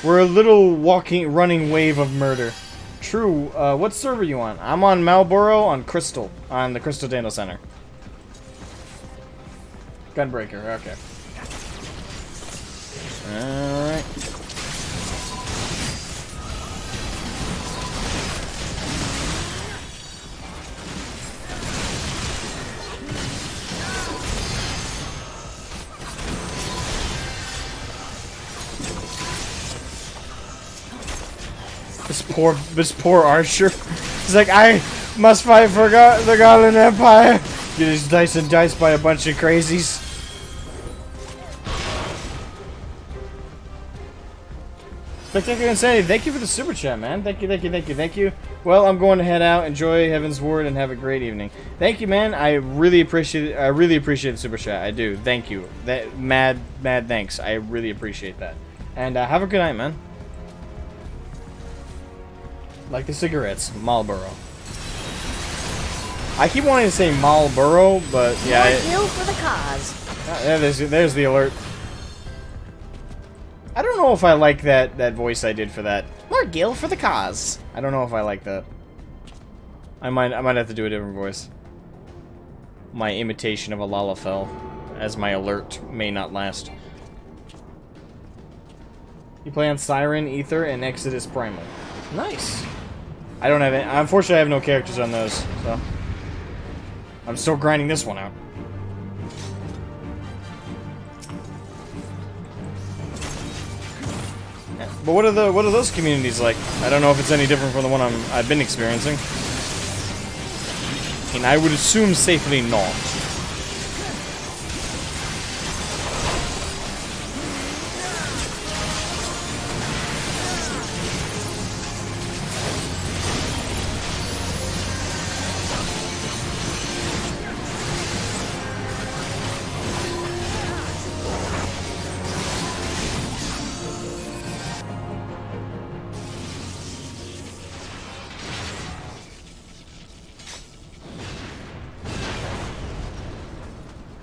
We're a little running wave of murder. True, what server are you on? I'm on Marlboro on Crystal, on the Crystal Data Center. Gunbreaker, okay. Alright. This poor archer. He's like, I must fight for the Garland Empire. Get his dice and dice by a bunch of crazies. Spectacular Insanity, thank you for the super chat, man. Thank you. Well, I'm going to head out, enjoy Heavensward, and have a great evening. Thank you, man. I really appreciate it. I really appreciate the super chat. I do. Thank you. Mad thanks. I really appreciate that. And have a good night, man. Like the cigarettes, Marlboro. I keep wanting to say Marlboro, but yeah. More for the cause. Yeah, there's the alert. I don't know if I like that voice I did for that. More gil for the cause. I don't know if I like that. I might have to do a different voice. My imitation of a Lalafell, as my alert may not last. You play on Siren, Ether, and Exodus Primal. Nice. I don't have any. Unfortunately, I have no characters on those, so I'm still grinding this one out. Yeah, but what are those communities like? I don't know if it's any different from the one I've been experiencing. And I would assume safely not.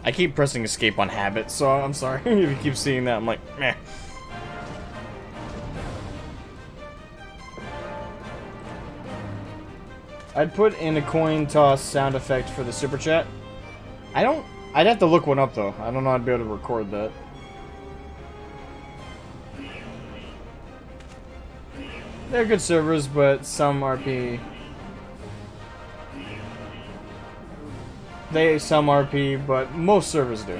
I keep pressing escape on habit, so I'm sorry if you keep seeing that. I'm like, meh. I'd put in a coin toss sound effect for the super chat. I'd have to look one up though. I don't know I'd be able to record that. They're good servers, but some RP. Some RP, but most servers do.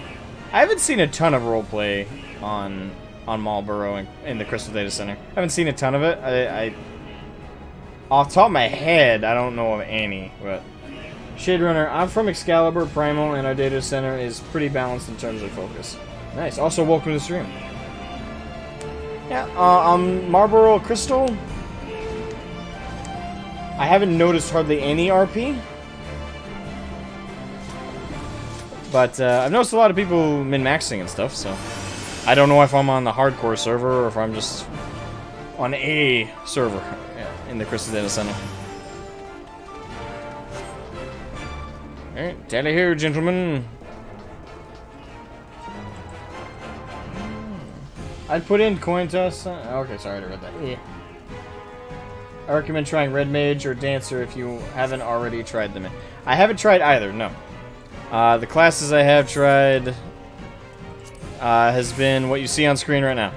I haven't seen a ton of roleplay on Marlboro in the Crystal Data Center. I haven't seen a ton of it. I off the top of my head, I don't know of any. But Shade Runner, I'm from Excalibur, Primal, and our data center is pretty balanced in terms of focus. Nice. Also, welcome to the stream. Yeah, on Marlboro Crystal, I haven't noticed hardly any RP. But I've noticed a lot of people min-maxing and stuff, so I don't know if I'm on the hardcore server or if I'm just on a server in the Crystal Data Center. Alright, tally ho, gentlemen. I'd put in coin toss. Okay, sorry, I read that. Yeah. I recommend trying Red Mage or Dancer if you haven't already tried them. I haven't tried either, no. The classes I have tried has been what you see on screen right now.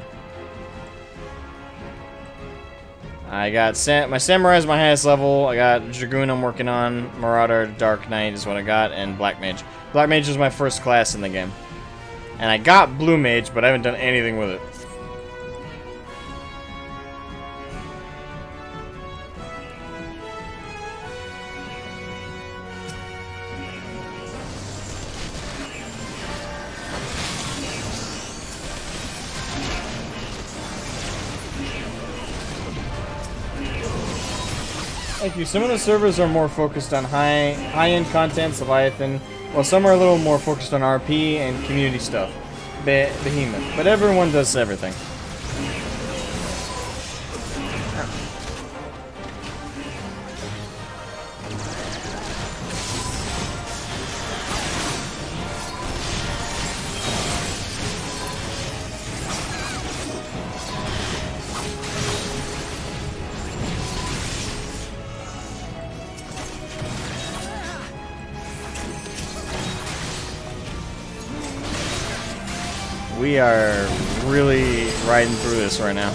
I got my Samurai is my highest level. I got Dragoon I'm working on. Marauder, Dark Knight is what I got, and Black Mage. Black Mage is my first class in the game. And I got Blue Mage, but I haven't done anything with it. Thank you. Some of the servers are more focused on high-end content, Leviathan, while some are a little more focused on RP and community stuff, Behemoth. But everyone does everything. We are really riding through this right now.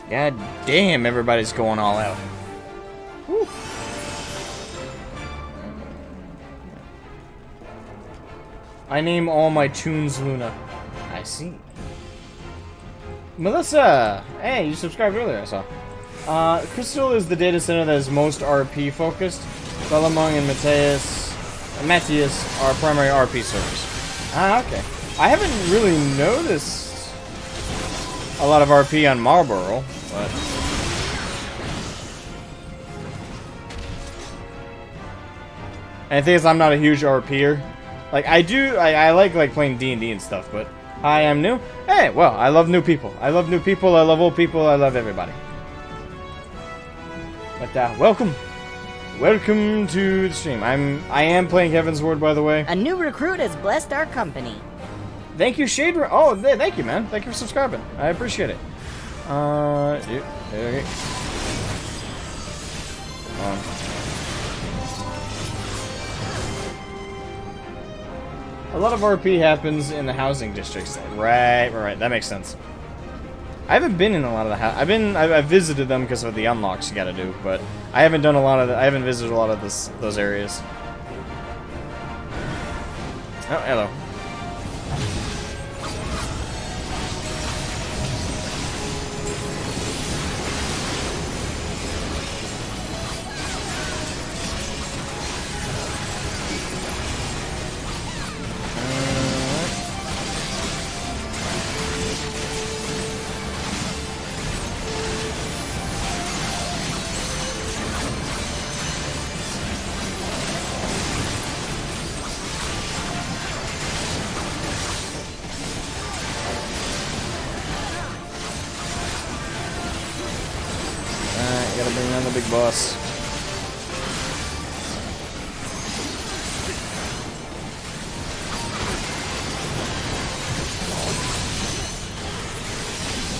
God damn, everybody's going all out. Whew. I name all my tunes Luna. I see. Melissa! Hey, you subscribed earlier, I saw. Crystal is the data center that is most RP focused. Bellamong and Matthias are primary RP servers. Ah, okay. I haven't really noticed a lot of RP on Marlborough, but... And the thing is, I'm not a huge RPer. Like, I like playing D&D and stuff, but... Hi, I'm new. Hey, well, I love new people. I love new people, I love old people, I love everybody. But, welcome. Welcome to the stream. I am playing Heavensward, by the way. A new recruit has blessed our company. Thank you, Shade. Oh, thank you, man. Thank you for subscribing. I appreciate it. Okay. A lot of RP happens in the housing districts. Right. That makes sense. I haven't been in a lot of the I've visited them because of the unlocks you gotta do, but I haven't done a lot of I haven't visited a lot of those areas. Oh, hello. Gotta bring down the big boss.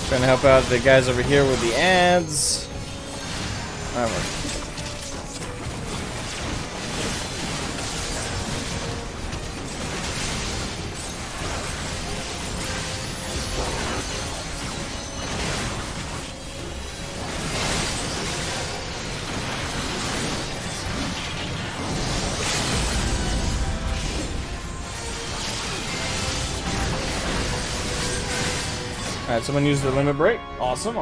Trying to help out the guys over here with the ads. Alright. Alright, someone used the limit break. Awesome.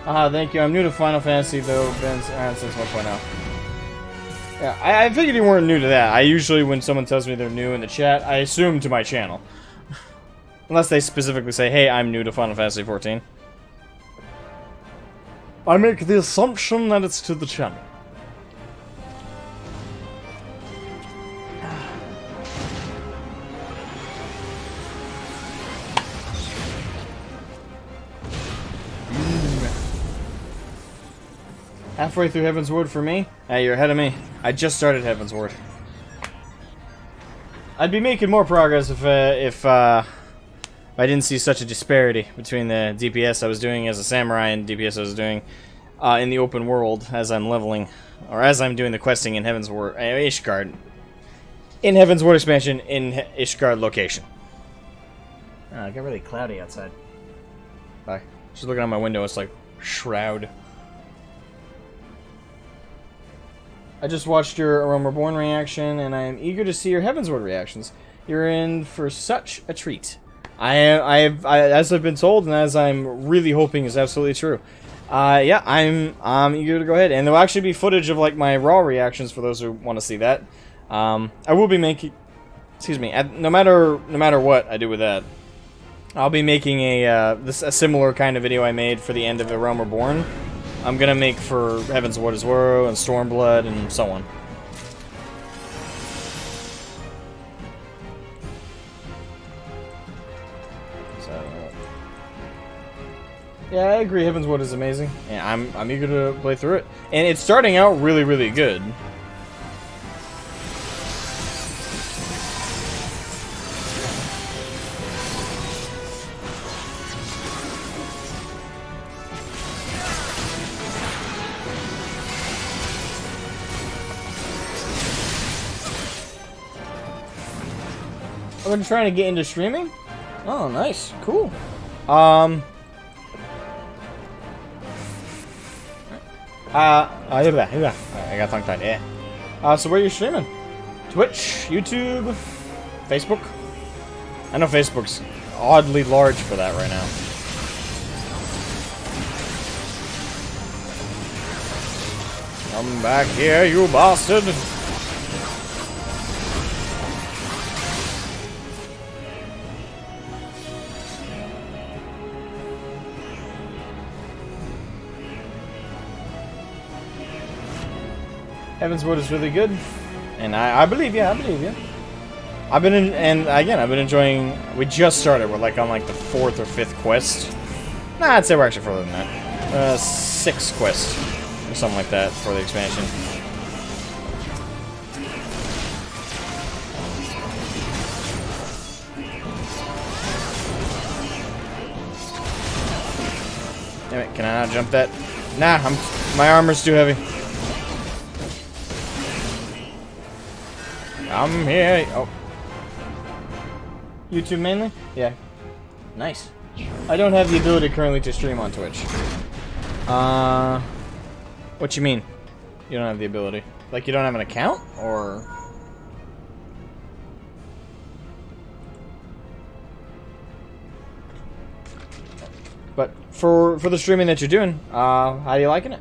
Thank you. I'm new to Final Fantasy, though, been since 1.0. Yeah, I figured you weren't new to that. I usually, when someone tells me they're new in the chat, I assume to my channel. Unless they specifically say, hey, I'm new to Final Fantasy XIV. I make the assumption that it's to the channel. Halfway through Heavensward for me? Hey, you're ahead of me. I just started Heavensward. I'd be making more progress if I didn't see such a disparity between the DPS I was doing as a samurai and DPS I was doing in the open world as I'm leveling, or as I'm doing the questing in Heavensward, Ishgard. In Heavensward expansion, in Ishgard location. It got really cloudy outside. Bye. Just looking out my window, it's like shroud. I just watched your A Realm Reborn reaction, and I am eager to see your Heavensward reactions. You're in for such a treat. As I've been told, and as I'm really hoping is absolutely true. Yeah, I'm eager to go ahead, and there'll actually be footage of like my raw reactions for those who want to see that. I will be making, excuse me, no matter what I do with that, I'll be making a similar kind of video I made for the end of A Realm Reborn. I'm gonna make for Heavensward as well, and Stormblood, and so on. So, yeah, I agree. Heavensward is amazing, and I'm eager to play through it. And it's starting out really, really good. I've been trying to get into streaming. Oh, nice, cool. I got tongue tied. Yeah. So where are you streaming? Twitch, YouTube, Facebook. I know Facebook's oddly large for that right now. Come back here, you bastard! Heavensward is really good, and I believe you. I believe you. I've been enjoying. We just started. We're like on like the 4th or 5th quest. Nah, I'd say we're actually further than that. 6th quest or something like that for the expansion. Damn it! Can I not jump that? Nah, my armor's too heavy. I'm here. Oh. YouTube mainly? Yeah. Nice. I don't have the ability currently to stream on Twitch. What you mean? You don't have the ability? Like you don't have an account? Or... But for the streaming that you're doing, how are you liking it?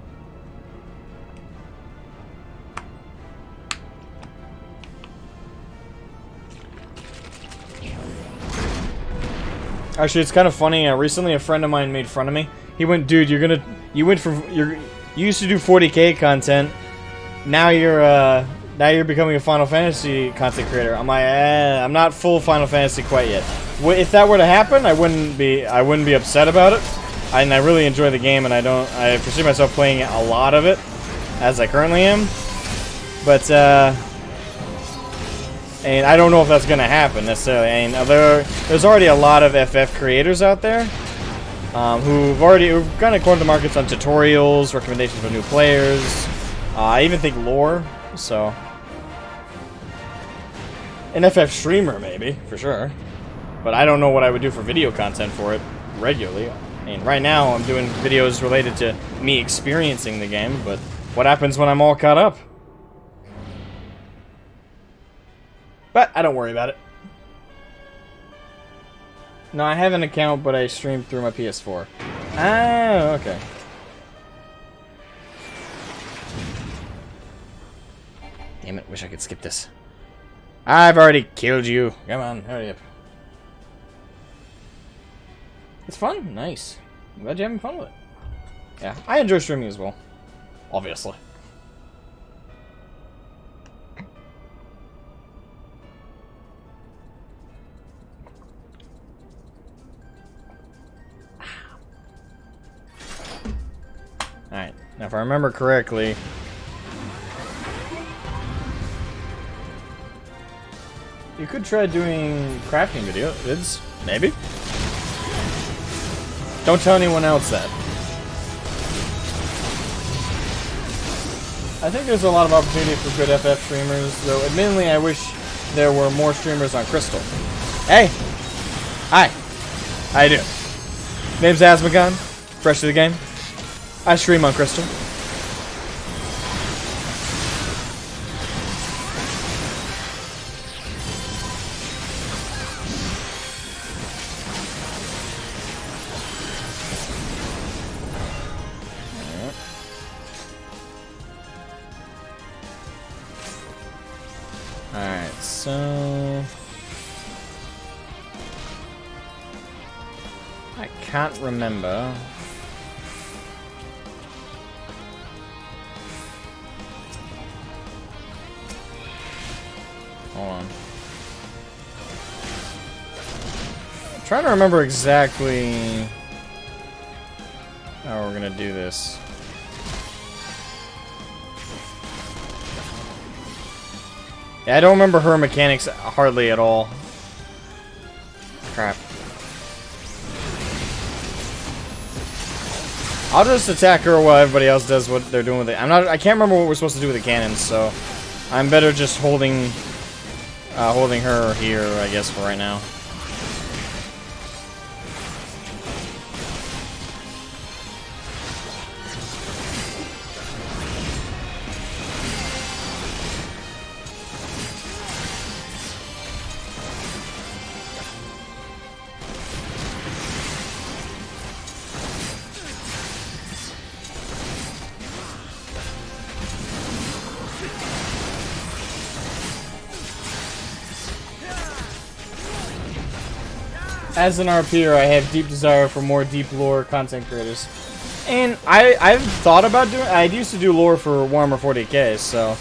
Actually, it's kind of funny. Recently, a friend of mine made fun of me. He went, "Dude, you used to do 40K content. Now you're becoming a Final Fantasy content creator." I'm like, I'm not full Final Fantasy quite yet. If that were to happen, I wouldn't be upset about it. And I really enjoy the game, and I foresee myself playing a lot of it, as I currently am. But and I don't know if that's going to happen necessarily. I mean, there's already a lot of FF creators out there who've kind of cornered the markets on tutorials, recommendations for new players. I even think lore. So, an FF streamer maybe for sure, but I don't know what I would do for video content for it regularly. I mean, right now I'm doing videos related to me experiencing the game, but what happens when I'm all caught up? But I don't worry about it. No, I have an account, but I stream through my PS4. Ah, okay. Damn it, wish I could skip this. I've already killed you. Come on, hurry up. It's fun. Nice. I'm glad you're having fun with it. Yeah, I enjoy streaming as well. Obviously. Alright, now if I remember correctly... You could try doing crafting vids, maybe? Don't tell anyone else that. I think there's a lot of opportunity for good FF streamers, though admittedly I wish there were more streamers on Crystal. Hey! Hi! How you doing? Name's Asmogan, fresh to the game. I stream on Crystal. Alright, so... I can't remember. Hold on. I'm trying to remember exactly how we're gonna do this. Yeah, I don't remember her mechanics hardly at all. Crap. I'll just attack her while everybody else does what they're doing with it. I can't remember what we're supposed to do with the cannons, so I'm better just holding her here, I guess, for right now. As an RPer, I have deep desire for more deep lore content creators. And I've thought about doing... I used to do lore for Warhammer 40k, so...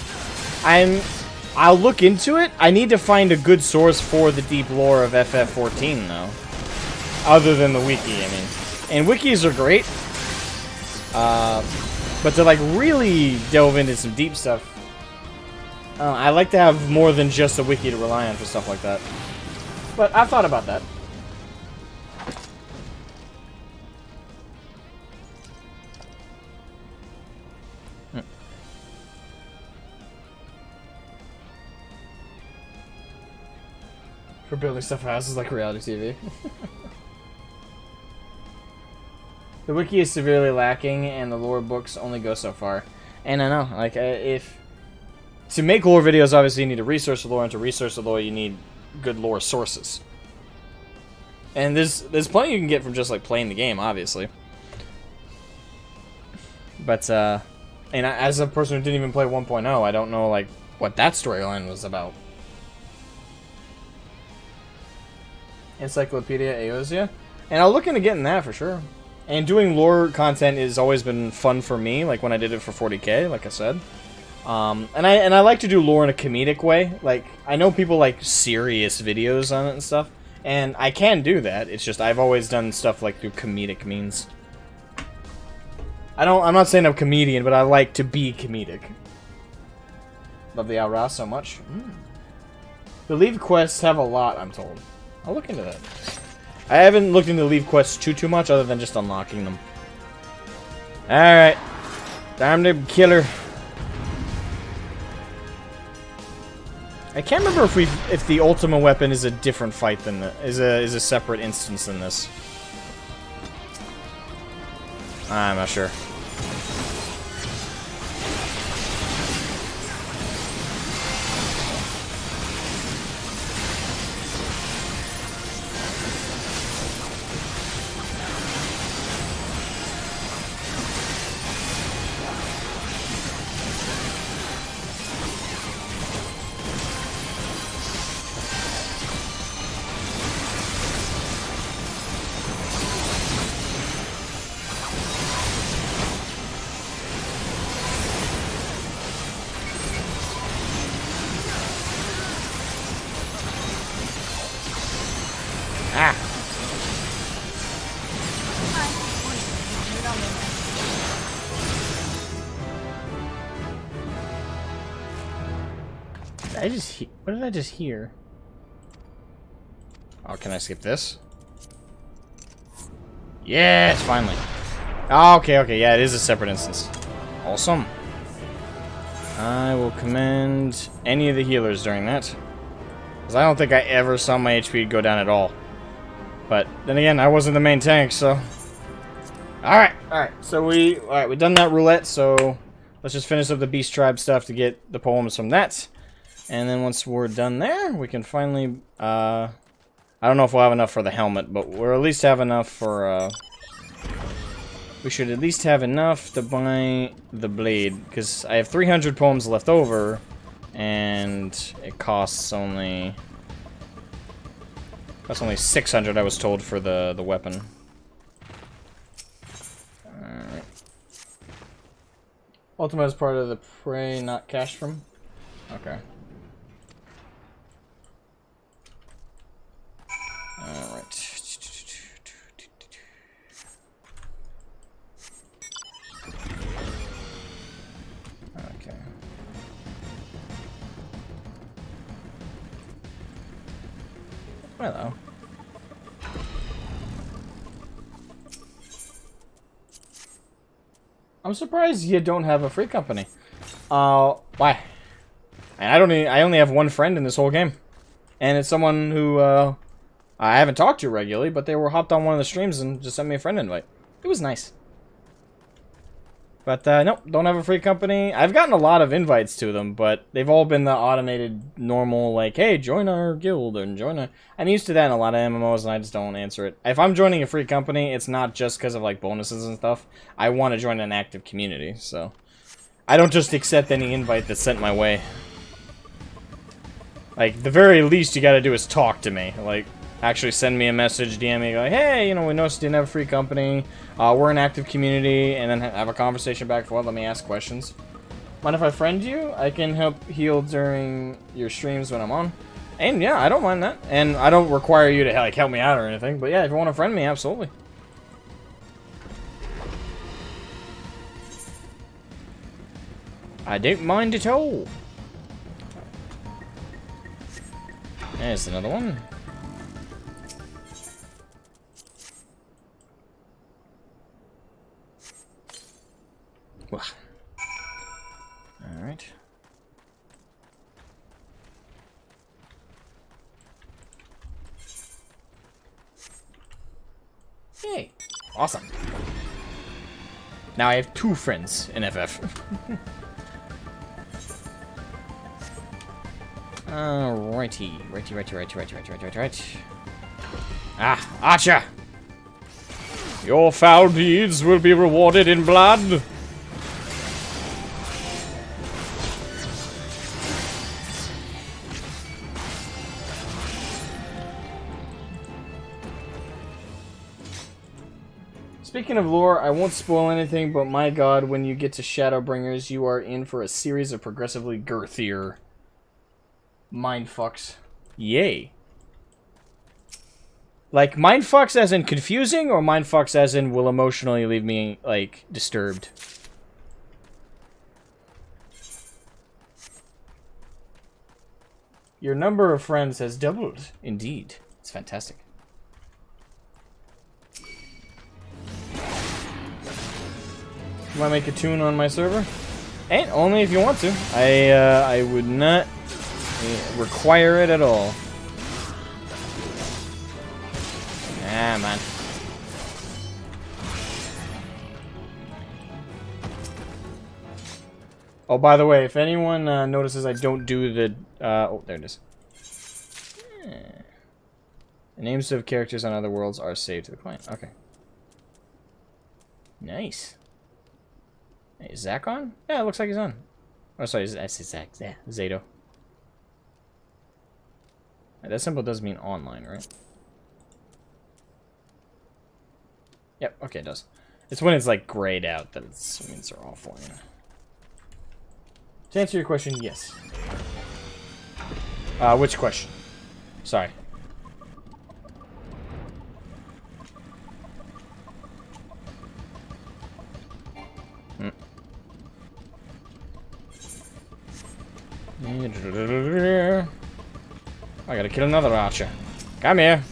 I'll look into it. I need to find a good source for the deep lore of FF14, though. Other than the wiki, I mean. And wikis are great. But to, like, really delve into some deep stuff... I like to have more than just a wiki to rely on for stuff like that. But I've thought about that. For building stuff houses like reality TV. The wiki is severely lacking, and the lore books only go so far. And I know, like, if... To make lore videos, obviously you need to research the lore, and to research the lore you need good lore sources. And there's plenty you can get from just, like, playing the game, obviously. But, and as a person who didn't even play 1.0, I don't know, like, what that storyline was about. Encyclopedia Eosia, and I'll look into getting that for sure. And doing lore content has always been fun for me, like when I did it for 40k, like I said. And I like to do lore in a comedic way. Like, I know people like serious videos on it and stuff, and I can do that. It's just I've always done stuff like through comedic means. I'm not saying I'm a comedian, but I like to be comedic. Love the Aura so much. The Leave quests have a lot, I'm told. I'll look into that. I haven't looked into Leave quests too much, other than just unlocking them. Alright. Time to kill her. I can't remember if the Ultima weapon is a different fight than is a separate instance than this. I'm not sure. What did I just hear? Oh, can I skip this? Yes, finally. Oh, okay, yeah, it is a separate instance. Awesome. I will commend any of the healers during that. Because I don't think I ever saw my HP go down at all. But then again, I wasn't the main tank, so... Alright. So we done that roulette, so let's just finish up the Beast Tribe stuff to get the poems from that. And then once we're done there, we can finally... I don't know if we'll have enough for the helmet, but we'll at least have enough for... We should at least have enough to buy the blade, because I have 300 poems left over, and it costs only 600, I was told, for the weapon. Alright. Ultimate is part of the prey not cached from? Okay. Alright. Okay. Hello. I'm surprised you don't have a free company. Why? And I only have one friend in this whole game. And it's someone who, I haven't talked to regularly, but they were hopped on one of the streams and just sent me a friend invite. It was nice. But, nope, don't have a free company. I've gotten a lot of invites to them, but they've all been the automated, normal, like, hey, join our guild, and join our... I'm used to that in a lot of MMOs, and I just don't answer it. If I'm joining a free company, it's not just because of, like, bonuses and stuff. I want to join an active community, so... I don't just accept any invite that's sent my way. Like, the very least you gotta do is talk to me. Like, actually send me a message, DM me, like, hey, you know, we noticed you didn't have a free company. We're an active community, and then have a conversation back and forth. Let me ask questions. Mind if I friend you? I can help heal during your streams when I'm on. And yeah, I don't mind that. And I don't require you to, like, help me out or anything. But yeah, if you want to friend me, absolutely. I don't mind at all. There's another one. Alright. Yay. Awesome. Now I have 2 friends in FF. Righty. Ah, Archer! Your foul deeds will be rewarded in blood. Speaking of lore, I won't spoil anything, but my god, when you get to Shadowbringers, you are in for a series of progressively girthier mindfucks. Yay. Like, mindfucks as in confusing, or mindfucks as in will emotionally leave me, like, disturbed? Your number of friends has doubled. Indeed. It's fantastic. Want to make a tune on my server? And only if you want to. I would not require it at all. Ah, man. Oh, by the way, if anyone notices I don't do the... oh, there it is. The names of characters on other worlds are saved to the client. Okay. Nice. Hey, is Zach on? Yeah, it looks like he's on. Oh, sorry, I say Zach. Yeah, Zato. That symbol does mean online, right? Yep, okay, it does. It's when it's, like, grayed out that it means they're offline. To answer your question, yes. Which question? Sorry. I gotta kill another archer. Come here.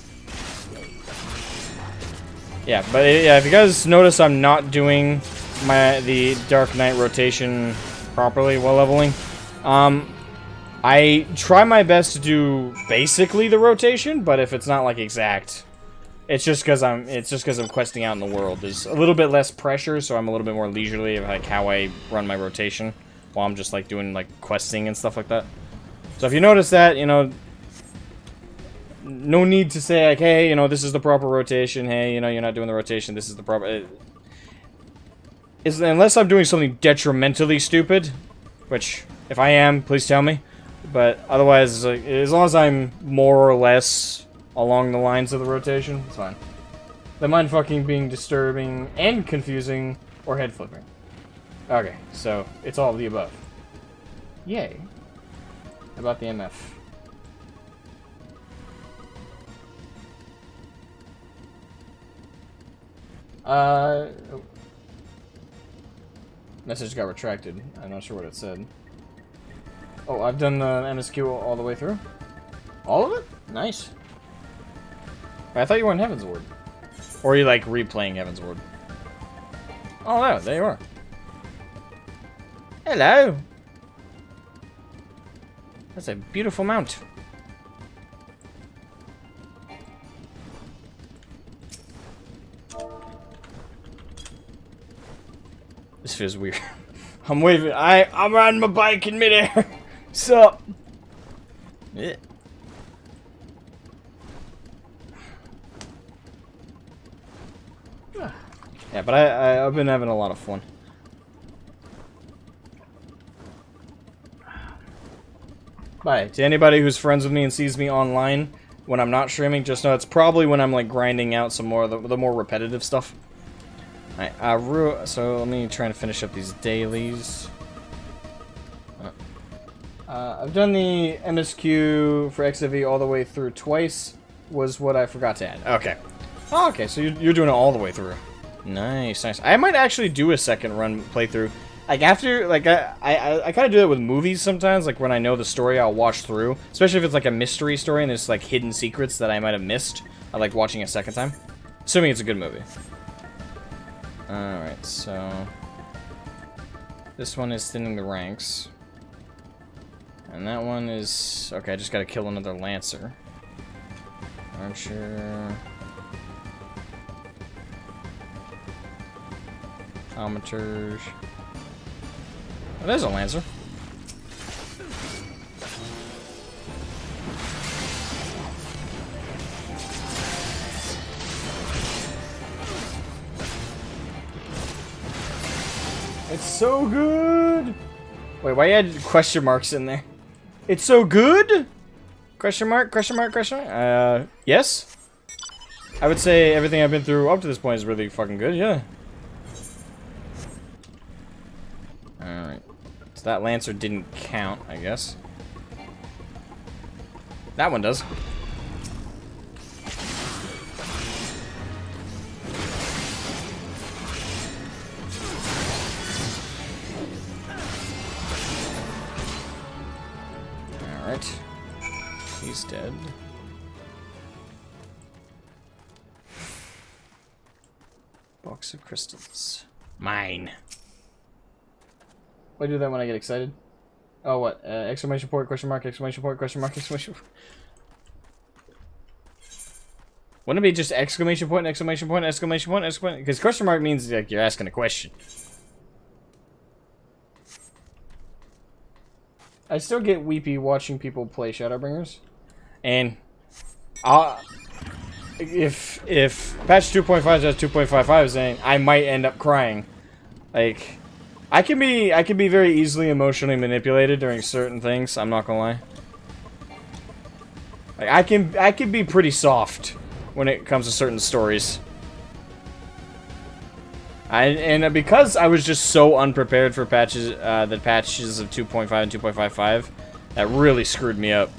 Yeah, but yeah, if you guys notice, I'm not doing the Dark Knight rotation properly while leveling. I try my best to do basically the rotation, but if it's not like exact, it's just because I'm questing out in the world. There's a little bit less pressure, so I'm a little bit more leisurely of like how I run my rotation while I'm just like doing like questing and stuff like that. So if you notice that, you know, no need to say like, hey, you know, this is the proper rotation. Hey, you know, you're not doing the rotation. This is the proper. Unless I'm doing something detrimentally stupid, which if I am, please tell me. But otherwise, like, as long as I'm more or less along the lines of the rotation, it's fine. The mind fucking being disturbing and confusing or head flipping. Okay, so it's all of the above. Yay. How about the MF? Oh. Message got retracted. I'm not sure what it said. Oh, I've done the MSQ all the way through? All of it? Nice. I thought you were in Heavensward. Or are you like replaying Heavensward? Oh no, there you are. Hello! That's a beautiful mount. This feels weird. I'm waving. I'm riding my bike in midair. Sup? Yeah. Yeah, but I've been having a lot of fun. Bye. To anybody who's friends with me and sees me online when I'm not streaming, just know it's probably when I'm like grinding out some more of the more repetitive stuff. Alright, so let me try to finish up these dailies. I've done the MSQ for XFV all the way through twice, was what I forgot to add. Okay. Oh, okay, so you're doing it all the way through. Nice, nice. I might actually do a second run playthrough. Like, after, like, I kind of do that with movies sometimes. Like, when I know the story, I'll watch through. Especially if it's, like, a mystery story and there's, like, hidden secrets that I might have missed. I like watching a second time. Assuming it's a good movie. Alright, so... this one is thinning the ranks. And that one is... okay, I just gotta kill another Lancer. Archer... Amateurs... oh, there's a Lancer. It's so good! Wait, why you had question marks in there? It's so good? Question mark, question mark, question mark? Yes? I would say everything I've been through up to this point is really fucking good, yeah. Alright. So that Lancer didn't count, I guess. That one does. Alright. He's dead. Box of crystals. Mine. Why do that when I get excited? Oh, what? Exclamation point, question mark, exclamation point, question mark, exclamation point. Wouldn't it be just exclamation point, exclamation point, exclamation point, exclamation point? Because question mark means like you're asking a question. I still get weepy watching people play Shadowbringers. And if patch 2.5 does 2.55 saying I might end up crying. Like I can be very easily emotionally manipulated during certain things, I'm not gonna lie. Like I can be pretty soft when it comes to certain stories. And because I was just so unprepared for patches the patches of 2.5 and 2.55, that really screwed me up.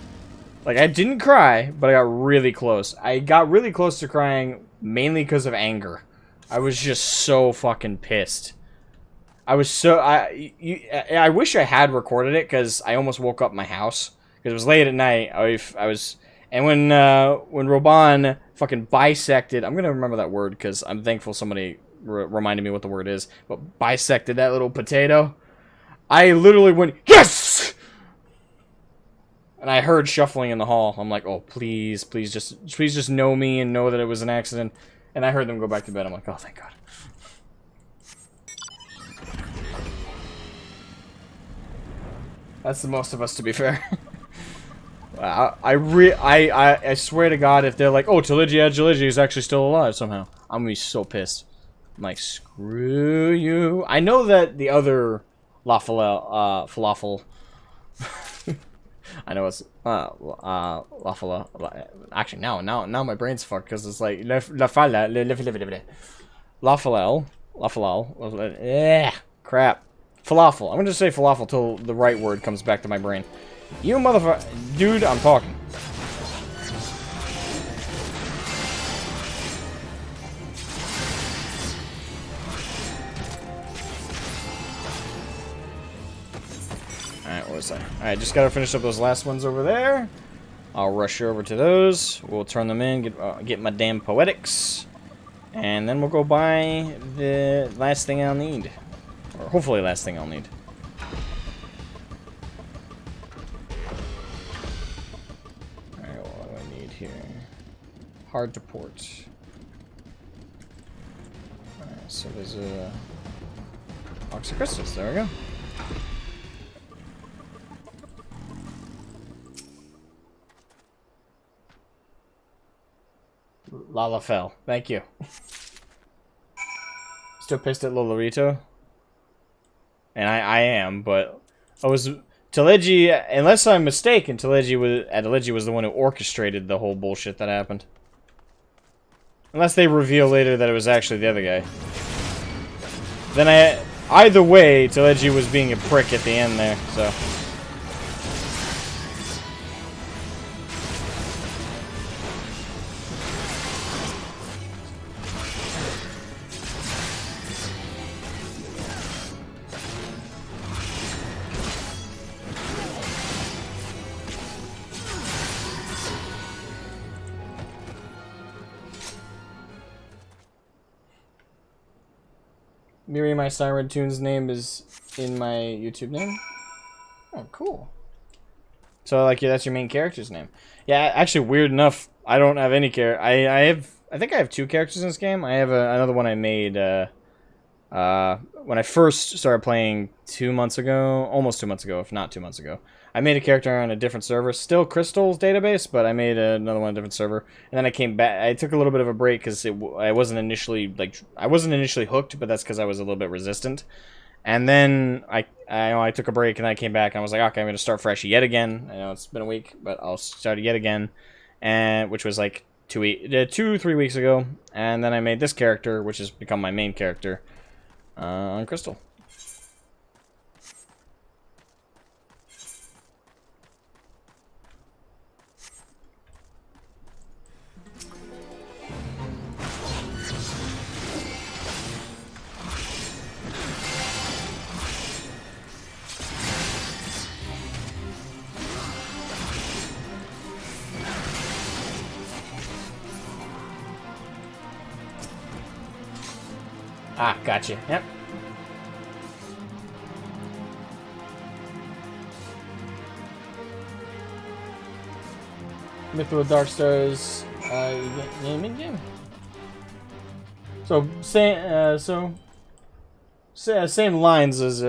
Like I didn't cry, but I got really close. I got really close to crying mainly because of anger. I was just so fucking pissed. I was so I wish I had recorded it because I almost woke up my house because it was late at night. I was and when Roban fucking bisected, I'm gonna remember that word because I'm thankful somebody reminded me what the word is. But bisected that little potato, I literally went yes, and I heard shuffling in the hall. I'm like, oh please just know me and know that it was an accident. And I heard them go back to bed. I'm like, oh thank God. That's the most of us, to be fair. I swear to God, if they're like, oh, Taligi is actually still alive somehow, I'm gonna be so pissed. I'm like, screw you. I know that the other falafel. I know it's lafala. Actually, now my brain's fucked because it's like lafalel. Crap. Falafel. I'm gonna just say falafel till the right word comes back to my brain. You motherfucker. Dude, I'm talking. Alright, what was I? Alright, just gotta finish up those last ones over there. I'll rush over to those. We'll turn them in, get my damn poetics. And then we'll go buy the last thing I'll need. Or hopefully last thing I'll need. Alright, what do I need here? Hard to port. Alright, so there's a box of crystals. There we go. Lalafell. Thank you. Still pissed at Lolorito? And I am, but I was Taligi, unless I'm mistaken, Taligi was the one who orchestrated the whole bullshit that happened. Unless they reveal later that it was actually the other guy. Then either way, Taligi was being a prick at the end there, so. Miri, my Siren Tunes name is in my YouTube name. Oh, cool. So, like, yeah, that's your main character's name. Yeah, actually, weird enough, I don't have any character. I think I have 2 characters in this game. I have another one I made when I first started playing 2 months ago, almost 2 months ago, if not 2 months ago. I made a character on a different server, still Crystal's database, but I made another one on a different server. And then I came back. I took a little bit of a break because I wasn't initially hooked, but that's because I was a little bit resistant. And then I took a break and I came back and I was like, okay, I'm gonna start fresh yet again. I know it's been a week, but I'll start yet again, and which was like 2-3 weeks ago. And then I made this character, which has become my main character on Crystal. Ah, gotcha. Yep. Mithril Darkstars, gaming game. So same lines as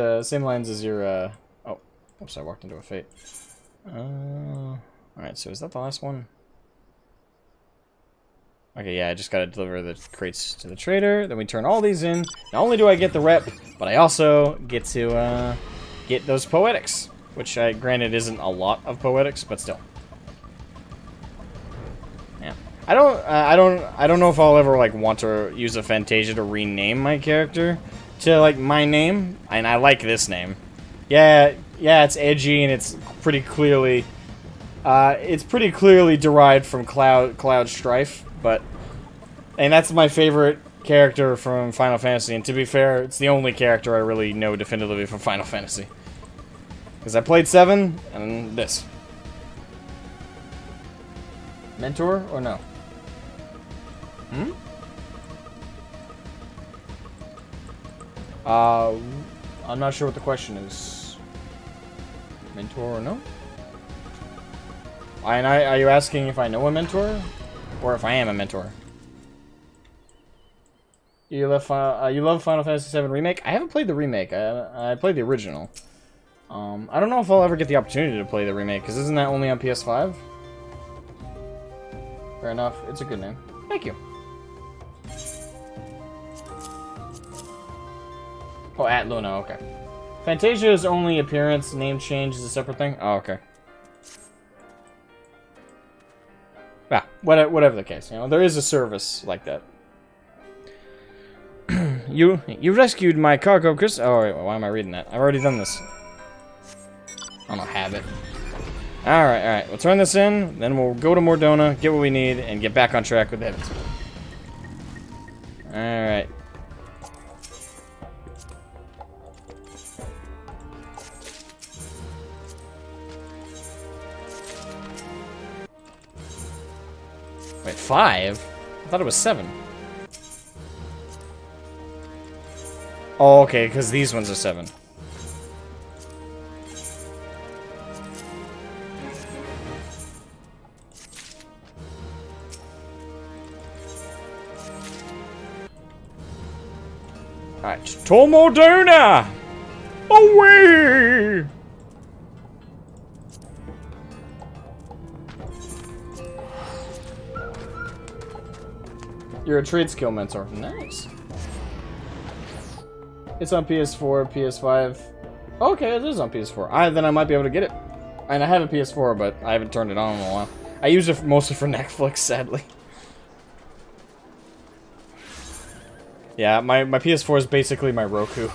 your. Oh, oops! I walked into a fate. All right. So is that the last one? Okay, yeah, I just gotta deliver the crates to the trader. Then we turn all these in. Not only do I get the rep, but I also get to get those poetics, which granted isn't a lot of poetics, but still. Yeah, I don't know if I'll ever like want to use a Fantasia to rename my character to like my name, and I like this name. Yeah, it's edgy and it's pretty clearly derived from Cloud Strife. And that's my favorite character from Final Fantasy, and to be fair, it's the only character I really know definitively from Final Fantasy. Because I played 7, and this. Mentor, or no? Hmm? I'm not sure what the question is. Mentor or no? Are you asking if I know a mentor? Or if I am a mentor? You love Final Fantasy VII Remake? I haven't played the remake. I played the original. I don't know if I'll ever get the opportunity to play the remake, because isn't that only on PS5? Fair enough. It's a good name. Thank you. Oh, at Luna, okay. Fantasia's only appearance, name change is a separate thing? Oh, okay. Yeah, whatever the case, you know, there is a service like that. You rescued my cargo, Chris. Oh, wait, why am I reading that? I've already done this. I don't have it. Alright, we'll turn this in, then we'll go to Mordona, get what we need, and get back on track with Heavensward. Alright. Wait, 5? I thought it was 7. Oh, okay, because these ones are 7. Alright, Tomodona! Away! You're a trade skill mentor. Nice. It's on PS4, PS5. Okay, it is on PS4. Then I might be able to get it. And I have a PS4, but I haven't turned it on in a while. I use it mostly for Netflix, sadly. Yeah, my PS4 is basically my Roku.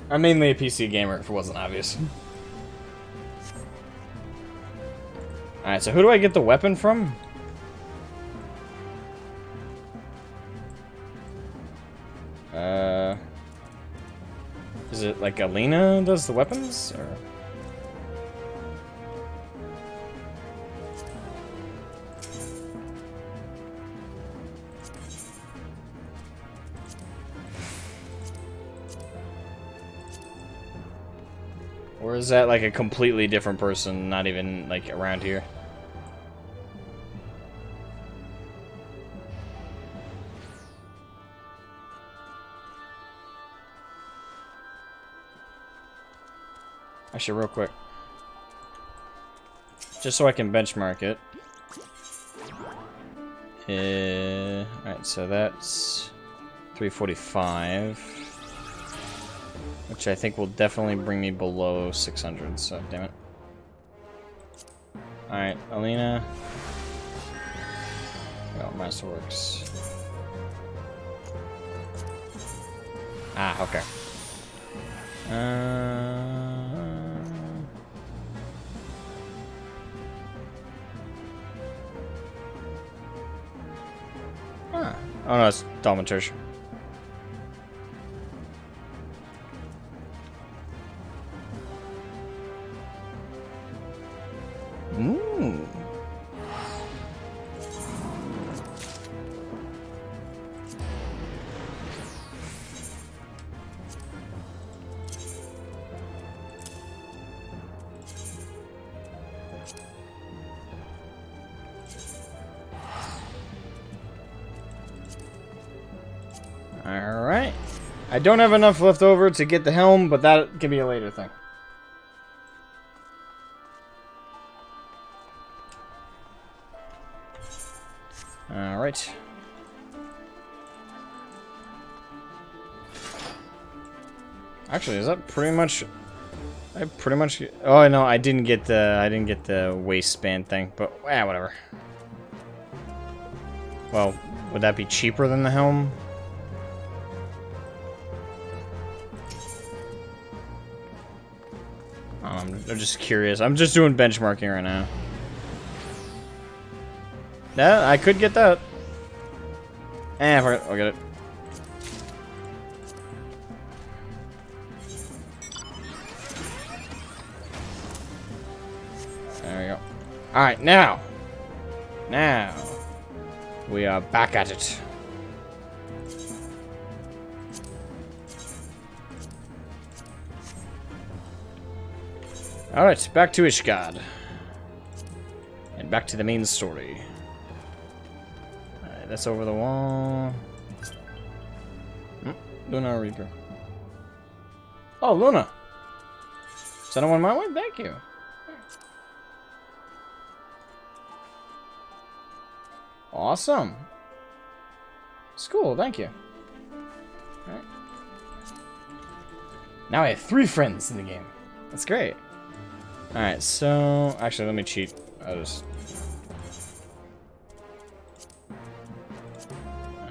I'm mainly a PC gamer, if it wasn't obvious. Alright, so who do I get the weapon from? Is it like Alina does the weapons? Or? Or is that like a completely different person, not even like around here? Actually, real quick. Just so I can benchmark it. Alright, so that's 345. Which I think will definitely bring me below 600, so damn it. Alright, Alina. Oh, Masterworks. Ah, okay. Oh no, it's Dalmaturge. Alright. I don't have enough left over to get the helm, but that can be a later thing. Alright. Actually, is that pretty much... I pretty much... Oh, no, I didn't get the waistband thing, but, whatever. Well, would that be cheaper than the helm? I'm just curious. I'm just doing benchmarking right now. That I could get that. I'll get it. There we go. Alright, now. Now. We are back at it. Alright, back to Ishgard. And back to the main story. Alright, that's over the wall. Luna Reaper. Oh, Luna! Send one my way? Thank you. Awesome. It's cool, thank you. Alright. Now I have 3 friends in the game. That's great. Alright, so... Actually, let me cheat. I'll just...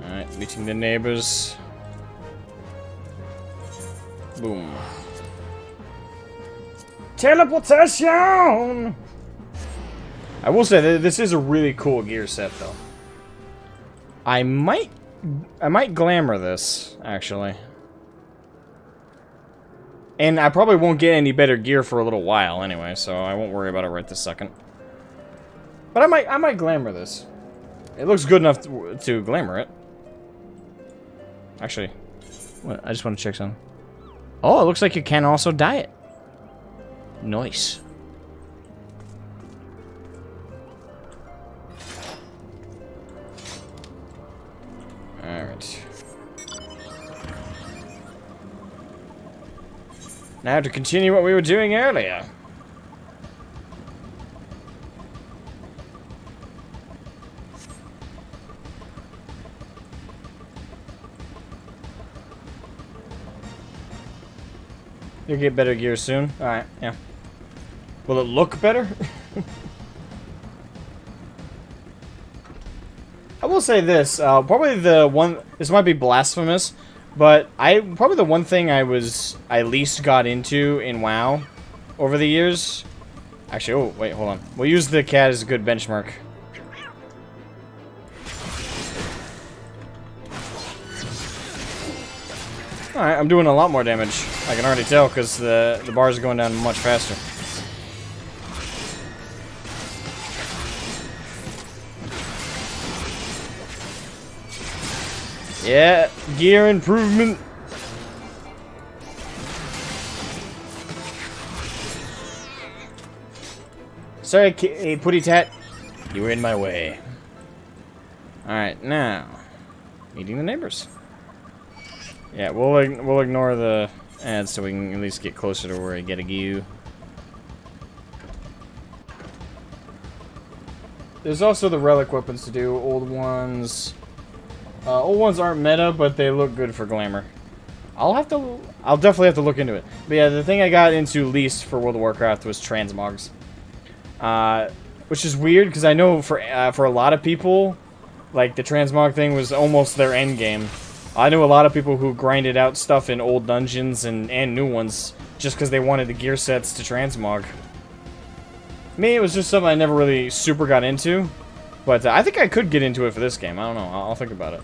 Alright, meeting the neighbors. Boom. Teleportation! I will say that this is a really cool gear set, though. I might glamour this, actually. And I probably won't get any better gear for a little while anyway, so I won't worry about it right this second. But I might glamour this. It looks good enough to glamour it. Actually, I just want to check something. Oh, it looks like you can also dye it. Nice. Alright. Now to continue what we were doing earlier. You'll get better gear soon. Alright, yeah. Will it look better? I will say this, probably the one, this might be blasphemous, but probably the one thing I least got into in WoW over the years. Actually, oh, wait, hold on. We'll use the cat as a good benchmark. Alright, I'm doing a lot more damage. I can already tell, because the bars are going down much faster. Yeah, gear improvement. Sorry, hey, Putty Tat. You were in my way. Alright, now. Meeting the neighbors. Yeah, we'll ignore the ads so we can at least get closer to where I get a view. There's also the relic weapons to do. Old ones aren't meta, but they look good for glamour. I'll definitely have to look into it. But yeah, the thing I got into least for World of Warcraft was transmogs. Which is weird, because I know for a lot of people, like, the transmog thing was almost their end game. I knew a lot of people who grinded out stuff in old dungeons and new ones just because they wanted the gear sets to transmog. Me, it was just something I never really super got into. But I think I could get into it for this game. I don't know. I'll think about it.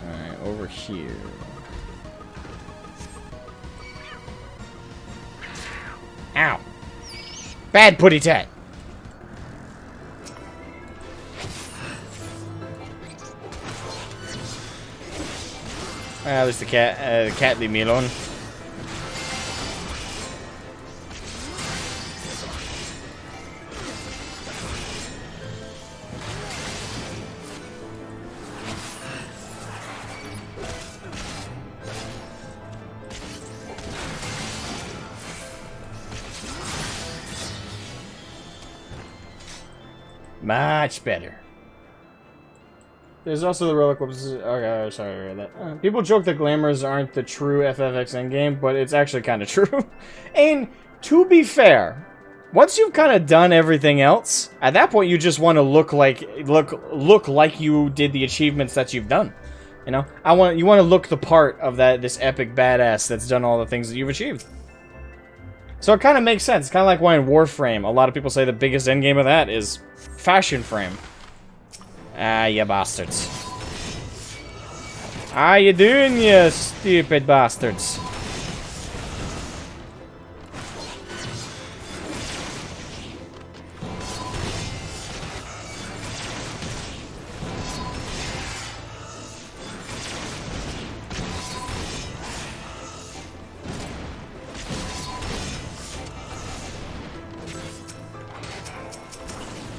Alright, over here. Ow! Bad Putty Tat! At least the cat leave me alone. Much better. There's also the relic weapons. Okay, sorry that. People joke that glamours aren't the true FFX endgame, but it's actually kind of true. And to be fair, once you've kind of done everything else, at that point you just want to look like you did the achievements that you've done. You know, you want to look the part of this epic badass that's done all the things that you've achieved. So it kind of makes sense. Kind of like why in Warframe, a lot of people say the biggest endgame of that is fashion frame. Ah, you bastards. How you doing, you stupid bastards?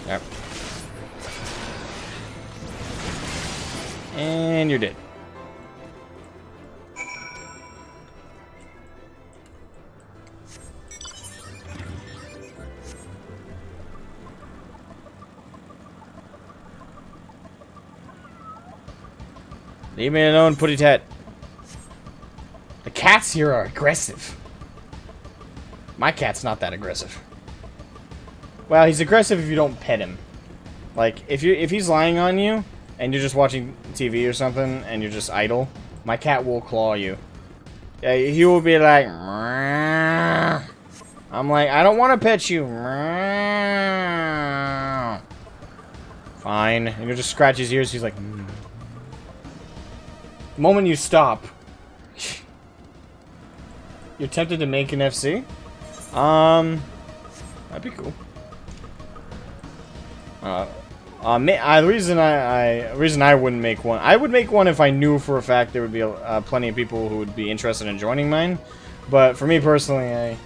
Yep. And you're dead. Leave me alone, putty tat. The cats here are aggressive. My cat's not that aggressive. Well, he's aggressive if you don't pet him. Like, if he's lying on you, and you're just watching TV or something, and you're just idle, my cat will claw you. Yeah, he will be like, "Meow." I'm like, I don't want to pet you. Meow. Fine. And you just scratch his ears, he's like, mm. The moment you stop, you're tempted to make an FC? That'd be cool. The reason I wouldn't make one, I would make one if I knew for a fact there would be plenty of people who would be interested in joining mine. But for me personally,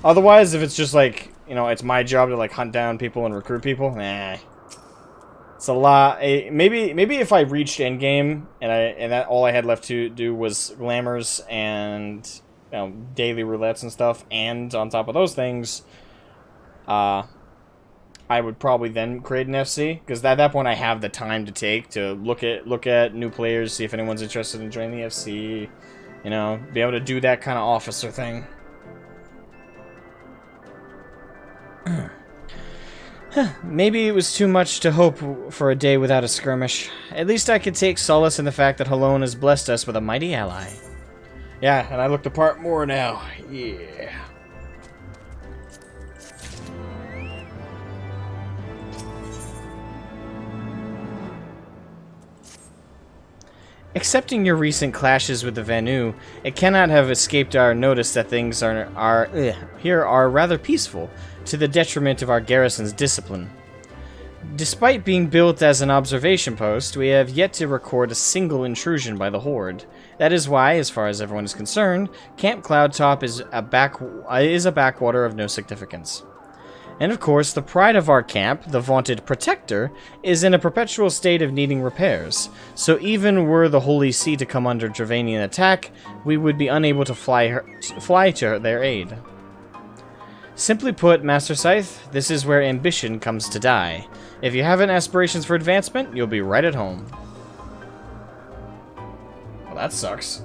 otherwise, if it's just like, you know, it's my job to like hunt down people and recruit people, nah. It's a lot. Maybe if I reached endgame and that all I had left to do was glamours and, you know, daily roulettes and stuff, and on top of those things, I would probably then create an FC, because at that point I have the time to take to look at new players, see if anyone's interested in joining the FC, you know, be able to do that kind of officer thing. Maybe it was too much to hope for a day without a skirmish. At least I could take solace in the fact that Halone has blessed us with a mighty ally. Yeah, and I look the part more now. Yeah. Accepting your recent clashes with the Vanu, it cannot have escaped our notice that things here are rather peaceful, to the detriment of our garrison's discipline. Despite being built as an observation post, we have yet to record a single intrusion by the Horde. That is why, as far as everyone is concerned, Camp Cloudtop is a backwater of no significance. And of course, the pride of our camp, the vaunted Protector, is in a perpetual state of needing repairs, so even were the Holy See to come under Dravanian attack, we would be unable to fly to their aid. Simply put, Master Scythe, this is where ambition comes to die. If you haven't aspirations for advancement, you'll be right at home. Well, that sucks.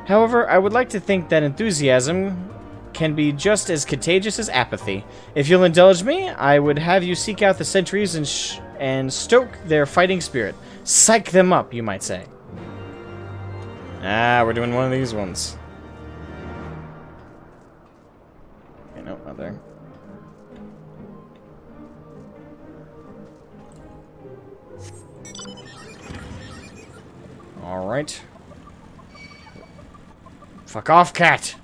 However, I would like to think that enthusiasm can be just as contagious as apathy. If you'll indulge me, I would have you seek out the sentries and stoke their fighting spirit. Psych them up, you might say. Ah, we're doing one of these ones. Okay, nope, not there. Alright. Fuck off, cat!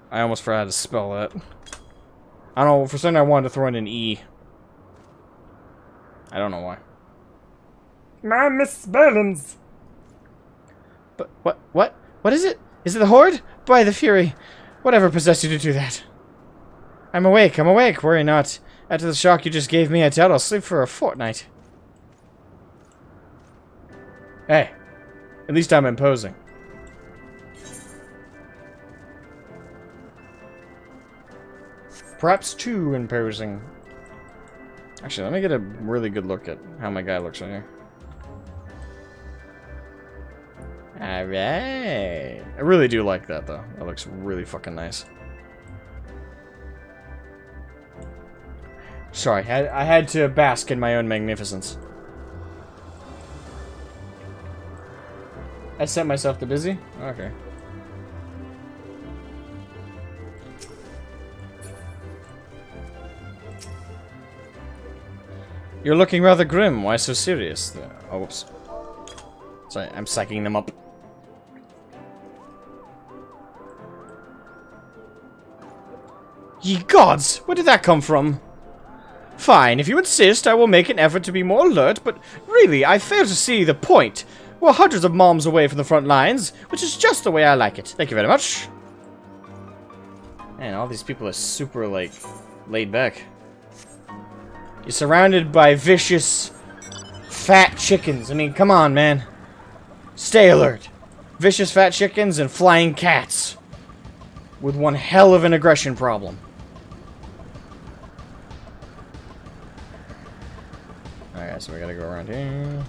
I almost forgot to spell that. I don't know, for some reason I wanted to throw in an E. I don't know why. My misspellings! But, what? What is it? Is it the Horde? By the Fury! Whatever possessed you to do that? I'm awake, worry not. After the shock you just gave me, I doubt I'll sleep for a fortnight. Hey, at least I'm imposing. Perhaps too imposing. Actually, let me get a really good look at how my guy looks right here. Alright. I really do like that, though. That looks really fucking nice. Sorry, I had to bask in my own magnificence. I set myself to busy? Okay. You're looking rather grim. Why so serious? Oh, whoops. Sorry, I'm psyching them up. Ye gods! Where did that come from? Fine, if you insist, I will make an effort to be more alert, but really, I fail to see the point. We're hundreds of miles away from the front lines, which is just the way I like it. Thank you very much. Man, all these people are super, like, laid back. You're surrounded by vicious, fat chickens. I mean, come on, man. Stay alert. Vicious fat chickens and flying cats. With one hell of an aggression problem. Alright, so we gotta go around here.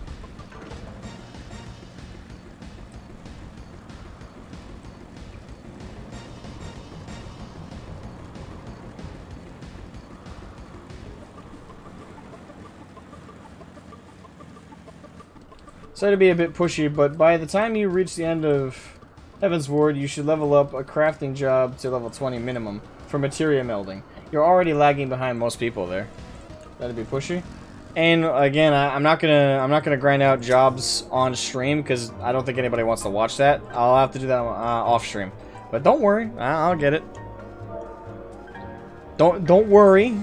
Sorry to be a bit pushy, but by the time you reach the end of Heavensward, you should level up a crafting job to level 20 minimum for materia melding. You're already lagging behind most people there. That'd be pushy. And again, I'm not gonna grind out jobs on stream because I don't think anybody wants to watch that. I'll have to do that off stream. But don't worry, I'll get it. Don't worry.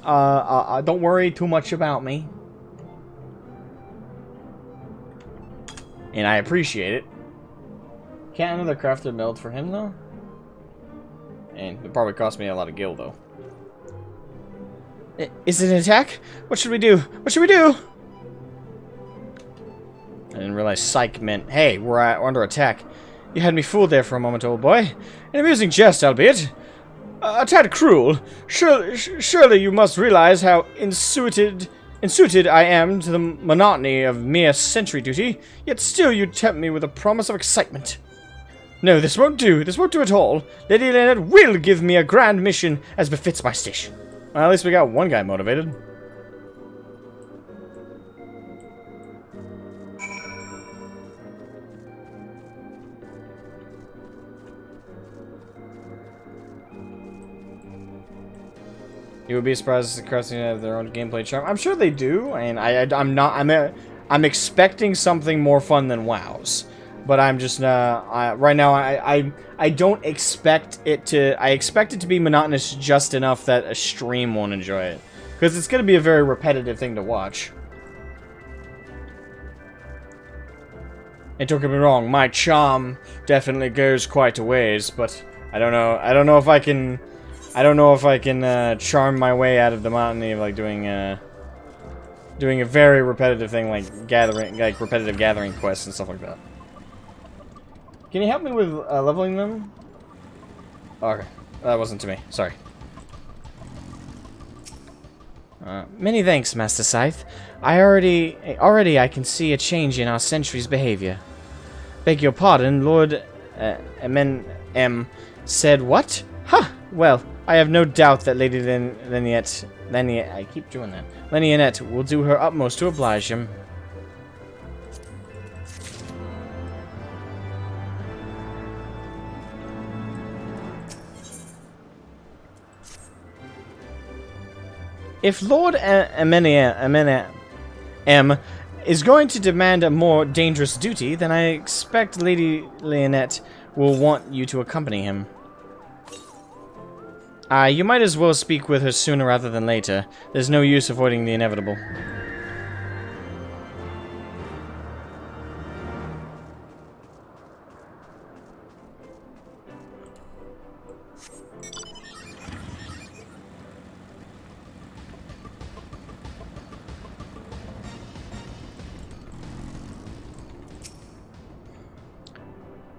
Don't worry too much about me. And I appreciate it. Can't another crafter meld for him, though? And it probably cost me a lot of gil, though. Is it an attack? What should we do? What should we do? I didn't realize psych meant, hey, we're under attack. You had me fooled there for a moment, old boy. An amusing jest, albeit. A tad cruel. Surely you must realize how unsuited I am to the monotony of mere sentry duty, yet still you tempt me with a promise of excitement. No, this won't do. This won't do at all. Lady Lynette will give me a grand mission as befits my station. Well, at least we got one guy motivated. You would be surprised if the Crescent have their own gameplay charm. I'm sure they do, and I'm expecting something more fun than WoW's. But I'm just right now I don't expect it to. I expect it to be monotonous just enough that a stream won't enjoy it, because it's going to be a very repetitive thing to watch. And don't get me wrong, my charm definitely goes quite a ways, but I don't know. I don't know if I can. I don't know if I can charm my way out of the monotony of like doing a very repetitive thing like repetitive gathering quests and stuff like that. Can you help me with leveling them? Okay, that wasn't to me. Sorry. Many thanks, Master Scythe. Already I can see a change in our sentry's behavior. Beg your pardon, Lord M said what? Huh. Well, I have no doubt that Lady Lynette, I keep doing that. Lynette will do her utmost to oblige him. If Lord M is going to demand a more dangerous duty, then I expect Lady Lynette will want you to accompany him. You might as well speak with her sooner rather than later. There's no use avoiding the inevitable.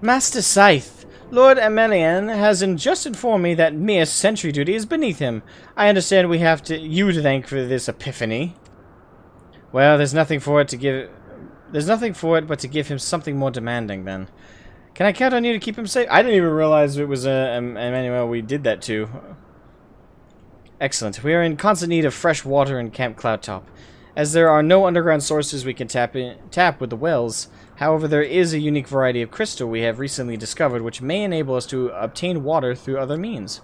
Master Scythe, Lord Emelian has just informed me that mere sentry duty is beneath him. I understand we have you to thank for this epiphany. Well, there's nothing for it but to give him something more demanding then. Can I count on you to keep him safe? I didn't even realize it was Emmanuel we did that to. Excellent. We are in constant need of fresh water in Camp Cloudtop. As there are no underground sources we can tap with the wells, however, there is a unique variety of crystal we have recently discovered which may enable us to obtain water through other means.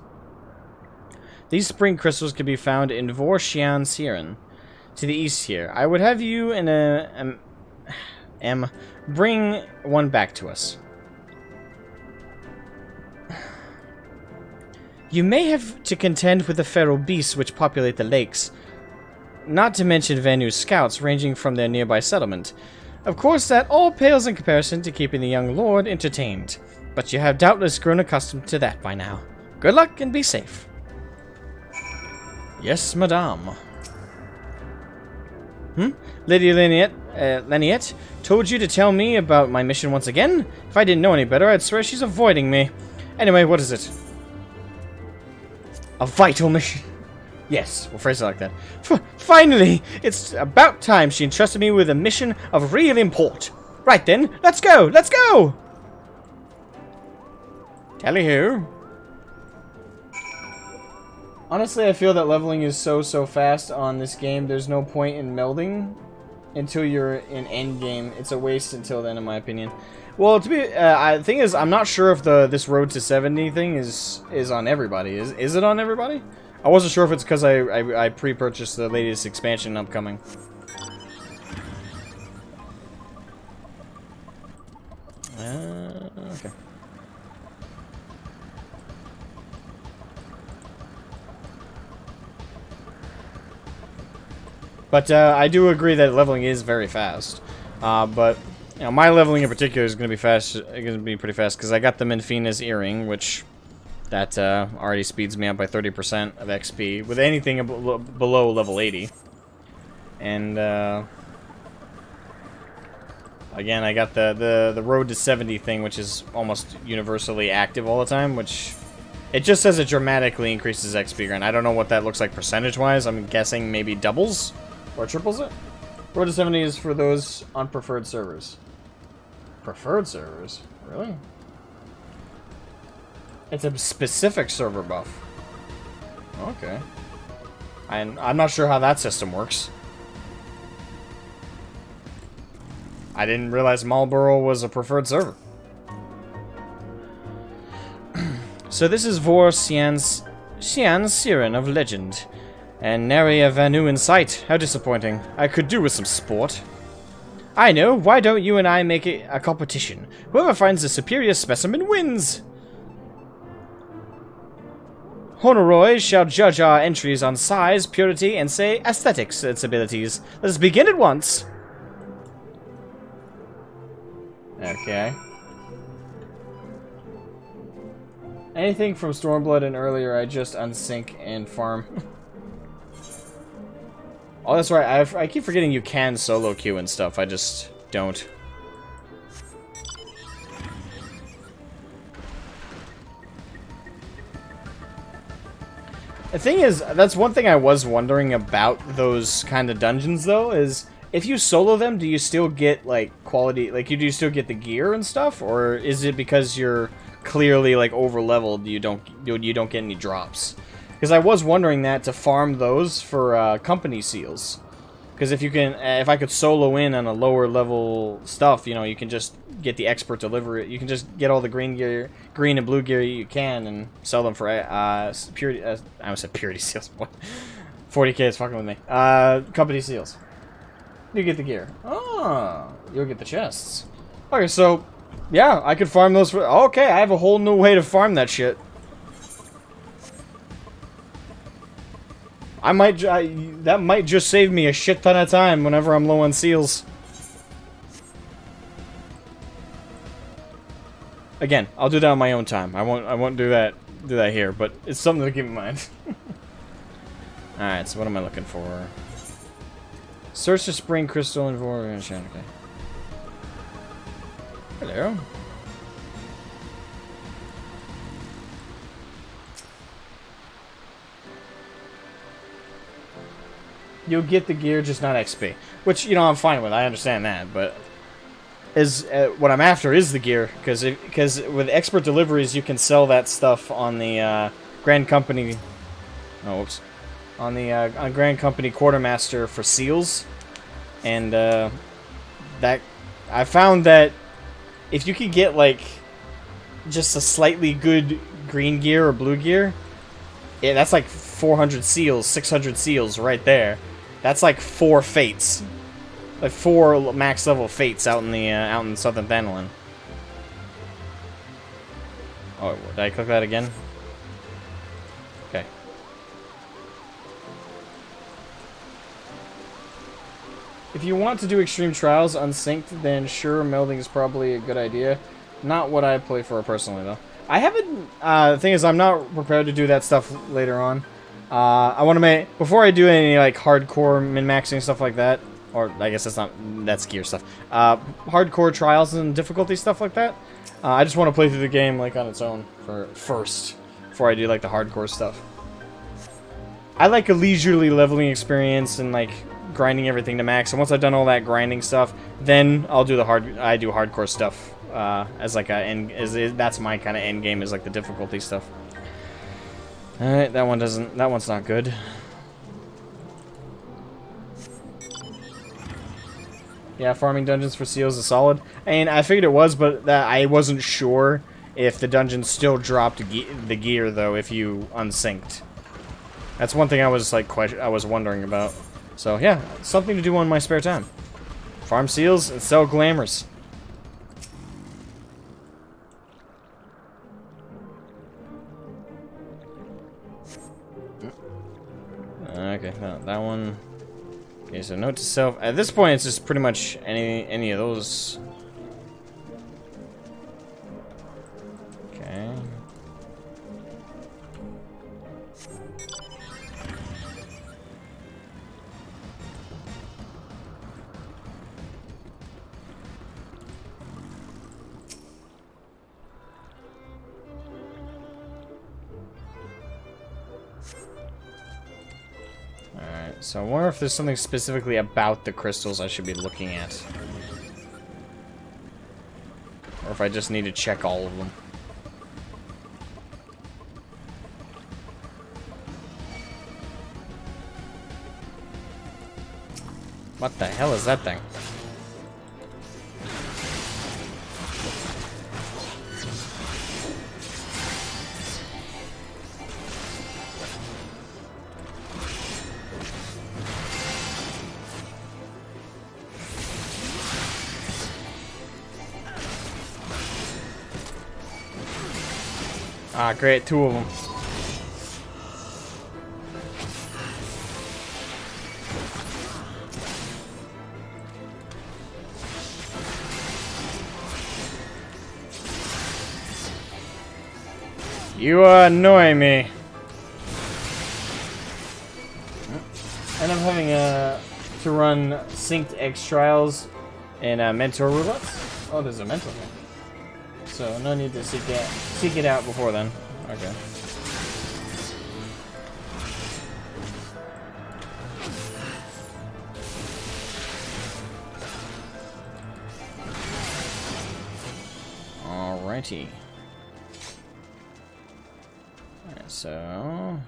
These spring crystals can be found in Vorsian Siren, to the east here. I would have you and bring one back to us. You may have to contend with the feral beasts which populate the lakes, not to mention Vanu's scouts ranging from their nearby settlement. Of course, that all pales in comparison to keeping the young lord entertained, but you have doubtless grown accustomed to that by now. Good luck and be safe. Yes, madame. Lady Laniette told you to tell me about my mission once again? If I didn't know any better, I'd swear she's avoiding me. Anyway, what is it? A vital mission. Yes, we'll phrase it like that. Finally! It's about time she entrusted me with a mission of real import. Right then, let's go! Let's go! Tally-ho. Honestly, I feel that leveling is so fast on this game. There's no point in melding until you're in endgame. It's a waste until then, in my opinion. Well, the thing is, I'm not sure if this road to 70 thing is on everybody. Is it on everybody? I wasn't sure if it's because I pre-purchased the latest expansion upcoming. Okay. But I do agree that leveling is very fast. But you know, my leveling in particular is going to be fast. Going to be pretty fast because I got the Menfina's earring, which that already speeds me up by 30% of XP with anything below level 80. And again, I got the road to 70 thing, which is almost universally active all the time, which it just says it dramatically increases XP grind. I don't know what that looks like percentage-wise. I'm guessing maybe doubles or triples it. Road to 70 is for those on preferred servers. Preferred servers? Really? It's a specific server buff. Okay. I'm not sure how that system works. I didn't realize Marlborough was a preferred server. So this is Vorsian's Siren of legend. And nary a Vanu in sight. How disappointing. I could do with some sport. I know. Why don't you and I make it a competition? Whoever finds the superior specimen wins. Honoroy shall judge our entries on size, purity, and say aesthetic sensibilities. Let us begin at once. Okay. Anything from Stormblood and earlier, I just unsync and farm. Oh, that's right. I keep forgetting you can solo queue and stuff. I just don't. The thing is, that's one thing I was wondering about those kind of dungeons, though, is if you solo them, do you still get, like, quality, like, do you still get the gear and stuff? Or is it because you're clearly, like, over-leveled, you don't get any drops? Because I was wondering that to farm those for company seals. Because if I could solo in on a lower level stuff, you know, you can just get the expert delivery. You can just get all the green and blue gear you can and sell them for purity. I almost said purity seals. 40k is fucking with me. Company seals. You get the gear. Oh, you'll get the chests. Okay, so yeah, I could farm those for. Okay, I have a whole new way to farm that shit. That might just save me a shit ton of time whenever I'm low on seals. Again, I'll do that on my own time. I won't do that here, but it's something to keep in mind. Alright, so what am I looking for? Search the spring crystal and okay. Hello. You'll get the gear, just not XP. Which, you know, I'm fine with. I understand that, but what I'm after is the gear, because with expert deliveries, you can sell that stuff on the Grand Company. Oh, whoops. on the on Grand Company Quartermaster for seals, and that I found that if you could get like just a slightly good green gear or blue gear, yeah, that's like 400 seals, 600 seals right there. That's like 4 fates, like 4 max level fates out in Southern Thanalin. Oh, did I click that again? Okay. If you want to do extreme trials unsynced, then sure, melding is probably a good idea. Not what I play for personally, though. I haven't. The thing is, I'm not prepared to do that stuff later on. I want to make before I do any like hardcore min-maxing stuff like that, or I guess that's gear stuff. Hardcore trials and difficulty stuff like that. I just want to play through the game like on its own first before I do like the hardcore stuff. I like a leisurely leveling experience and like grinding everything to max. And once I've done all that grinding stuff, then I'll do I do hardcore stuff as like that's my kind of end game, is like the difficulty stuff. All right, that one's not good. Yeah, farming dungeons for seals is solid. And I figured it was, but I wasn't sure if the dungeons still dropped the gear though if you unsynced. That's one thing I was like I was wondering about. So yeah, something to do on my spare time. Farm seals and sell glamours. Okay, that one. Okay, so note to self. At this point, it's just pretty much any of those. Okay. So I wonder if there's something specifically about the crystals I should be looking at. Or if I just need to check all of them. What the hell is that thing? Ah, great, 2 of them. You annoy me. And I'm having to run synced X trials and mentor roulettes. Oh, there's a mentor here. So no need to seek it out before then. Okay. Alrighty. Alright, so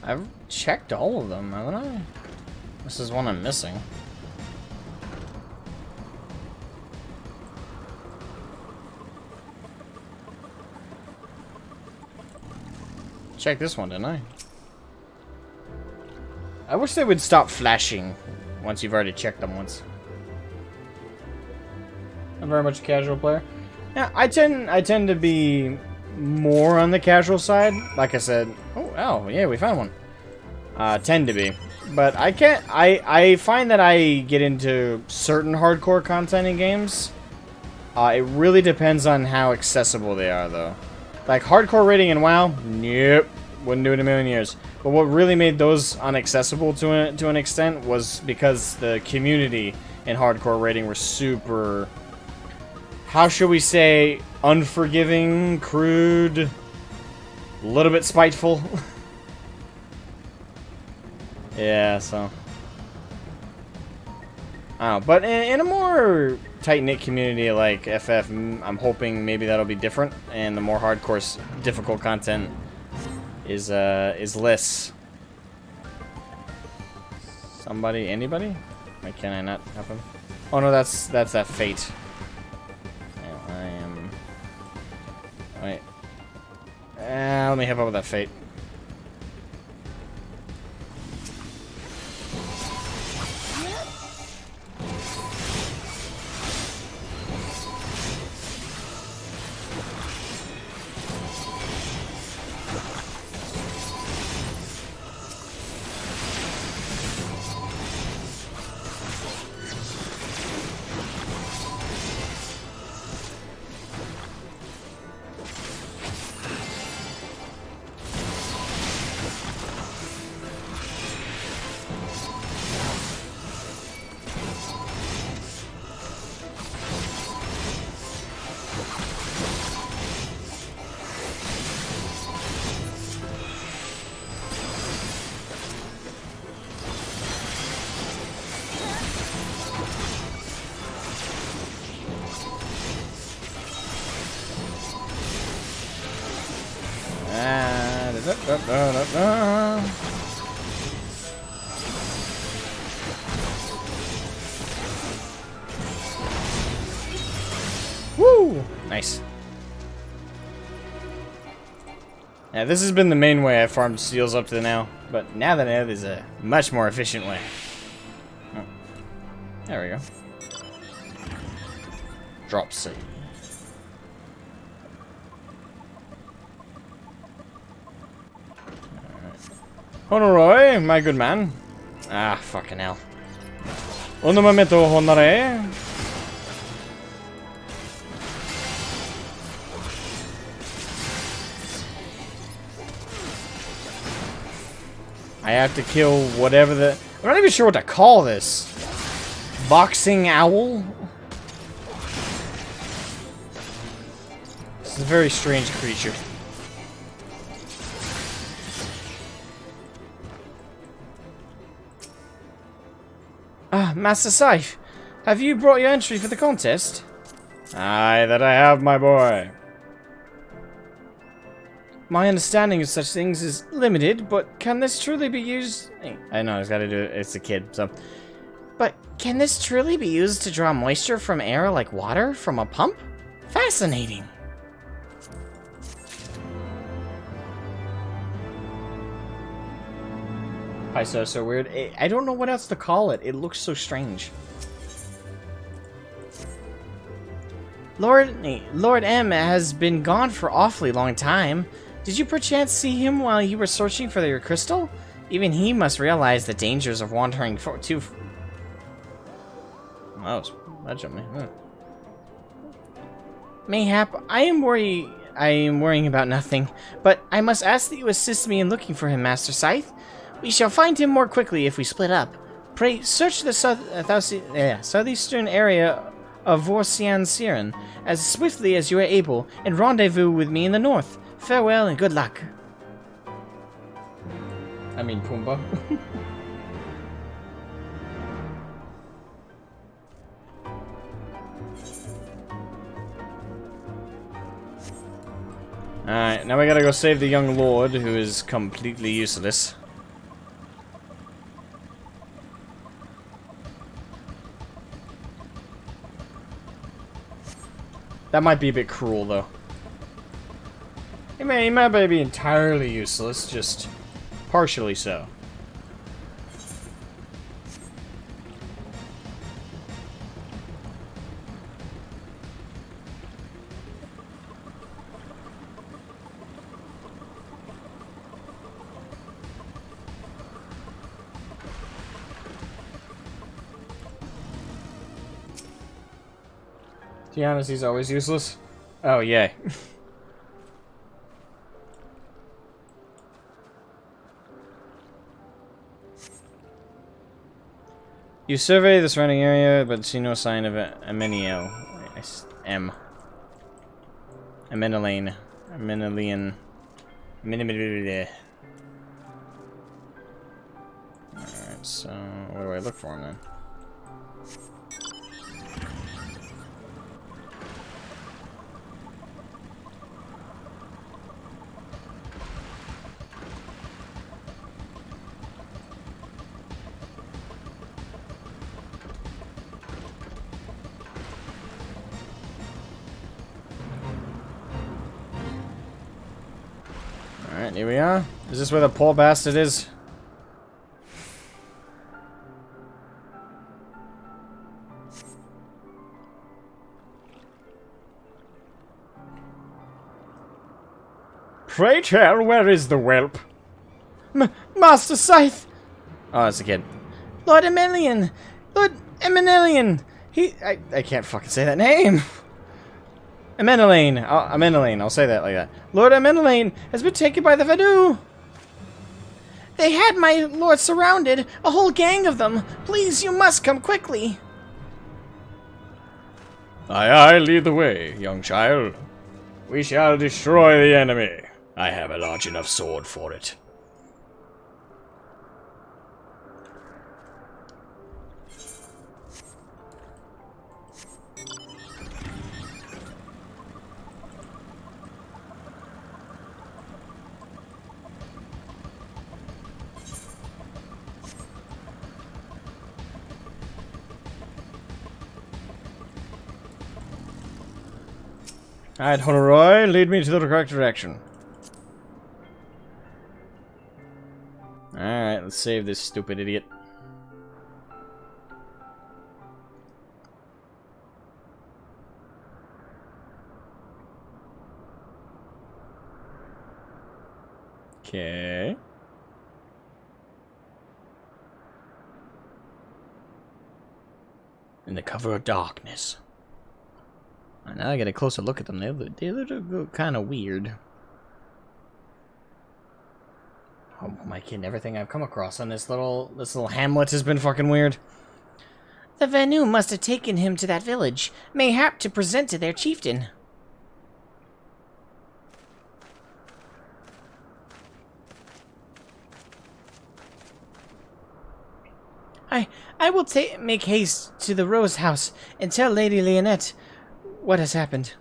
I've checked all of them, haven't I? This is one I'm missing. Check this one, didn't I? I wish they would stop flashing once you've already checked them once. I'm very much a casual player. Yeah, I tend to be more on the casual side. Like I said, oh yeah, we found one. Tend to be. but I can't. I find that I get into certain hardcore content in games. It really depends on how accessible they are, though. Like hardcore raiding in WoW, nope, wouldn't do it in a million years. But what really made those unaccessible to an extent was because the community in hardcore raiding were super, how should we say, unforgiving, crude, a little bit spiteful. Yeah, so. Oh, but in a more tight-knit community like FF, I'm hoping maybe that'll be different, and the more hardcore, difficult content is less. Somebody, anybody? Why can I not help him? Oh no, that's that fate. I am. Wait. Let me help out with that fate. Woo! Nice. Yeah, this has been the main way I farmed seals up to now, but now that I know there's a much more efficient way. Oh. There we go. Drop C. Honoroy, my good man. Ah, fucking hell. Un momento, Honore. I have to kill whatever the... I'm not even sure what to call this. Boxing owl? This is a very strange creature. Ah, Master Scythe, have you brought your entry for the contest? Aye, that I have, my boy. My understanding of such things is limited, but can this truly be used? I know, I just gotta do it. It's a kid, so. But can this truly be used to draw moisture from air like water from a pump? Fascinating. Pyso so weird. I don't know what else to call it. It looks so strange. Lord M has been gone for awfully long time. Did you perchance see him while you were searching for your crystal? Even he must realize the dangers of wandering too... Oh, that jumped me. Huh. Mayhap, I am worrying about nothing, but I must ask that you assist me in looking for him, Master Scythe. We shall find him more quickly if we split up. Pray, search the southeastern area of Vorsian-Siren as swiftly as you are able, and rendezvous with me in the north. Farewell and good luck. I mean, Pumbaa. Alright, now we gotta go save the young lord, who is completely useless. That might be a bit cruel, though. He might not be entirely useless, just partially so. be honest, he's always useless. Oh, yay. You survey the surrounding area, but see no sign of Amenio. Amenelane. Amenelian. Alright, so where do I look for him then? Alright, here we are. Is this where the poor bastard is? Pray tell, where is the whelp? Master Scythe! Oh, that's a kid. Lord Emelian! Lord Emenelian! I can't fucking say that name! Amenelane! Amenelane, I'll say that like that. Lord Amenelane has been taken by the Vanu! They had my lord surrounded, a whole gang of them. Please, you must come quickly. Aye, lead the way, young child. We shall destroy the enemy. I have a large enough sword for it. Alright, Honoroy, lead me to the correct direction. Alright, let's save this stupid idiot. Okay. In the cover of darkness. Now I get a closer look at them. They look kind of weird. Oh my kid, everything I've come across on this little hamlet has been fucking weird. The Vanu must have taken him to that village, mayhap to present to their chieftain. I will make haste to the Rose House and tell Lady Leonette what has happened.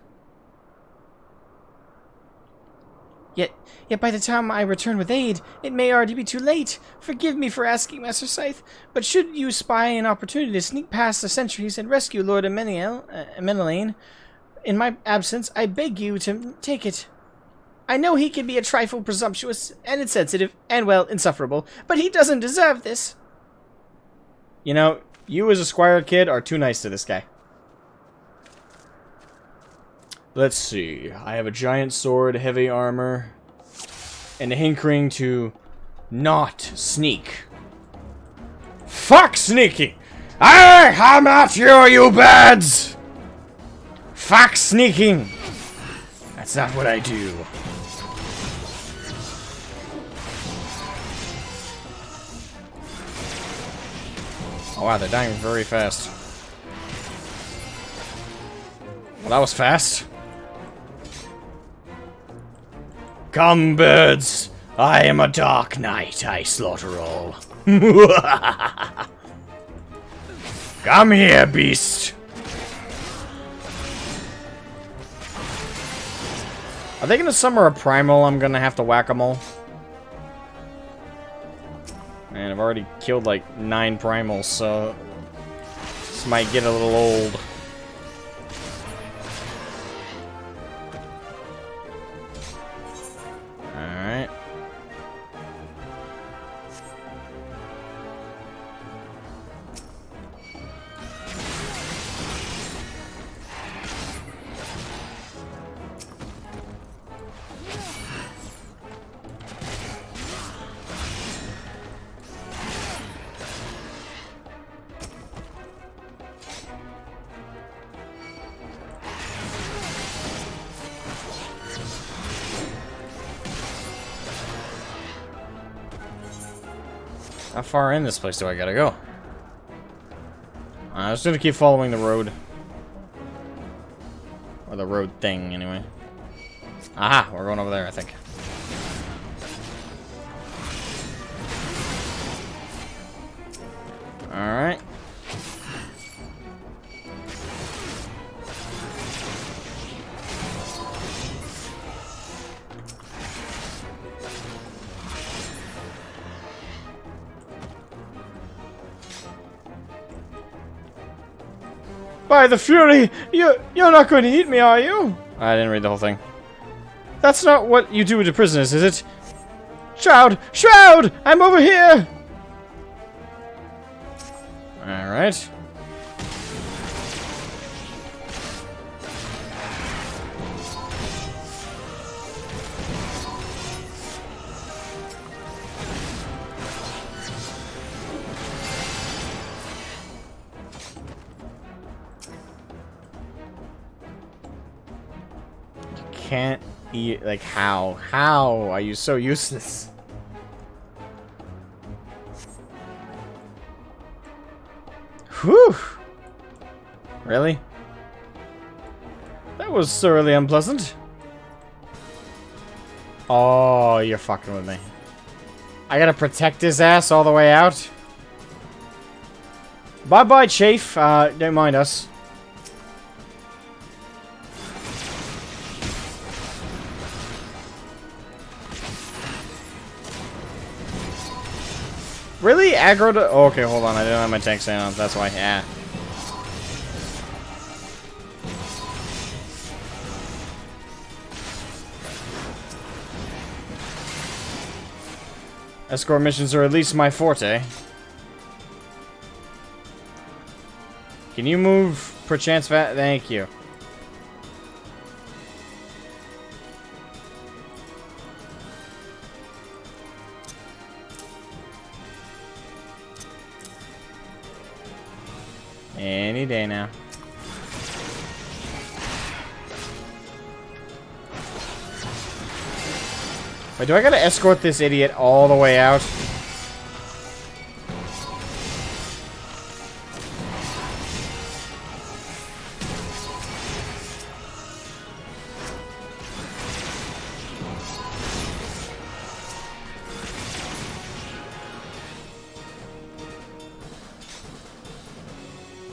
Yet by the time I return with aid, it may already be too late. Forgive me for asking, Master Scythe, but should you spy an opportunity to sneak past the sentries and rescue Lord Amenelane, in my absence, I beg you to take it. I know he can be a trifle presumptuous and insensitive and, well, insufferable, but he doesn't deserve this. You know, you as a squire kid are too nice to this guy. Let's see. I have a giant sword, heavy armor, and a hankering to not sneak. Fuck sneaking! I come at you, you birds! Fuck sneaking! That's not what I do. Oh wow, they're dying very fast. Well, that was fast. Come, birds! I am a dark knight, I slaughter all. Come here, beast! Are they gonna summon a primal? I'm gonna have to whack them all. Man, I've already killed like 9 primals, so this might get a little old. Alright. How far in this place do I gotta go? I'm just gonna keep following the road. Or the road thing, anyway. Aha! We're going over there, I think. Alright. By the Fury! You're not going to eat me, are you? I didn't read the whole thing. That's not what you do to prisoners, is it? Shroud! Shroud! I'm over here! Alright. Can't eat, like, how? How are you so useless? Whew! Really? That was thoroughly unpleasant. Oh, you're fucking with me. I gotta protect his ass all the way out? Bye-bye, Chief. Don't mind us. Really? Aggro to... Oh, okay, hold on. I didn't have my tank stand on. That's why. Yeah. Escort missions are at least my forte. Can you move perchance fat? Thank you. Any day now. Wait, do I gotta escort this idiot all the way out?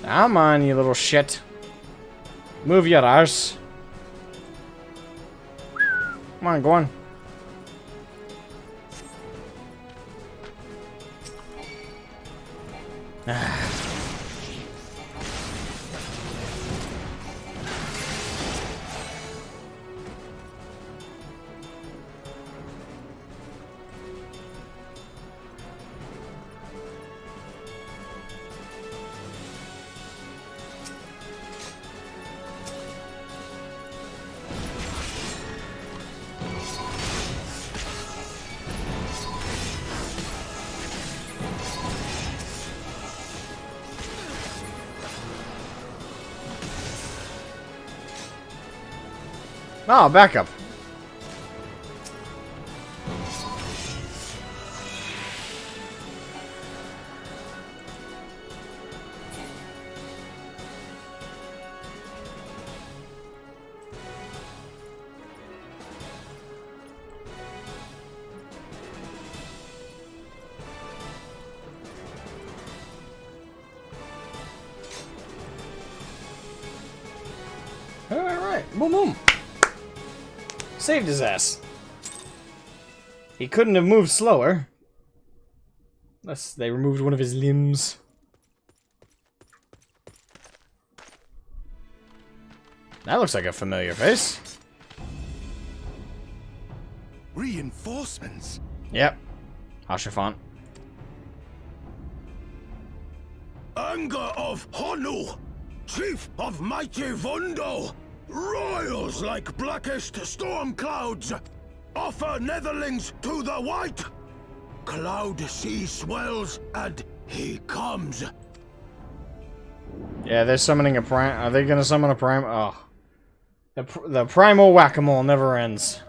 Come on, you little shit. Move your arse. Come on, go on. Oh, backup. Alright, boom boom. Saved his ass. He couldn't have moved slower. Unless they removed one of his limbs. That looks like a familiar face. Reinforcements? Yep. Hashafant. Anger of Honu, chief of mighty Vundo, royals like blackest storm clouds, offer netherlings to the white. Cloud sea swells and he comes. Yeah, they're summoning a prime. Are they gonna summon a prime? Oh. The primal whack-a-mole never ends.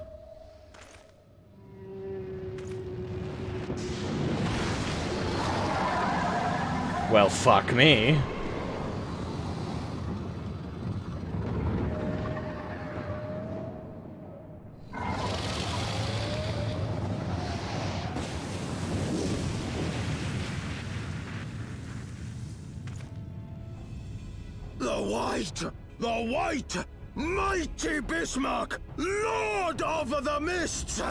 Well, fuck me. The white, mighty Bismarck, Lord of the Mists!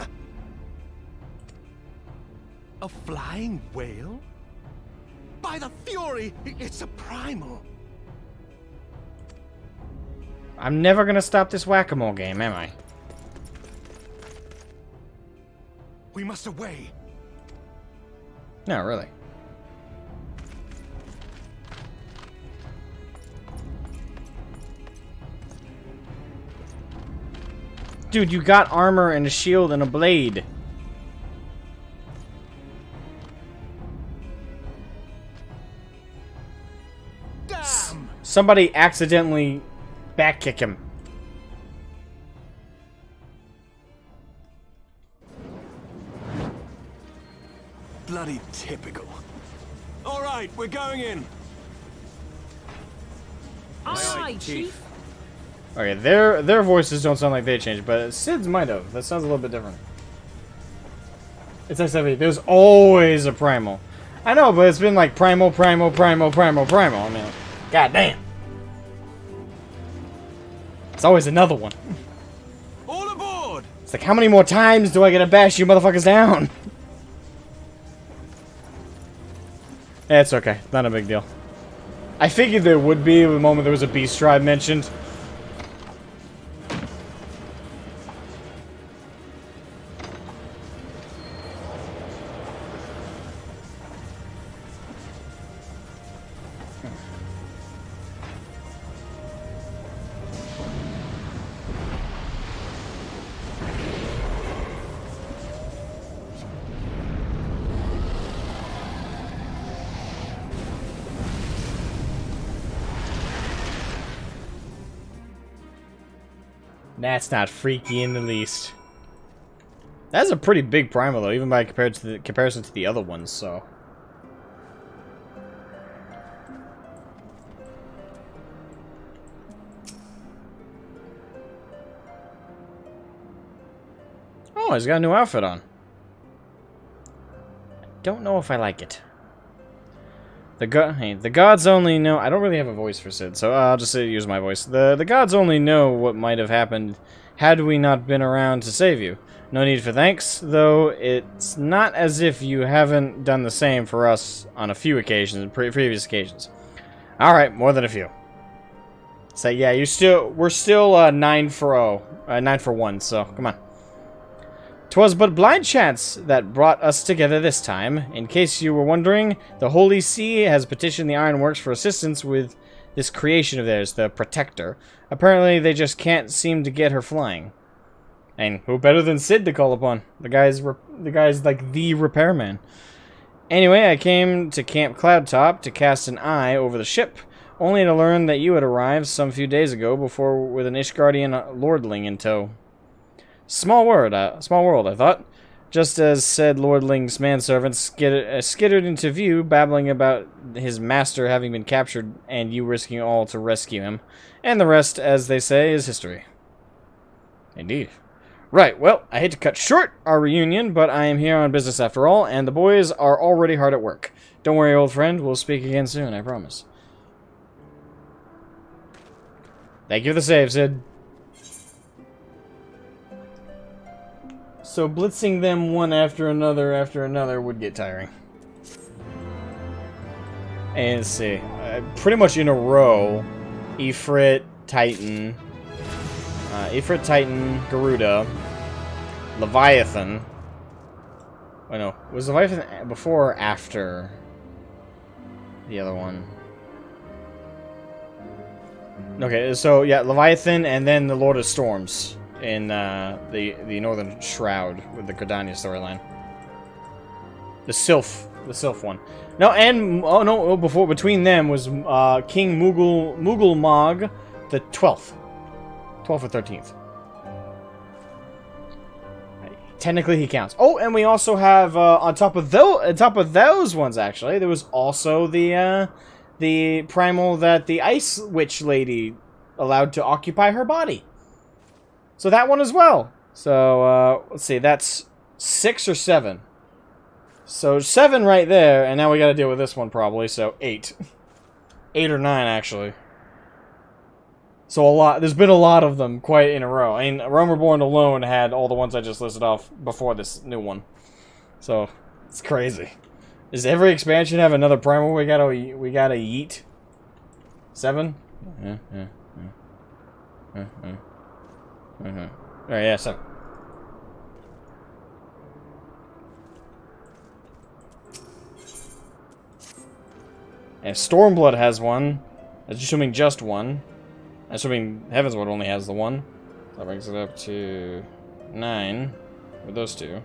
A flying whale? By the fury, it's a primal. I'm never gonna stop this whack-a-mole game, am I? We must away. No, really. Dude, you got armor and a shield and a blade. Damn! Somebody accidentally backkick him. Bloody typical. All right, we're going in. Aye, Chief. Okay, their voices don't sound like they changed, but Sid's might have. That sounds a little bit different. It's FFXIV. There's always a primal. I know, but it's been like primal. I mean, goddamn. It's always another one. All aboard! It's like, how many more times do I get to bash you motherfuckers down? It's okay. Not a big deal. I figured there would be the moment there was a beast tribe mentioned. That's not freaky in the least. That's a pretty big primal though, even by comparison to the other ones, so. Oh, he's got a new outfit on. I don't know if I like it. The gods only know. I don't really have a voice for Sid, so I'll just use my voice. The gods only know what might have happened had we not been around to save you. No need for thanks, though. It's not as if you haven't done the same for us on a few occasions, previous occasions. All right, more than a few. So yeah, we're still 9 for 1. So come on. 'Twas but blind chance that brought us together this time. In case you were wondering, the Holy See has petitioned the Ironworks for assistance with this creation of theirs, the Protector. Apparently, they just can't seem to get her flying. And who better than Sid to call upon? The guy's like the repairman. Anyway, I came to Camp Cloudtop to cast an eye over the ship, only to learn that you had arrived some few days ago before with an Ishgardian lordling in tow. Small world, I thought. Just as said Lordling's manservant skittered into view, babbling about his master having been captured and you risking all to rescue him. And the rest, as they say, is history. Indeed. Right, well, I hate to cut short our reunion, but I am here on business after all, and the boys are already hard at work. Don't worry, old friend, we'll speak again soon, I promise. Thank you for the save, Sid. So blitzing them one after another would get tiring. And let's see, pretty much in a row, Ifrit, Titan, Garuda, Leviathan. Oh no, was Leviathan before or after the other one? Okay, so yeah, Leviathan and then the Lord of Storms. In the Northern Shroud with the Gridania storyline. The Sylph one. No, and between them was King Mughal Mog, the 12th or 13th. Technically, he counts. Oh, and we also have on top of those ones. Actually, there was also the primal that the Ice Witch lady allowed to occupy her body. So that one as well. So let's see, that's 6 or 7. So 7 right there, and now we got to deal with this one probably. So 8, 8 or 9 actually. So a lot. There's been a lot of them quite in a row. I mean, Realm Reborn alone had all the ones I just listed off before this new one. So it's crazy. Does every expansion have another primal we gotta yeet? 7? Alright, yeah, 7. And Stormblood has one. That's assuming just one. Assuming Heavensward only has the one. That brings it up to 9 with those 2.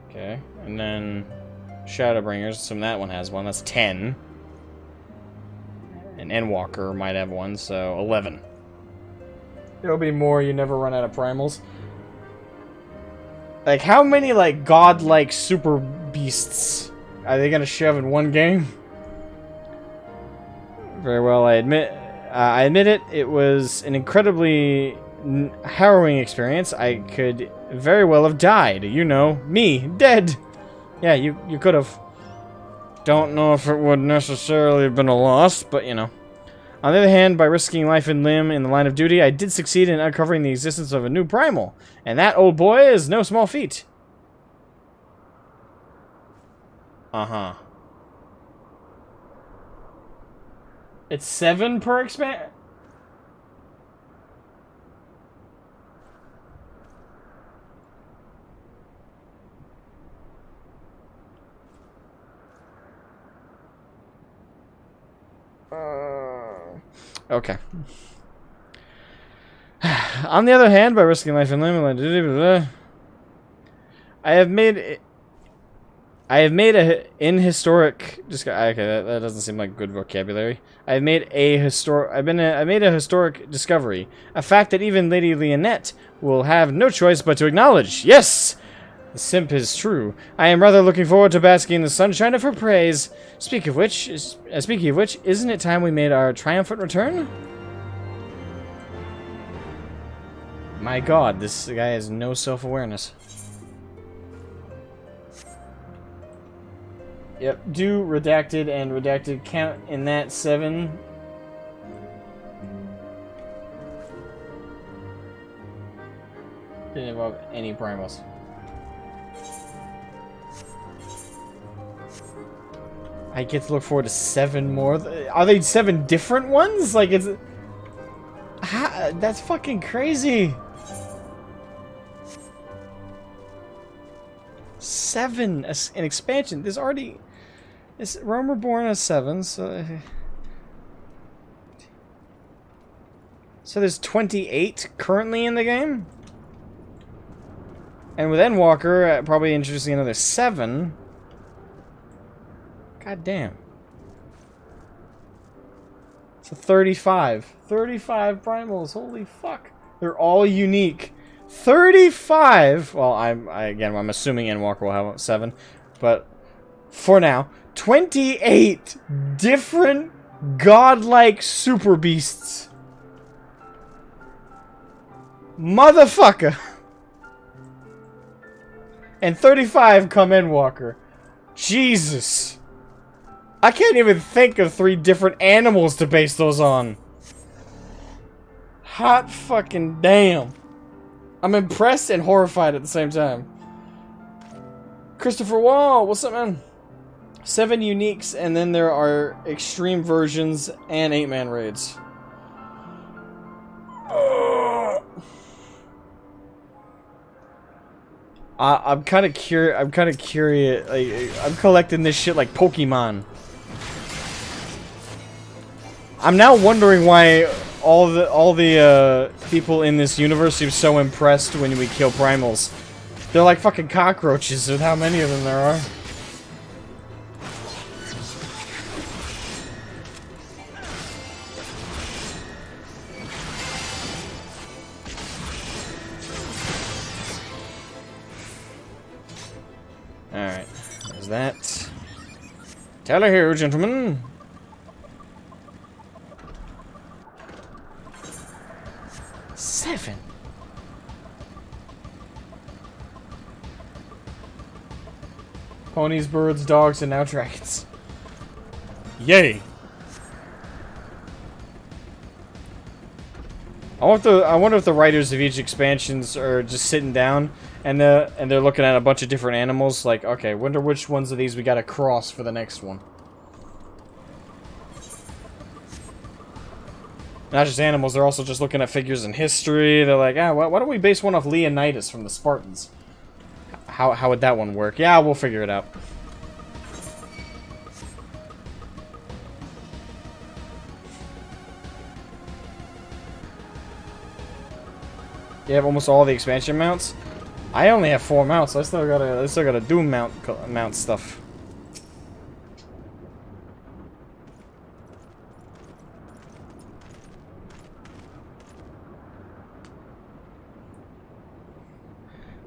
Okay, and then Shadowbringers, assume that one has one. That's 10. And Endwalker might have one, so 11. There'll be more. You never run out of primals. Like, how many, like, godlike super beasts are they gonna shove in one game? Very well, I admit it. It was an incredibly harrowing experience. I could very well have died. You know, me, dead. Yeah, you could have. Don't know if it would necessarily have been a loss, but you know. On the other hand, by risking life and limb in the line of duty, I did succeed in uncovering the existence of a new primal. And that, old boy, is no small feat. Uh-huh. It's 7 per expand? Okay. On the other hand, by risking life and limb, I have made a historic. Just okay, that doesn't seem like good vocabulary. I made a historic discovery, a fact that even Lady Leonette will have no choice but to acknowledge. Yes, the simp is true. I am rather looking forward to basking in the sunshine of her praise. Speaking of which, isn't it time we made our triumphant return? My God, this guy has no self-awareness. Yep, do redacted and redacted count in that 7. Didn't involve any primals. I get to look forward to 7 more. Are they 7 different ones? Like, it's... that's fucking crazy. 7 an expansion. There's already... This Realm Reborn has 7, so... So there's 28 currently in the game? And with Endwalker, probably introducing another 7... God damn. So 35. 35 primals. Holy fuck. They're all unique. 35! Well, I'm assuming Endwalker will have 7. But for now, 28 different godlike super beasts. Motherfucker. And 35 come Endwalker. Jesus. I can't even think of 3 different animals to base those on. Hot fucking damn. I'm impressed and horrified at the same time. Christopher Wall, what's up, man? 7 uniques, and then there are extreme versions and 8-man raids. I'm kind of curious. Like, I'm collecting this shit like Pokemon. I'm now wondering why all the people in this universe seem so impressed when we kill primals. They're like fucking cockroaches with how many of them there are. Alright, there's that. Tally here, gentlemen. Seven. Ponies, birds, dogs, and now dragons. Yay! I wonder if the writers of each expansions are just sitting down and they're looking at a bunch of different animals. Like, okay, wonder which ones of these we gotta cross for the next one. Not just animals, they're also just looking at figures in history. They're like, why don't we base one off Leonidas from the Spartans? How would that one work? Yeah, we'll figure it out. You have almost all the expansion mounts. I only have 4 mounts. So I still gotta do mount stuff.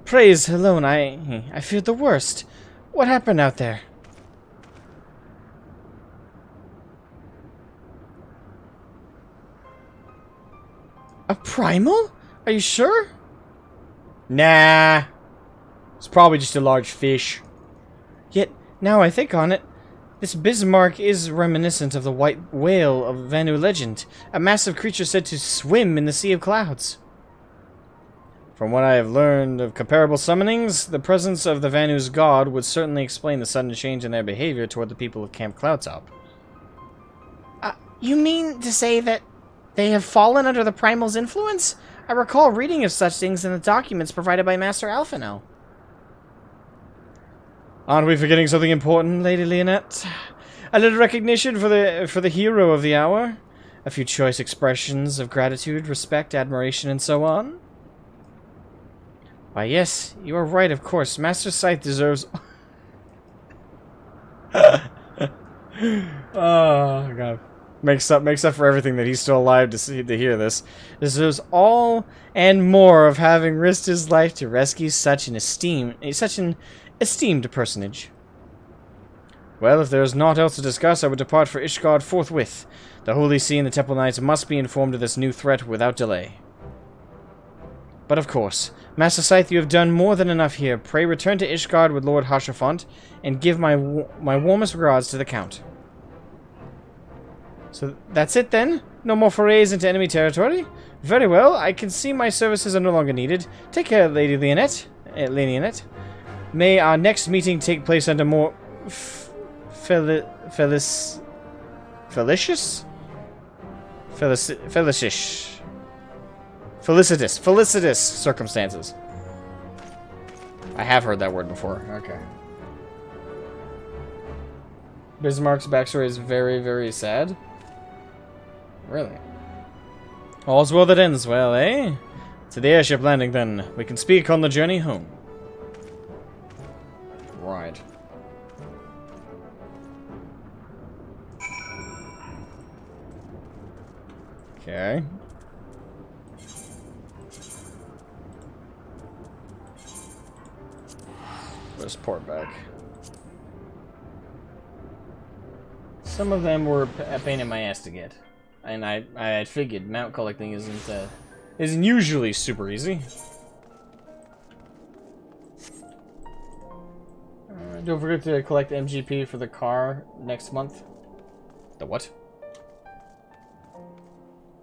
Praise alone, I feared the worst. What happened out there? A primal? Are you sure? Nah. It's probably just a large fish. Yet, now I think on it, this Bismarck is reminiscent of the white whale of Vanu legend, a massive creature said to swim in the sea of clouds. From what I have learned of comparable summonings, the presence of the Vanu's god would certainly explain the sudden change in their behavior toward the people of Camp Cloudtop. You mean to say that they have fallen under the primal's influence? I recall reading of such things in the documents provided by Master Alphinaud. Aren't we forgetting something important, Lady Leonette? A little recognition for the hero of the hour? A few choice expressions of gratitude, respect, admiration, and so on? Why, yes, you are right, of course. Master Scythe deserves... Oh, God. Makes up for everything that he's still alive to hear this. Deserves all and more of having risked his life to rescue such an esteemed personage. Well, if there is naught else to discuss, I would depart for Ishgard forthwith. The Holy See and the Temple Knights must be informed of this new threat without delay. But of course, Master Scythe, you have done more than enough here. Pray return to Ishgard with Lord Hashafont, and give my warmest regards to the Count. So that's it then? No more forays into enemy territory? Very well, I can see my services are no longer needed. Take care, Lady Leonette. May our next meeting take place under more felicitous circumstances. I have heard that word before. Okay. Bismarck's backstory is very, very sad. Really? All's well that ends well, eh? To the airship landing, then. We can speak on the journey home. Right. Okay. Let's port back. Some of them were a pain in my ass to get. And I had figured mount collecting isn't usually super easy. Don't forget to collect MGP for the car next month. The what?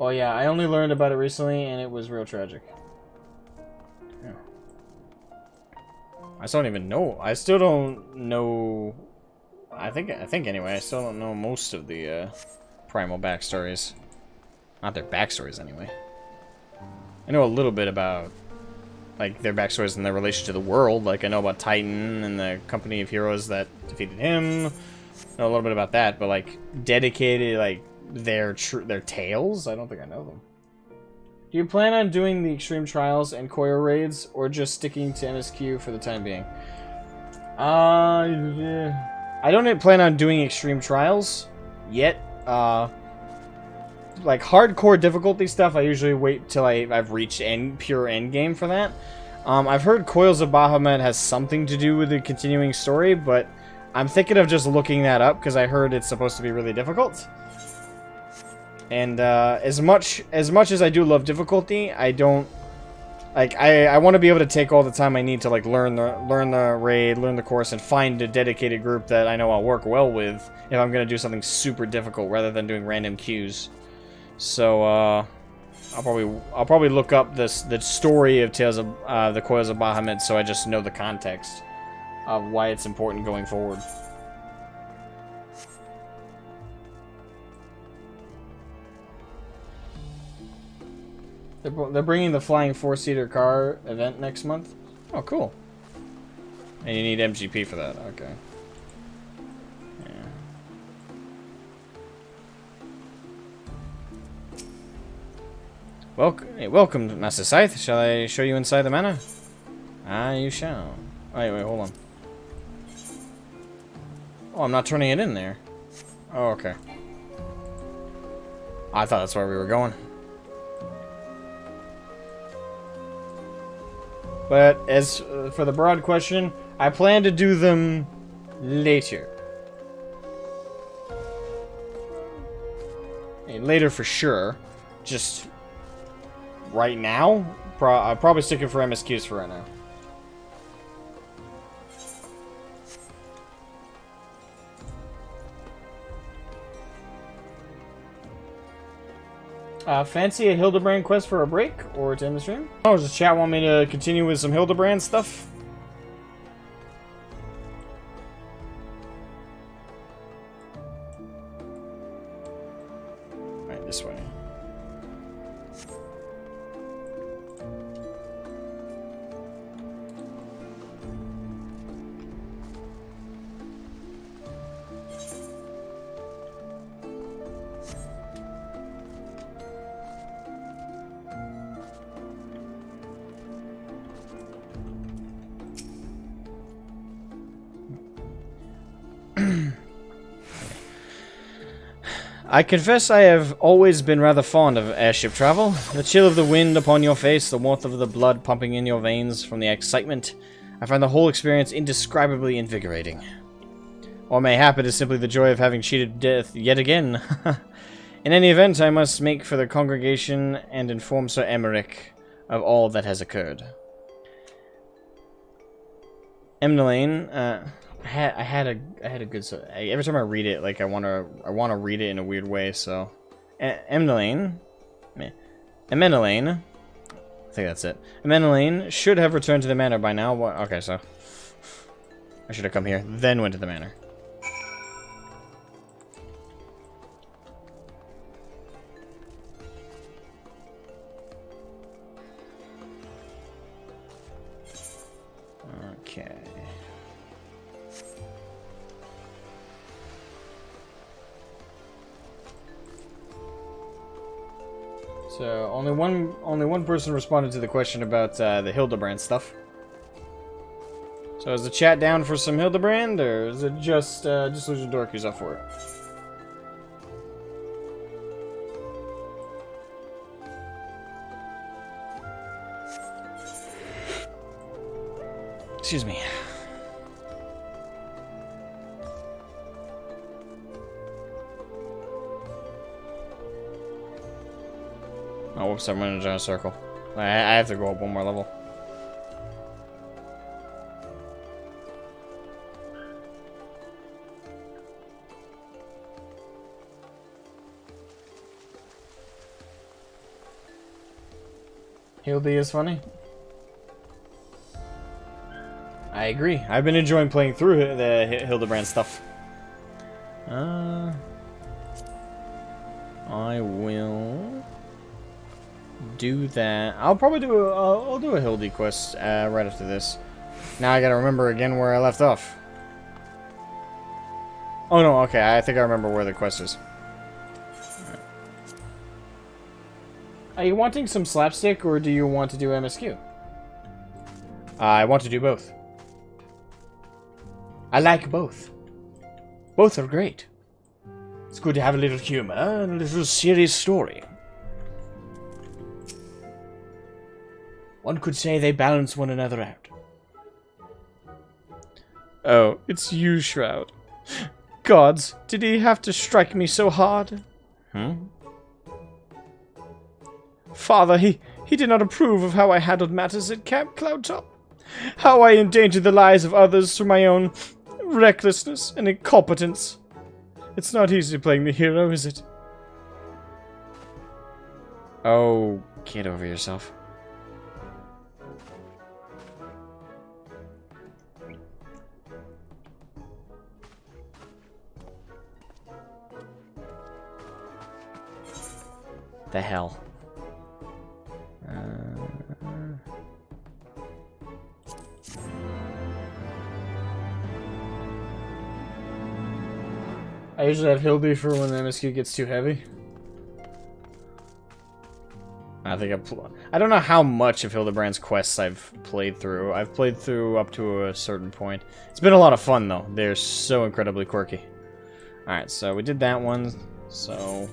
Oh yeah, I only learned about it recently, and it was real tragic. Yeah. I still don't even know. I still don't know. I think anyway. I still don't know most of the primal backstories. Not their backstories anyway. I know a little bit about like their backstories and their relation to the world. Like I know about Titan and the company of heroes that defeated him. I know a little bit about that, but like dedicated like their tales, I don't think I know them. Do you plan on doing the extreme trials and Koyo raids, or just sticking to MSQ for the time being? Yeah. I don't plan on doing extreme trials yet. Like hardcore difficulty stuff, I usually wait till I've reached pure end game for that. I've heard Coils of Bahamut has something to do with the continuing story, but I'm thinking of just looking that up because I heard it's supposed to be really difficult. And as much as I do love difficulty, I don't like. I want to be able to take all the time I need to like learn the raid, learn the course, and find a dedicated group that I know I'll work well with if I'm gonna do something super difficult rather than doing random queues. So I'll probably look up the story of Tales of the Coils of Bahamut so I just know the context of why it's important going forward. They're bringing the flying 4-seater car event next month. Oh, cool. And you need MGP for that. Okay. Yeah. Welcome, Master Scythe. Shall I show you inside the manor? Ah, you shall. Wait, hold on. Oh, I'm not turning it in there. Oh, okay. I thought that's where we were going. But as for the broad question, I plan to do them later. Later for sure. Just right now, I'm probably sticking for MSQs for right now. Fancy a Hildebrand quest for a break or to end the stream? Oh, does the chat want me to continue with some Hildebrand stuff? Right, this way. I confess I have always been rather fond of airship travel. The chill of the wind upon your face, the warmth of the blood pumping in your veins from the excitement. I find the whole experience indescribably invigorating. Or mayhap it is simply the joy of having cheated death yet again. In any event, I must make for the congregation and inform Sir Emmerich of all that has occurred. Emnelane, I had a good. Every time I read it, like I wanna read it in a weird way. So, Emnelane, I think that's it. Emnelane should have returned to the manor by now. Okay, so I should have come here, then went to the manor. Okay. So only one person responded to the question about the Hildebrand stuff. So is the chat down for some Hildebrand, or is it just Legion Dork who's up for it? Excuse me. Oh, whoops, I'm running down a circle. I have to go up one more level. Hildy is funny. I agree. I've been enjoying playing through the Hildebrand stuff. I will do that. I'll probably do I'll do a Hildy quest right after this. Now I gotta remember again where I left off. Oh no, okay, I think I remember where the quest is. Right. Are you wanting some slapstick or do you want to do MSQ? I want to do both. I like both. Both are great. It's good to have a little humor and a little serious story. One could say they balance one another out. Oh, it's you, Shroud. Gods, did he have to strike me so hard? Father, he did not approve of how I handled matters at Camp Cloudtop. How I endangered the lives of others through my own recklessness and incompetence. It's not easy playing the hero, is it? Oh, get over yourself. The hell. I usually have Hildy for when the MSQ gets too heavy. I think I don't know how much of Hildebrand's quests I've played through. I've played through up to a certain point. It's been a lot of fun, though. They're so incredibly quirky. Alright, so we did that one. So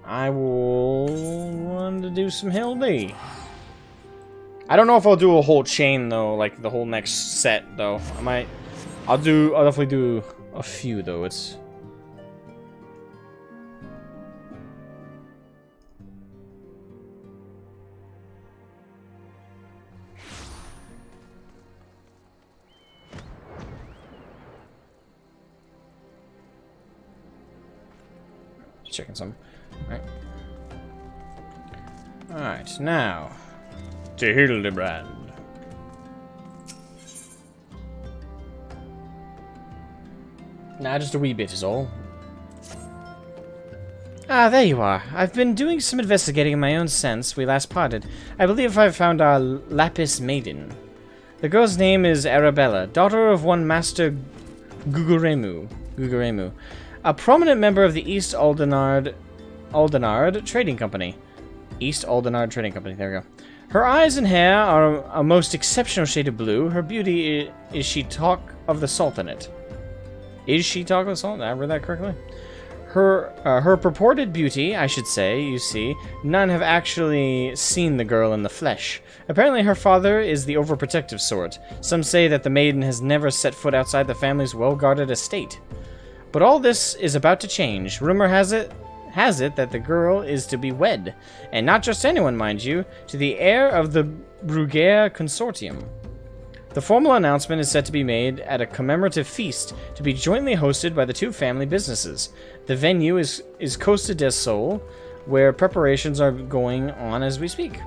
I will want to do some Hildy. I don't know if I'll do a whole chain, though, like the whole next set, though. I'll definitely do a few, though. It's... checking some. Alright, now to Hildebrand. Nah, just a wee bit is all. Ah, there you are. I've been doing some investigating in my own since we last parted. I believe I've found our Lapis Maiden. The girl's name is Arabella, daughter of one Master Guguremu, a prominent member of the East Aldenard Trading Company. East Aldenard Trading Company, there we go. Her eyes and hair are a most exceptional shade of blue. Her beauty is she talk of the Sultanate. Is she talk of the Sultanate? Did I read that correctly? Her purported beauty, I should say, you see, none have actually seen the girl in the flesh. Apparently her father is the overprotective sort. Some say that the maiden has never set foot outside the family's well-guarded estate. But all this is about to change. Rumor has it that the girl is to be wed, and not just anyone, mind you, to the heir of the Bruguiere Consortium. The formal announcement is set to be made at a commemorative feast to be jointly hosted by the two family businesses. The venue is Costa del Sol, where preparations are going on as we speak.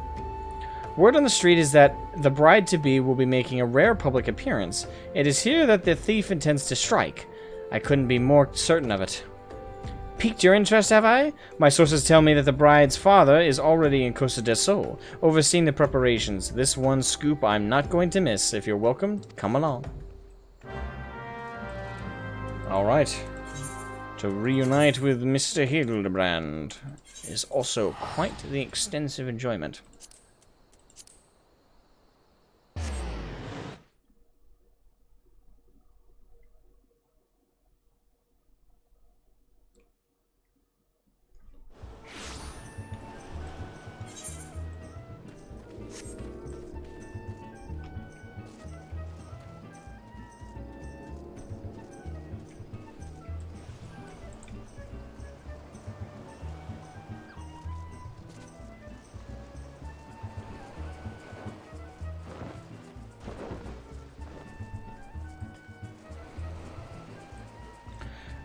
Word on the street is that the bride-to-be will be making a rare public appearance. It is here that the thief intends to strike. I couldn't be more certain of it. Piqued your interest, have I? My sources tell me that the bride's father is already in Costa del Sol, overseeing the preparations. This one scoop I'm not going to miss. If you're welcome, come along. Alright. To reunite with Mr. Hildebrand is also quite the extensive enjoyment.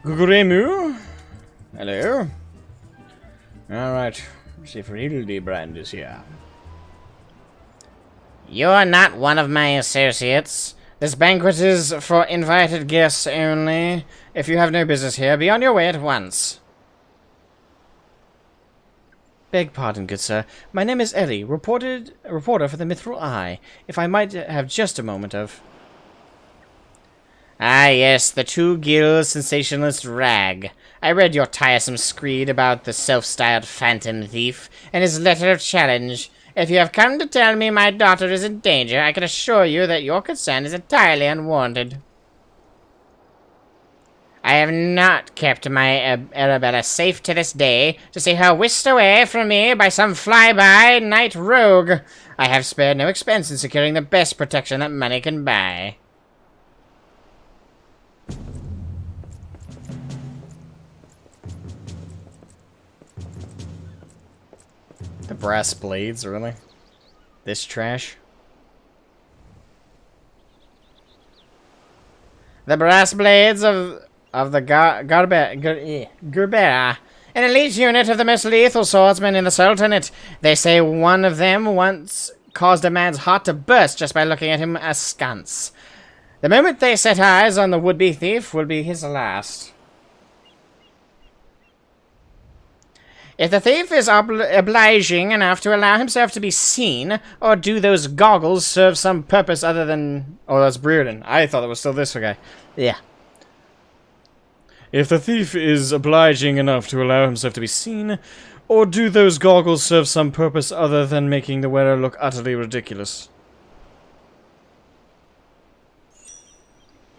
Guguremu? Hello? Alright, see if Hildebrand is here. You're not one of my associates. This banquet is for invited guests only. If you have no business here, be on your way at once. Beg pardon, good sir. My name is Ellie, reporter for the Mithril Eye. If I might have just a moment of... Ah, yes, the Two Guilds sensationalist rag. I read your tiresome screed about the self-styled phantom thief and his letter of challenge. If you have come to tell me my daughter is in danger, I can assure you that your concern is entirely unwarranted. I have not kept my Arabella safe to this day, to see her whisked away from me by some flyby night rogue. I have spared no expense in securing the best protection that money can buy. The brass blades, really? This trash? The brass blades of the Gerbera, an elite unit of the most lethal swordsmen in the Sultanate. They say one of them once caused a man's heart to burst just by looking at him askance. The moment they set eyes on the would-be thief will be his last. If the thief is obliging enough to allow himself to be seen, or do those goggles serve some purpose other than... Oh, that's Brereton. I thought it was still this guy. Yeah. If the thief is obliging enough to allow himself to be seen, or do those goggles serve some purpose other than making the wearer look utterly ridiculous?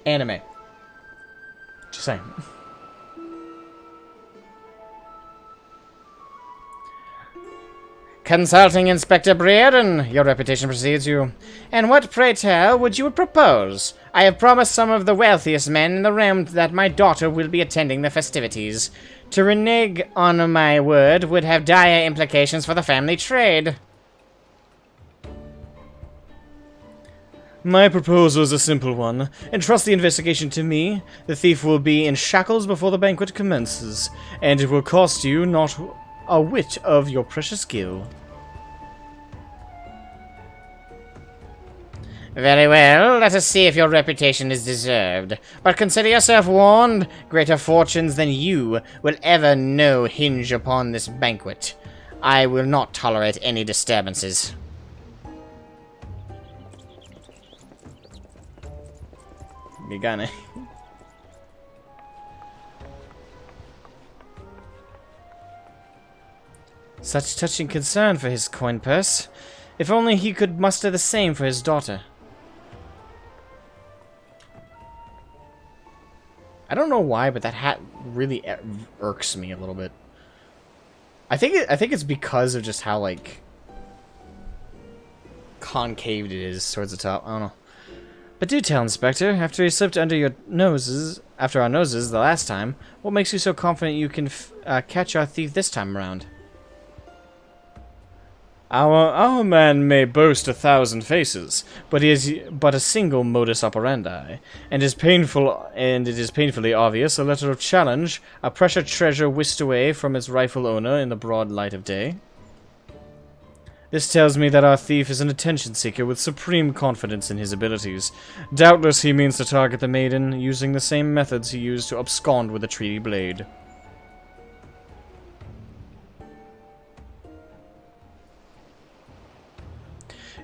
Anime. Just saying. Consulting Inspector Brereton, your reputation precedes you. And what, pray tell, would you propose? I have promised some of the wealthiest men in the realm that my daughter will be attending the festivities. To renege on my word would have dire implications for the family trade. My proposal is a simple one. Entrust the investigation to me. The thief will be in shackles before the banquet commences, and it will cost you not a whit of your precious gil. Very well, let us see if your reputation is deserved. But consider yourself warned, greater fortunes than you will ever know hinge upon this banquet. I will not tolerate any disturbances. You got it. Such touching concern for his coin purse. If only he could muster the same for his daughter. I don't know why, but that hat really irks me a little bit. I think it's because of just how, like, concaved it is towards the top. I don't know. But do tell, Inspector, after he slipped under our noses the last time, what makes you so confident you can catch our thief this time around? Our man may boast 1,000 faces, but he is but a single modus operandi, and it is painfully obvious a letter of challenge, a precious treasure whisked away from its rightful owner in the broad light of day. This tells me that our thief is an attention seeker with supreme confidence in his abilities. Doubtless he means to target the maiden using the same methods he used to abscond with the treaty blade.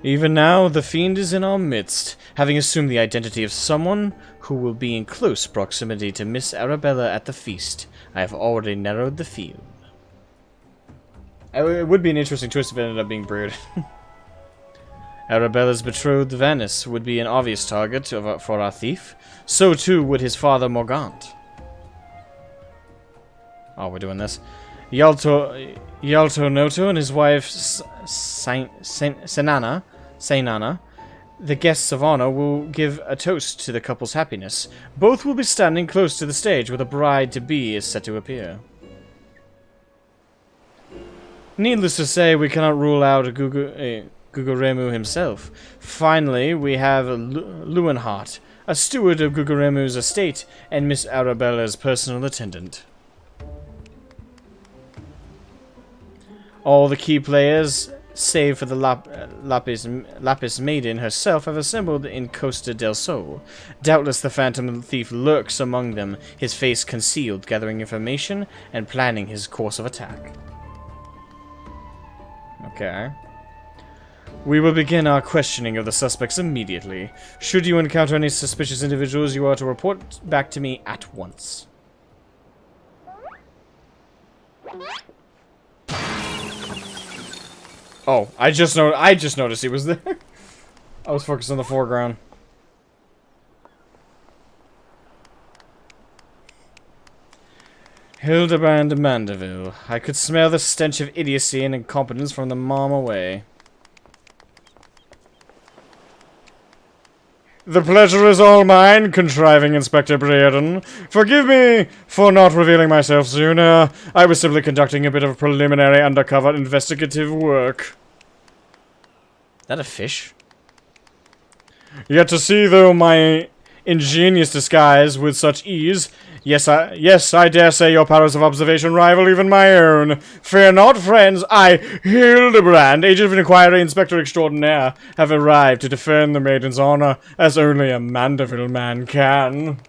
Even now, the fiend is in our midst, having assumed the identity of someone who will be in close proximity to Miss Arabella at the feast. I have already narrowed the field. It would be an interesting twist if it ended up being Brereton. Arabella's betrothed Venice would be an obvious target for our thief. So too would his father Morgant. Oh, we're doing this. Yalto Noto and his wife Senana, the guests of honor, will give a toast to the couple's happiness. Both will be standing close to the stage where the bride-to-be is set to appear. Needless to say, we cannot rule out Guguremu himself. Finally, we have Lewenhart, a steward of Guguremu's estate, and Miss Arabella's personal attendant. All the key players, save for the Lapis Maiden herself, have assembled in Costa del Sol. Doubtless the phantom thief lurks among them, his face concealed, gathering information and planning his course of attack. Okay. We will begin our questioning of the suspects immediately. Should you encounter any suspicious individuals, you are to report back to me at once. Oh, I just noticed he was there. I was focused on the foreground. Hildebrand de Mandeville. I could smell the stench of idiocy and incompetence from the mom away. The pleasure is all mine, contriving Inspector Brereton. Forgive me for not revealing myself sooner. I was simply conducting a bit of preliminary undercover investigative work. Is that a fish? Yet to see, though, my ingenious disguise with such ease. Yes, I dare say your powers of observation rival even my own. Fear not, friends. I, Hildebrand, Agent of Inquiry Inspector Extraordinaire, have arrived to defend the maiden's honor, as only a Mandeville man can.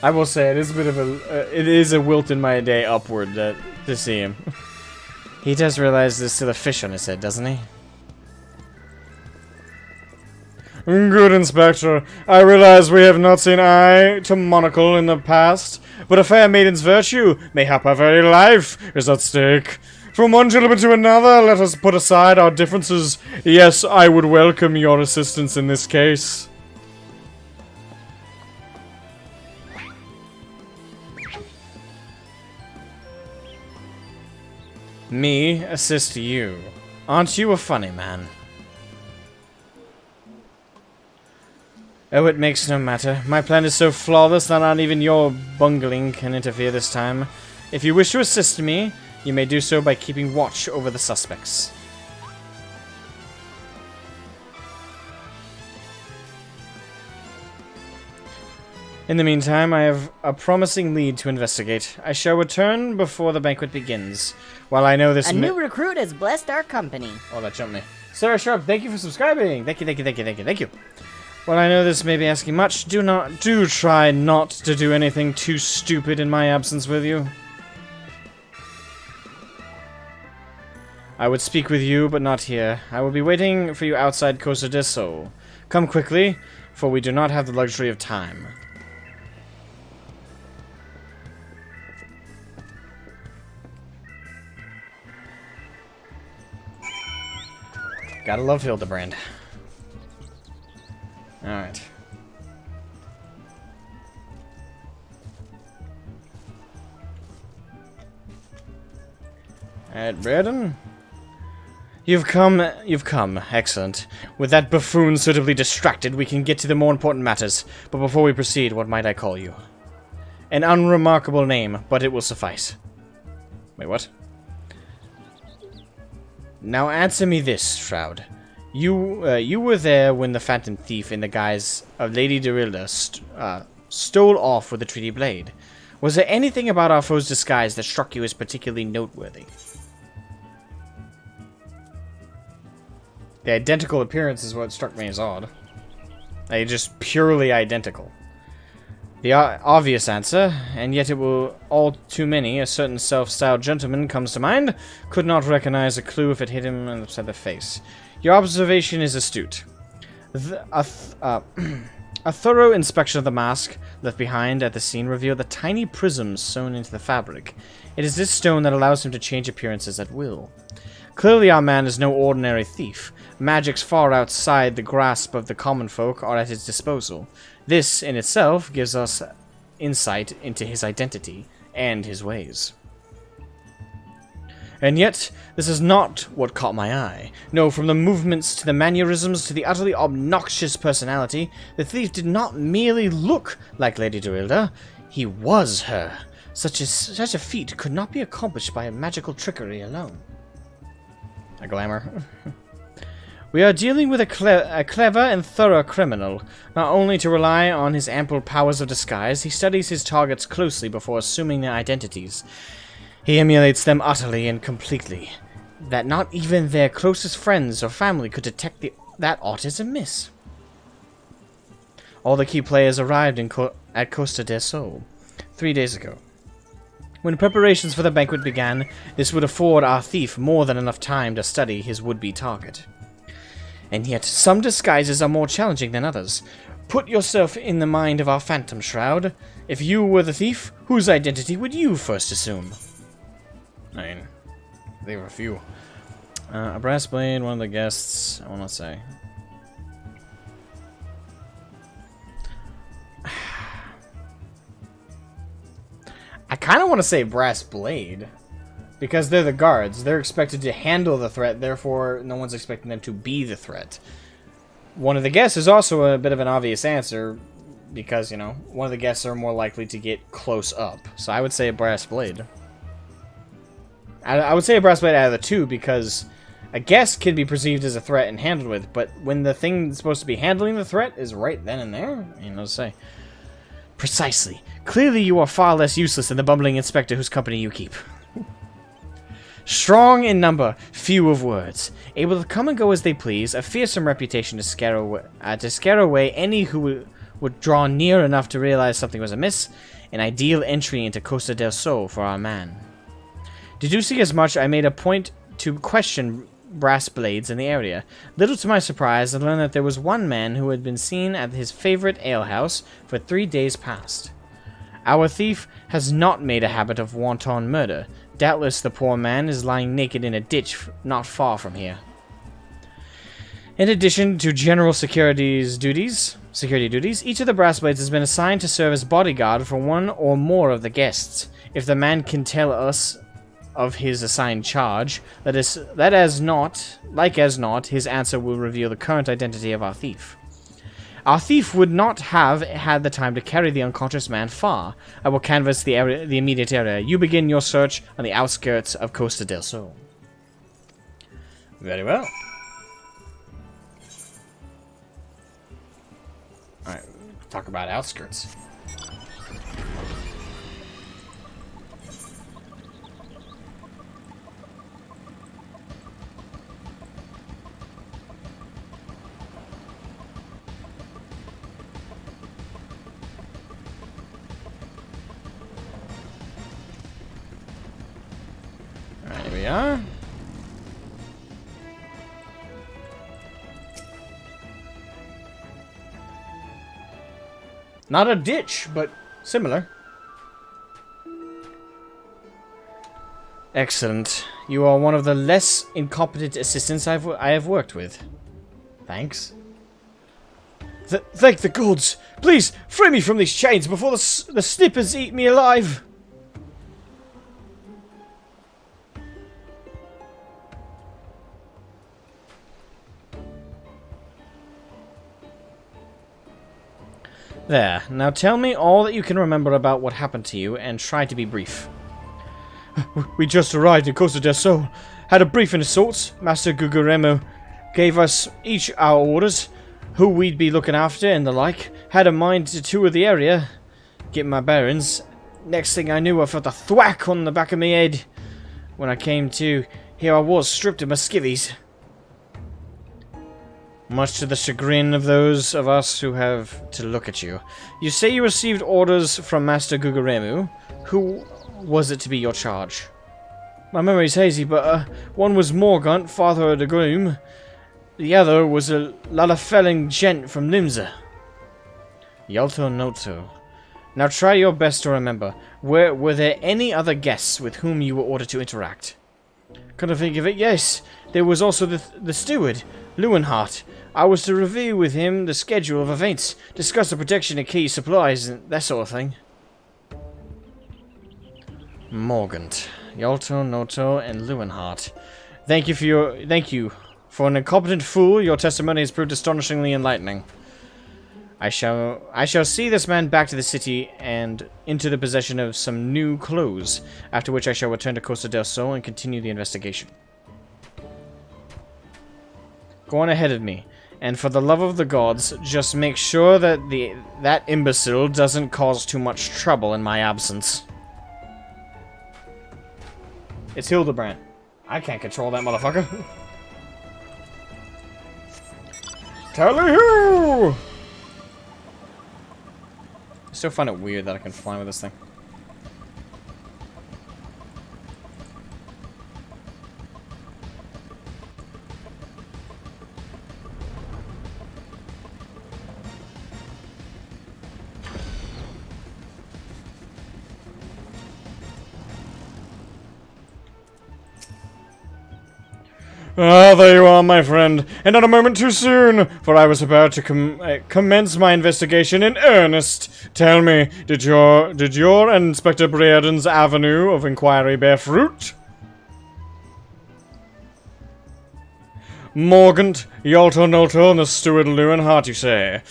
I will say it is a bit of a it is a wilt in my day upward to see him. He does realize there's still a fish on his head, doesn't he? Good, Inspector. I realize we have not seen eye to monocle in the past, but a fair maiden's virtue, mayhap her very life, is at stake. From one gentleman to another, let us put aside our differences. Yes, I would welcome your assistance in this case. Me assist you. Aren't you a funny man? Oh, it makes no matter. My plan is so flawless that not even your bungling can interfere this time. If you wish to assist me, you may do so by keeping watch over the suspects. In the meantime, I have a promising lead to investigate. I shall return before the banquet begins. While I know this A new recruit has blessed our company. Oh, that jumped me. Sarah Sharp, thank you for subscribing. Thank you. While I know this may be asking much, do try not to do anything too stupid in my absence with you. I would speak with you, but not here. I will be waiting for you outside Costa del Sol. Come quickly, for we do not have the luxury of time. Gotta love Hildebrand. Alright. Alright, Brereton. You've come. Excellent. With that buffoon suitably distracted, we can get to the more important matters. But before we proceed, what might I call you? An unremarkable name, but it will suffice. Wait, what? Now answer me this, Shroud. You were there when the Phantom Thief in the guise of Lady Dorilda stole off with the Treaty Blade. Was there anything about our foe's disguise that struck you as particularly noteworthy? The identical appearance is what struck me as odd. They're just purely identical. The obvious answer, and yet it will all too many, a certain self-styled gentleman comes to mind, could not recognize a clue if it hit him upside the face. Your observation is astute. A thorough inspection of the mask left behind at the scene revealed the tiny prisms sewn into the fabric. It is this stone that allows him to change appearances at will. Clearly our man is no ordinary thief. Magics far outside the grasp of the common folk are at his disposal. This, in itself, gives us insight into his identity and his ways. And yet, this is not what caught my eye. No, from the movements to the mannerisms to the utterly obnoxious personality, the thief did not merely look like Lady Dorilda, he was her. Such a feat could not be accomplished by magical trickery alone. A glamour. We are dealing with a clever and thorough criminal. Not only to rely on his ample powers of disguise, he studies his targets closely before assuming their identities. He emulates them utterly and completely, that not even their closest friends or family could detect that aught is amiss. All the key players arrived at Costa del Sol 3 days ago. When preparations for the banquet began, this would afford our thief more than enough time to study his would-be target. And yet, some disguises are more challenging than others. Put yourself in the mind of our Phantom Shroud. If you were the thief, whose identity would you first assume? I mean, there were a few. A brass blade, one of the guests, I want to say. I kind of want to say brass blade. Because they're the guards. They're expected to handle the threat, therefore no one's expecting them to be the threat. One of the guests is also a bit of an obvious answer, because, you know, one of the guests are more likely to get close up. So I would say a brass blade. I would say a brass blade out of the two, because a guest can be perceived as a threat and handled with, but when the thing that's supposed to be handling the threat is right then and there, you know, say. Precisely. Clearly you are far less useless than the bumbling inspector whose company you keep. Strong in number, few of words, able to come and go as they please, a fearsome reputation to scare away any who would draw near enough to realize something was amiss, an ideal entry into Costa del Sol for our man. Deducing as much, I made a point to question brass blades in the area. Little to my surprise, I learned that there was one man who had been seen at his favorite alehouse for 3 days past. Our thief has not made a habit of wanton murder. Doubtless the poor man is lying naked in a ditch not far from here. In addition to general security duties, each of the brass blades has been assigned to serve as bodyguard for one or more of the guests. If the man can tell us of his assigned charge, like as not, his answer will reveal the current identity of our thief. Our thief would not have had the time to carry the unconscious man far. I will canvass the immediate area. You begin your search on the outskirts of Costa del Sol. Very well. Alright, talk about outskirts. Here we are. Not a ditch, but similar. Excellent. You are one of the less incompetent assistants I have worked with. Thanks. Thank the gods! Please, free me from these chains before the snippers eat me alive! There, now tell me all that you can remember about what happened to you, and try to be brief. We just arrived in Costa del Sol, had a briefing of sorts. Master Guguremo gave us each our orders, who we'd be looking after and the like. Had a mind to tour the area, get my bearings. Next thing I knew, I felt a thwack on the back of my head. When I came to, here I was, stripped of my skivvies. Much to the chagrin of those of us who have to look at you. You say you received orders from Master Guguremu. Who was it to be your charge? My memory's hazy, but one was Morgaunt, father of the groom. The other was a Lalafelling gent from Limsa. Yalto Noto. Now try your best to remember. Were there any other guests with whom you were ordered to interact? Couldn't think of it, yes. There was also the steward, Lewenhart. I was to review with him the schedule of events, discuss the protection of key supplies, and that sort of thing. Morgaunt, Yalto, Noto, and Lewenhart. Thank you for an incompetent fool. Your testimony has proved astonishingly enlightening. I shall see this man back to the city and into the possession of some new clothes, after which I shall return to Costa del Sol and continue the investigation. Go on ahead of me, and for the love of the gods, just make sure that that imbecile doesn't cause too much trouble in my absence. It's Hildebrand. I can't control that motherfucker. Tally-hoo! I still find it weird that I can fly with this thing. Ah, there you are, my friend, and not a moment too soon, for I was about to commence my investigation in earnest. Tell me, did your Inspector Brereden's avenue of inquiry bear fruit? Morgant, Yalto Nolto, and the steward Lewinhart, you say?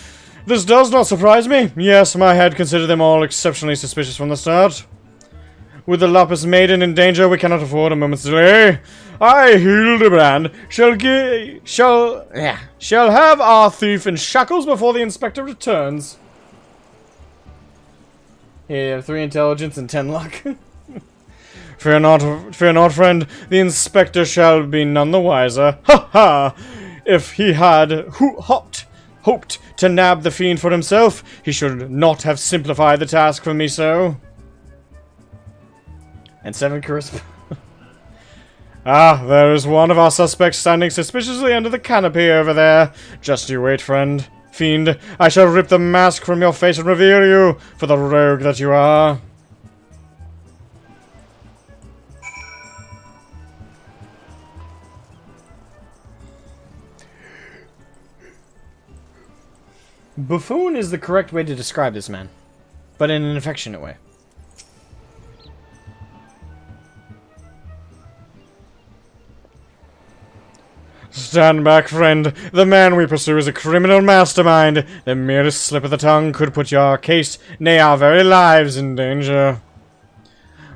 This does not surprise me. Yes, I had considered them all exceptionally suspicious from the start. With the Lapis Maiden in danger, we cannot afford a moment's delay. I, Hildebrand, shall have our thief in shackles before the inspector returns. Yeah, 3 intelligence and 10 luck. Fear not, friend. The inspector shall be none the wiser. Ha ha! If he had hoped to nab the fiend for himself, he should not have simplified the task for me so. And 7 crisp. Ah, there is one of our suspects standing suspiciously under the canopy over there. Just you wait, friend. Fiend, I shall rip the mask from your face and reveal you for the rogue that you are. Buffoon is the correct way to describe this man, but in an affectionate way. Stand back, friend. The man we pursue is a criminal mastermind. The merest slip of the tongue could put your case, nay, our very lives, in danger.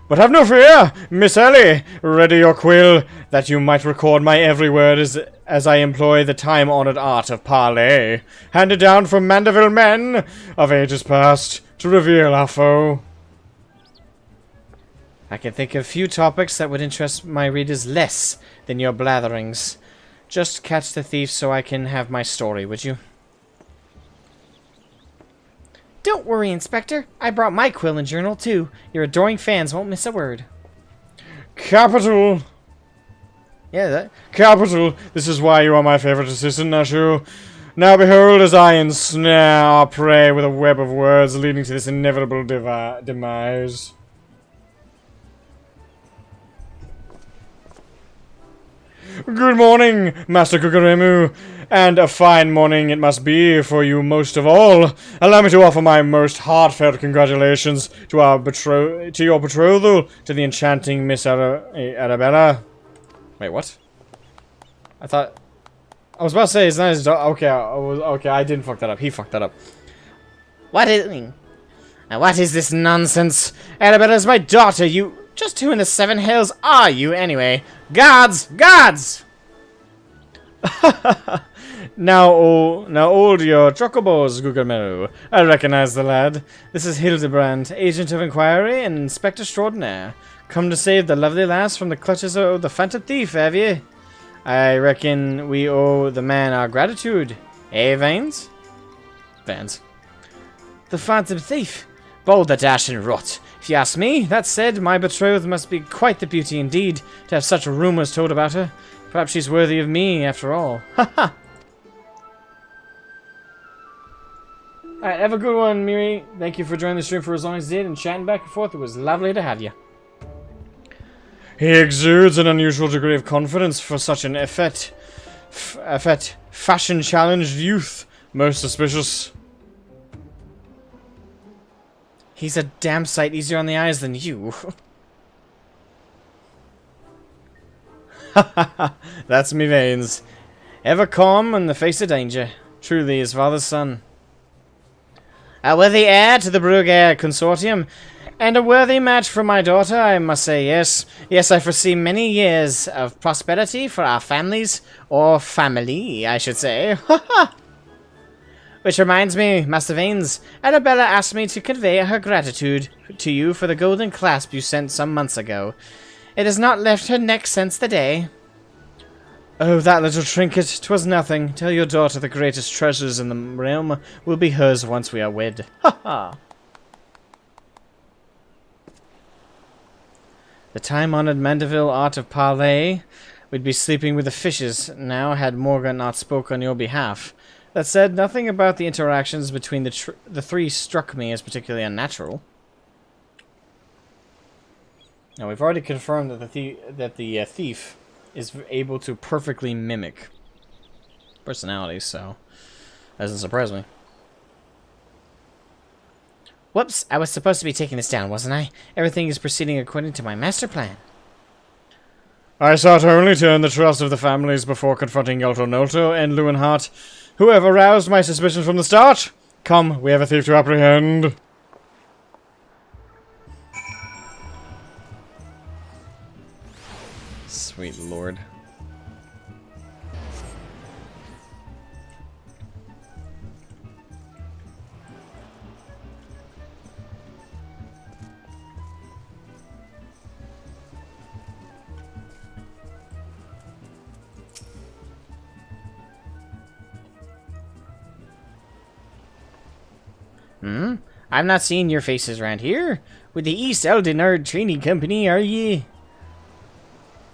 But have no fear, Miss Ellie. Ready your quill, that you might record my every word as I employ the time-honored art of parley, handed down from Mandeville men of ages past, to reveal our foe. I can think of few topics that would interest my readers less than your blatherings. Just catch the thief so I can have my story, would you? Don't worry, Inspector. I brought my quill and journal, too. Your adoring fans won't miss a word. Capital! Yeah, Capital! This is why you are my favorite assistant, Nashu. Now behold as I ensnare our prey with a web of words leading to this inevitable demise. Good morning, Master Kukuremu, and a fine morning it must be for you most of all. Allow me to offer my most heartfelt congratulations to your betrothal to the enchanting Miss Arabella. Wait, what? I was about to say it's not his daughter. Okay, I didn't fuck that up. He fucked that up. What is this nonsense? Arabella's my daughter, you... Just who in the 7 hells are you, anyway? Guards! Guards! Now old your chocobos, Gugelmeru. I recognize the lad. This is Hildebrand, agent of inquiry and inspector extraordinaire. Come to save the lovely lass from the clutches of the phantom thief, have ye? I reckon we owe the man our gratitude. Eh, Vanes? Vans. The phantom thief? Bold the dash and rot. If you ask me, that said, my betrothed must be quite the beauty indeed, to have such rumors told about her. Perhaps she's worthy of me, after all. Ha ha! Alright, have a good one, Miri. Thank you for joining the stream for as long as you did and chatting back and forth. It was lovely to have you. He exudes an unusual degree of confidence for such an fashion-challenged youth. Most suspicious. He's a damn sight easier on the eyes than you. That's me veins. Ever calm in the face of danger. Truly his father's son. A worthy heir to the Brugair Consortium, and a worthy match for my daughter, I must say, yes. Yes, I foresee many years of prosperity for our families, or family, I should say. Ha ha! Which reminds me, Master Vanes, Arabella asked me to convey her gratitude to you for the golden clasp you sent some months ago. It has not left her neck since the day. Oh, that little trinket, 'twas nothing. Tell your daughter the greatest treasures in the realm will be hers once we are wed. Ha ha! The time-honored Mandeville art of parley. We'd be sleeping with the fishes now had Morgan not spoke on your behalf. That said, nothing about the interactions between the three struck me as particularly unnatural. Now, we've already confirmed that the thief is able to perfectly mimic personalities, so doesn't surprise me. Whoops, I was supposed to be taking this down, wasn't I? Everything is proceeding according to my master plan. I sought only to earn the trust of the families before confronting Yolto and Lewinhart, who have aroused my suspicions from the start. Come, we have a thief to apprehend. Sweet lord. I've not seen your faces around here. With the East Eldenard Training Company, are ye?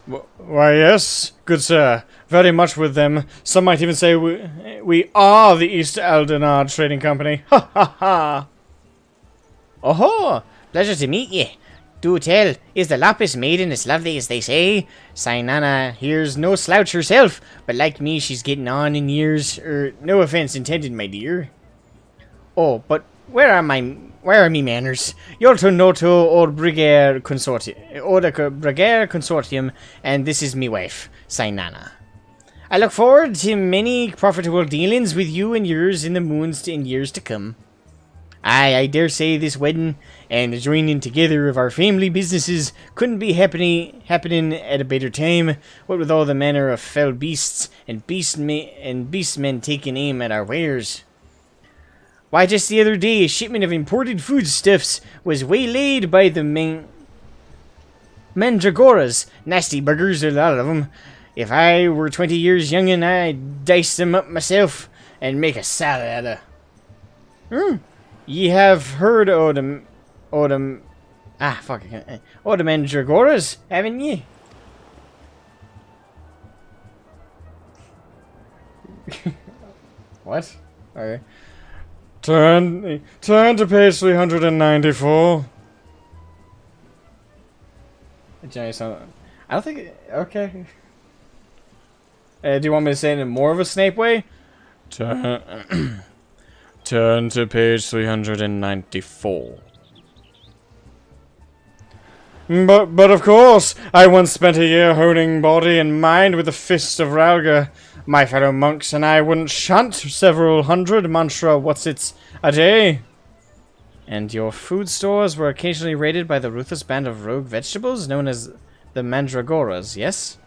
Why, yes, good sir. Very much with them. Some might even say we are the East Eldenard Trading Company. Ha ha ha! Oh-ho! Pleasure to meet ye. Do tell, is the Lapis Maiden as lovely as they say? Sainana here's no slouch herself, but like me, she's getting on in years. No offense intended, my dear. Oh, but where are me manners? Yolto Noto Old Brigare Consortium, and this is me wife, Sainana. I look forward to many profitable dealings with you and yours in the moons and years to come. Aye, I dare say this wedding and the joining together of our family businesses couldn't be happening at a better time, what with all the manner of fell beasts and beastmen taking aim at our wares. Why, just the other day, a shipment of imported foodstuffs was waylaid by the Mandragoras. Nasty buggers, a lot of them. If I were 20 years youngin', I'd dice them up myself and make a salad out of. Ye have heard o' the Mandragoras, haven't ye? What? Okay. Turn to page 394. I don't think... Okay. Do you want me to say it in more of a Snape way? Turn to page 394. But of course, I once spent a year honing body and mind with the fist of Ralga. My fellow monks and I wouldn't shunt several hundred mantra what's-its a day. And your food stores were occasionally raided by the ruthless band of rogue vegetables known as the Mandragoras, yes?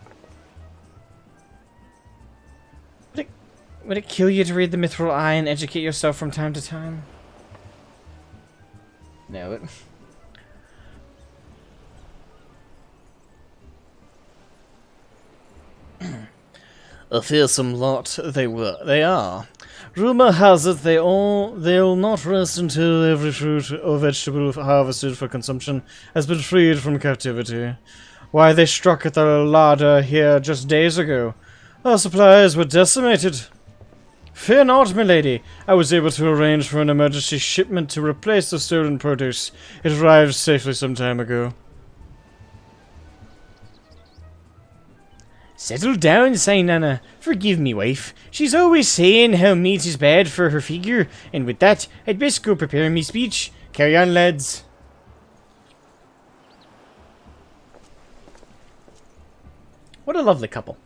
Would it kill you to read the Mithril Eye and educate yourself from time to time? Nailed it. A fearsome lot they are. Rumor has it they'll not rest until every fruit or vegetable harvested for consumption has been freed from captivity. Why, they struck at the larder here just days ago. Our supplies were decimated. Fear not, milady. I was able to arrange for an emergency shipment to replace the stolen produce. It arrived safely some time ago. Settle down, Sainana. Forgive me, wife. She's always saying how meat is bad for her figure, and with that, I'd best go prepare me speech. Carry on, lads. What a lovely couple.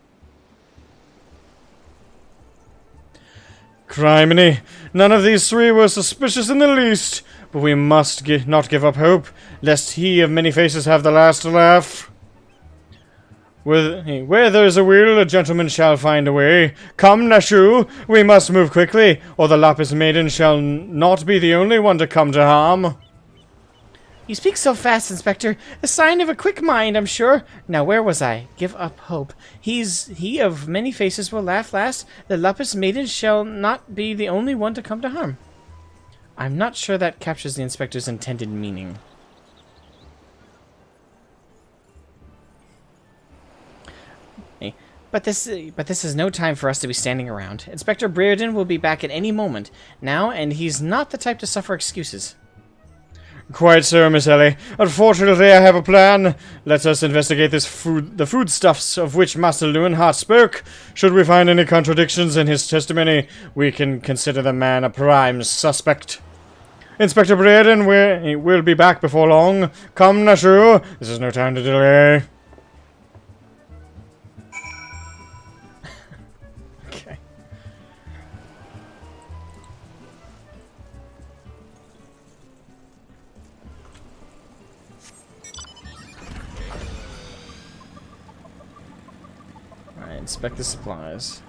Criminy, none of these three were suspicious in the least, but we must not give up hope, lest he of many faces have the last laugh. Where there is a will, a gentleman shall find a way. Come, Nashu, we must move quickly, or the Lapis Maiden shall not be the only one to come to harm. You speak so fast, Inspector. A sign of a quick mind, I'm sure. Now, where was I? Give up hope. He of many faces will laugh last. The Lapis Maiden shall not be the only one to come to harm. I'm not sure that captures the Inspector's intended meaning. But this is no time for us to be standing around. Inspector Brereton will be back at any moment now, and he's not the type to suffer excuses. Quite so, Miss Ellie. Unfortunately, I have a plan. Let us investigate the foodstuffs of which Master Lewenhart spoke. Should we find any contradictions in his testimony, we can consider the man a prime suspect. Inspector Braden will be back before long. Come, Nashu. This is no time to delay. Okay. Alright, inspect the supplies.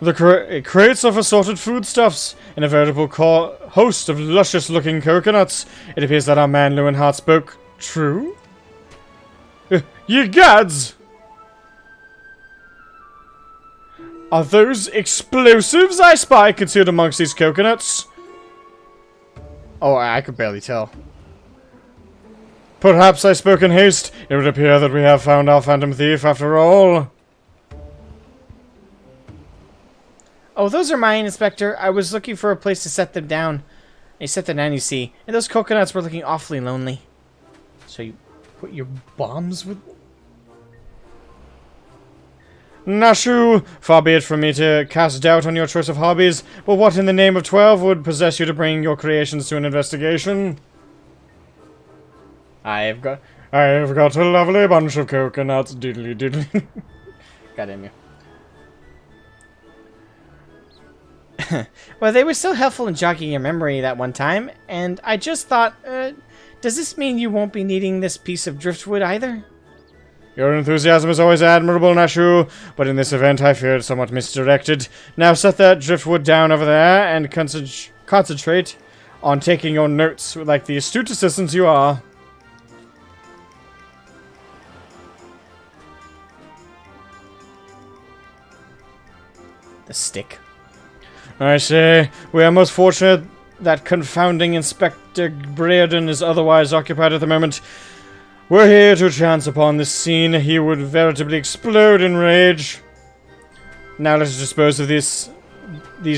The crates of assorted foodstuffs, and a veritable host of luscious-looking coconuts. It appears that our man Lewenhart spoke true. Ye gods! Are those explosives I spy concealed amongst these coconuts? Oh, I could barely tell. Perhaps I spoke in haste. It would appear that we have found our phantom thief after all. Oh, those are mine, Inspector. I was looking for a place to set them down. I set them down, you see. And those coconuts were looking awfully lonely. So you put your bombs with... Nashu, far be it from me to cast doubt on your choice of hobbies, but what in the name of 12 would possess you to bring your creations to an investigation? I've got a lovely bunch of coconuts, diddly diddly. Goddamn you. Well, they were so helpful in jogging your memory that one time, and I just thought, does this mean you won't be needing this piece of driftwood either? Your enthusiasm is always admirable, Nashu, but in this event I fear it's somewhat misdirected. Now set that driftwood down over there and concentrate on taking your notes like the astute assistant you are. The stick. I say, we are most fortunate that confounding Inspector Braden is otherwise occupied at the moment. Were he to chance upon this scene, he would veritably explode in rage. Now let us dispose of these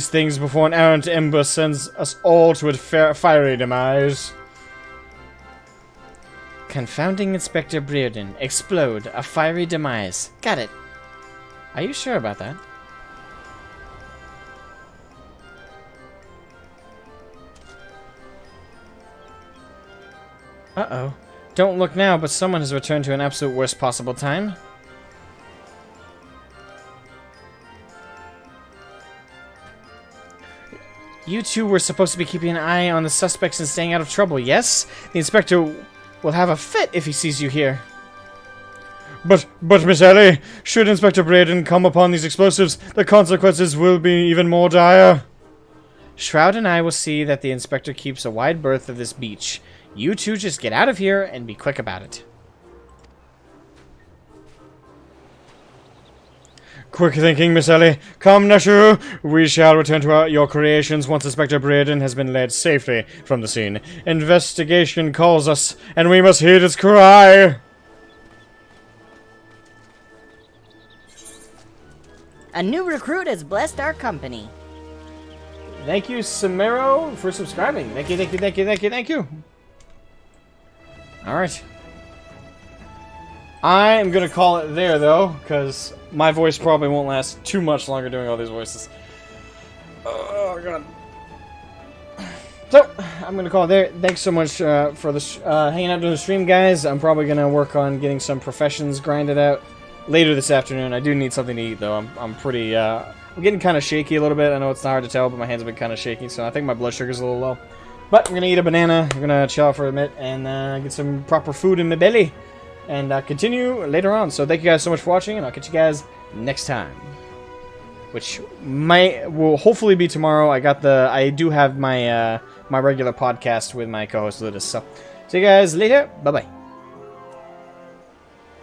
things before an errant ember sends us all to a fiery demise. Confounding Inspector Braden. Explode. A fiery demise. Got it. Are you sure about that? Uh-oh. Don't look now, but someone has returned to an absolute worst possible time. You two were supposed to be keeping an eye on the suspects and staying out of trouble, yes? The inspector will have a fit if he sees you here. But Miss Ellie, should Inspector Braden come upon these explosives, the consequences will be even more dire. Shroud and I will see that the inspector keeps a wide berth of this beach. You two just get out of here and be quick about it. Quick thinking, Miss Ellie. Come, Nashu. We shall return to your creations once Inspector Braden has been led safely from the scene. Investigation calls us, and we must heed its cry. A new recruit has blessed our company. Thank you, Samero, for subscribing. Thank you. Alright. I am going to call it there, though, because my voice probably won't last too much longer doing all these voices. Oh, God. So, I'm going to call it there. Thanks so much for hanging out during the stream, guys. I'm probably going to work on getting some professions grinded out later this afternoon. I do need something to eat, though. I'm pretty, I'm getting kind of shaky a little bit. I know it's not hard to tell, but my hands have been kind of shaky, so I think my blood sugar's a little low. But I'm going to eat a banana, I'm going to chill out for a minute, and get some proper food in my belly, and continue later on. So thank you guys so much for watching, and I'll catch you guys next time. Which will hopefully be tomorrow. I do have my my regular podcast with my co-host Ludus. So see you guys later, bye-bye.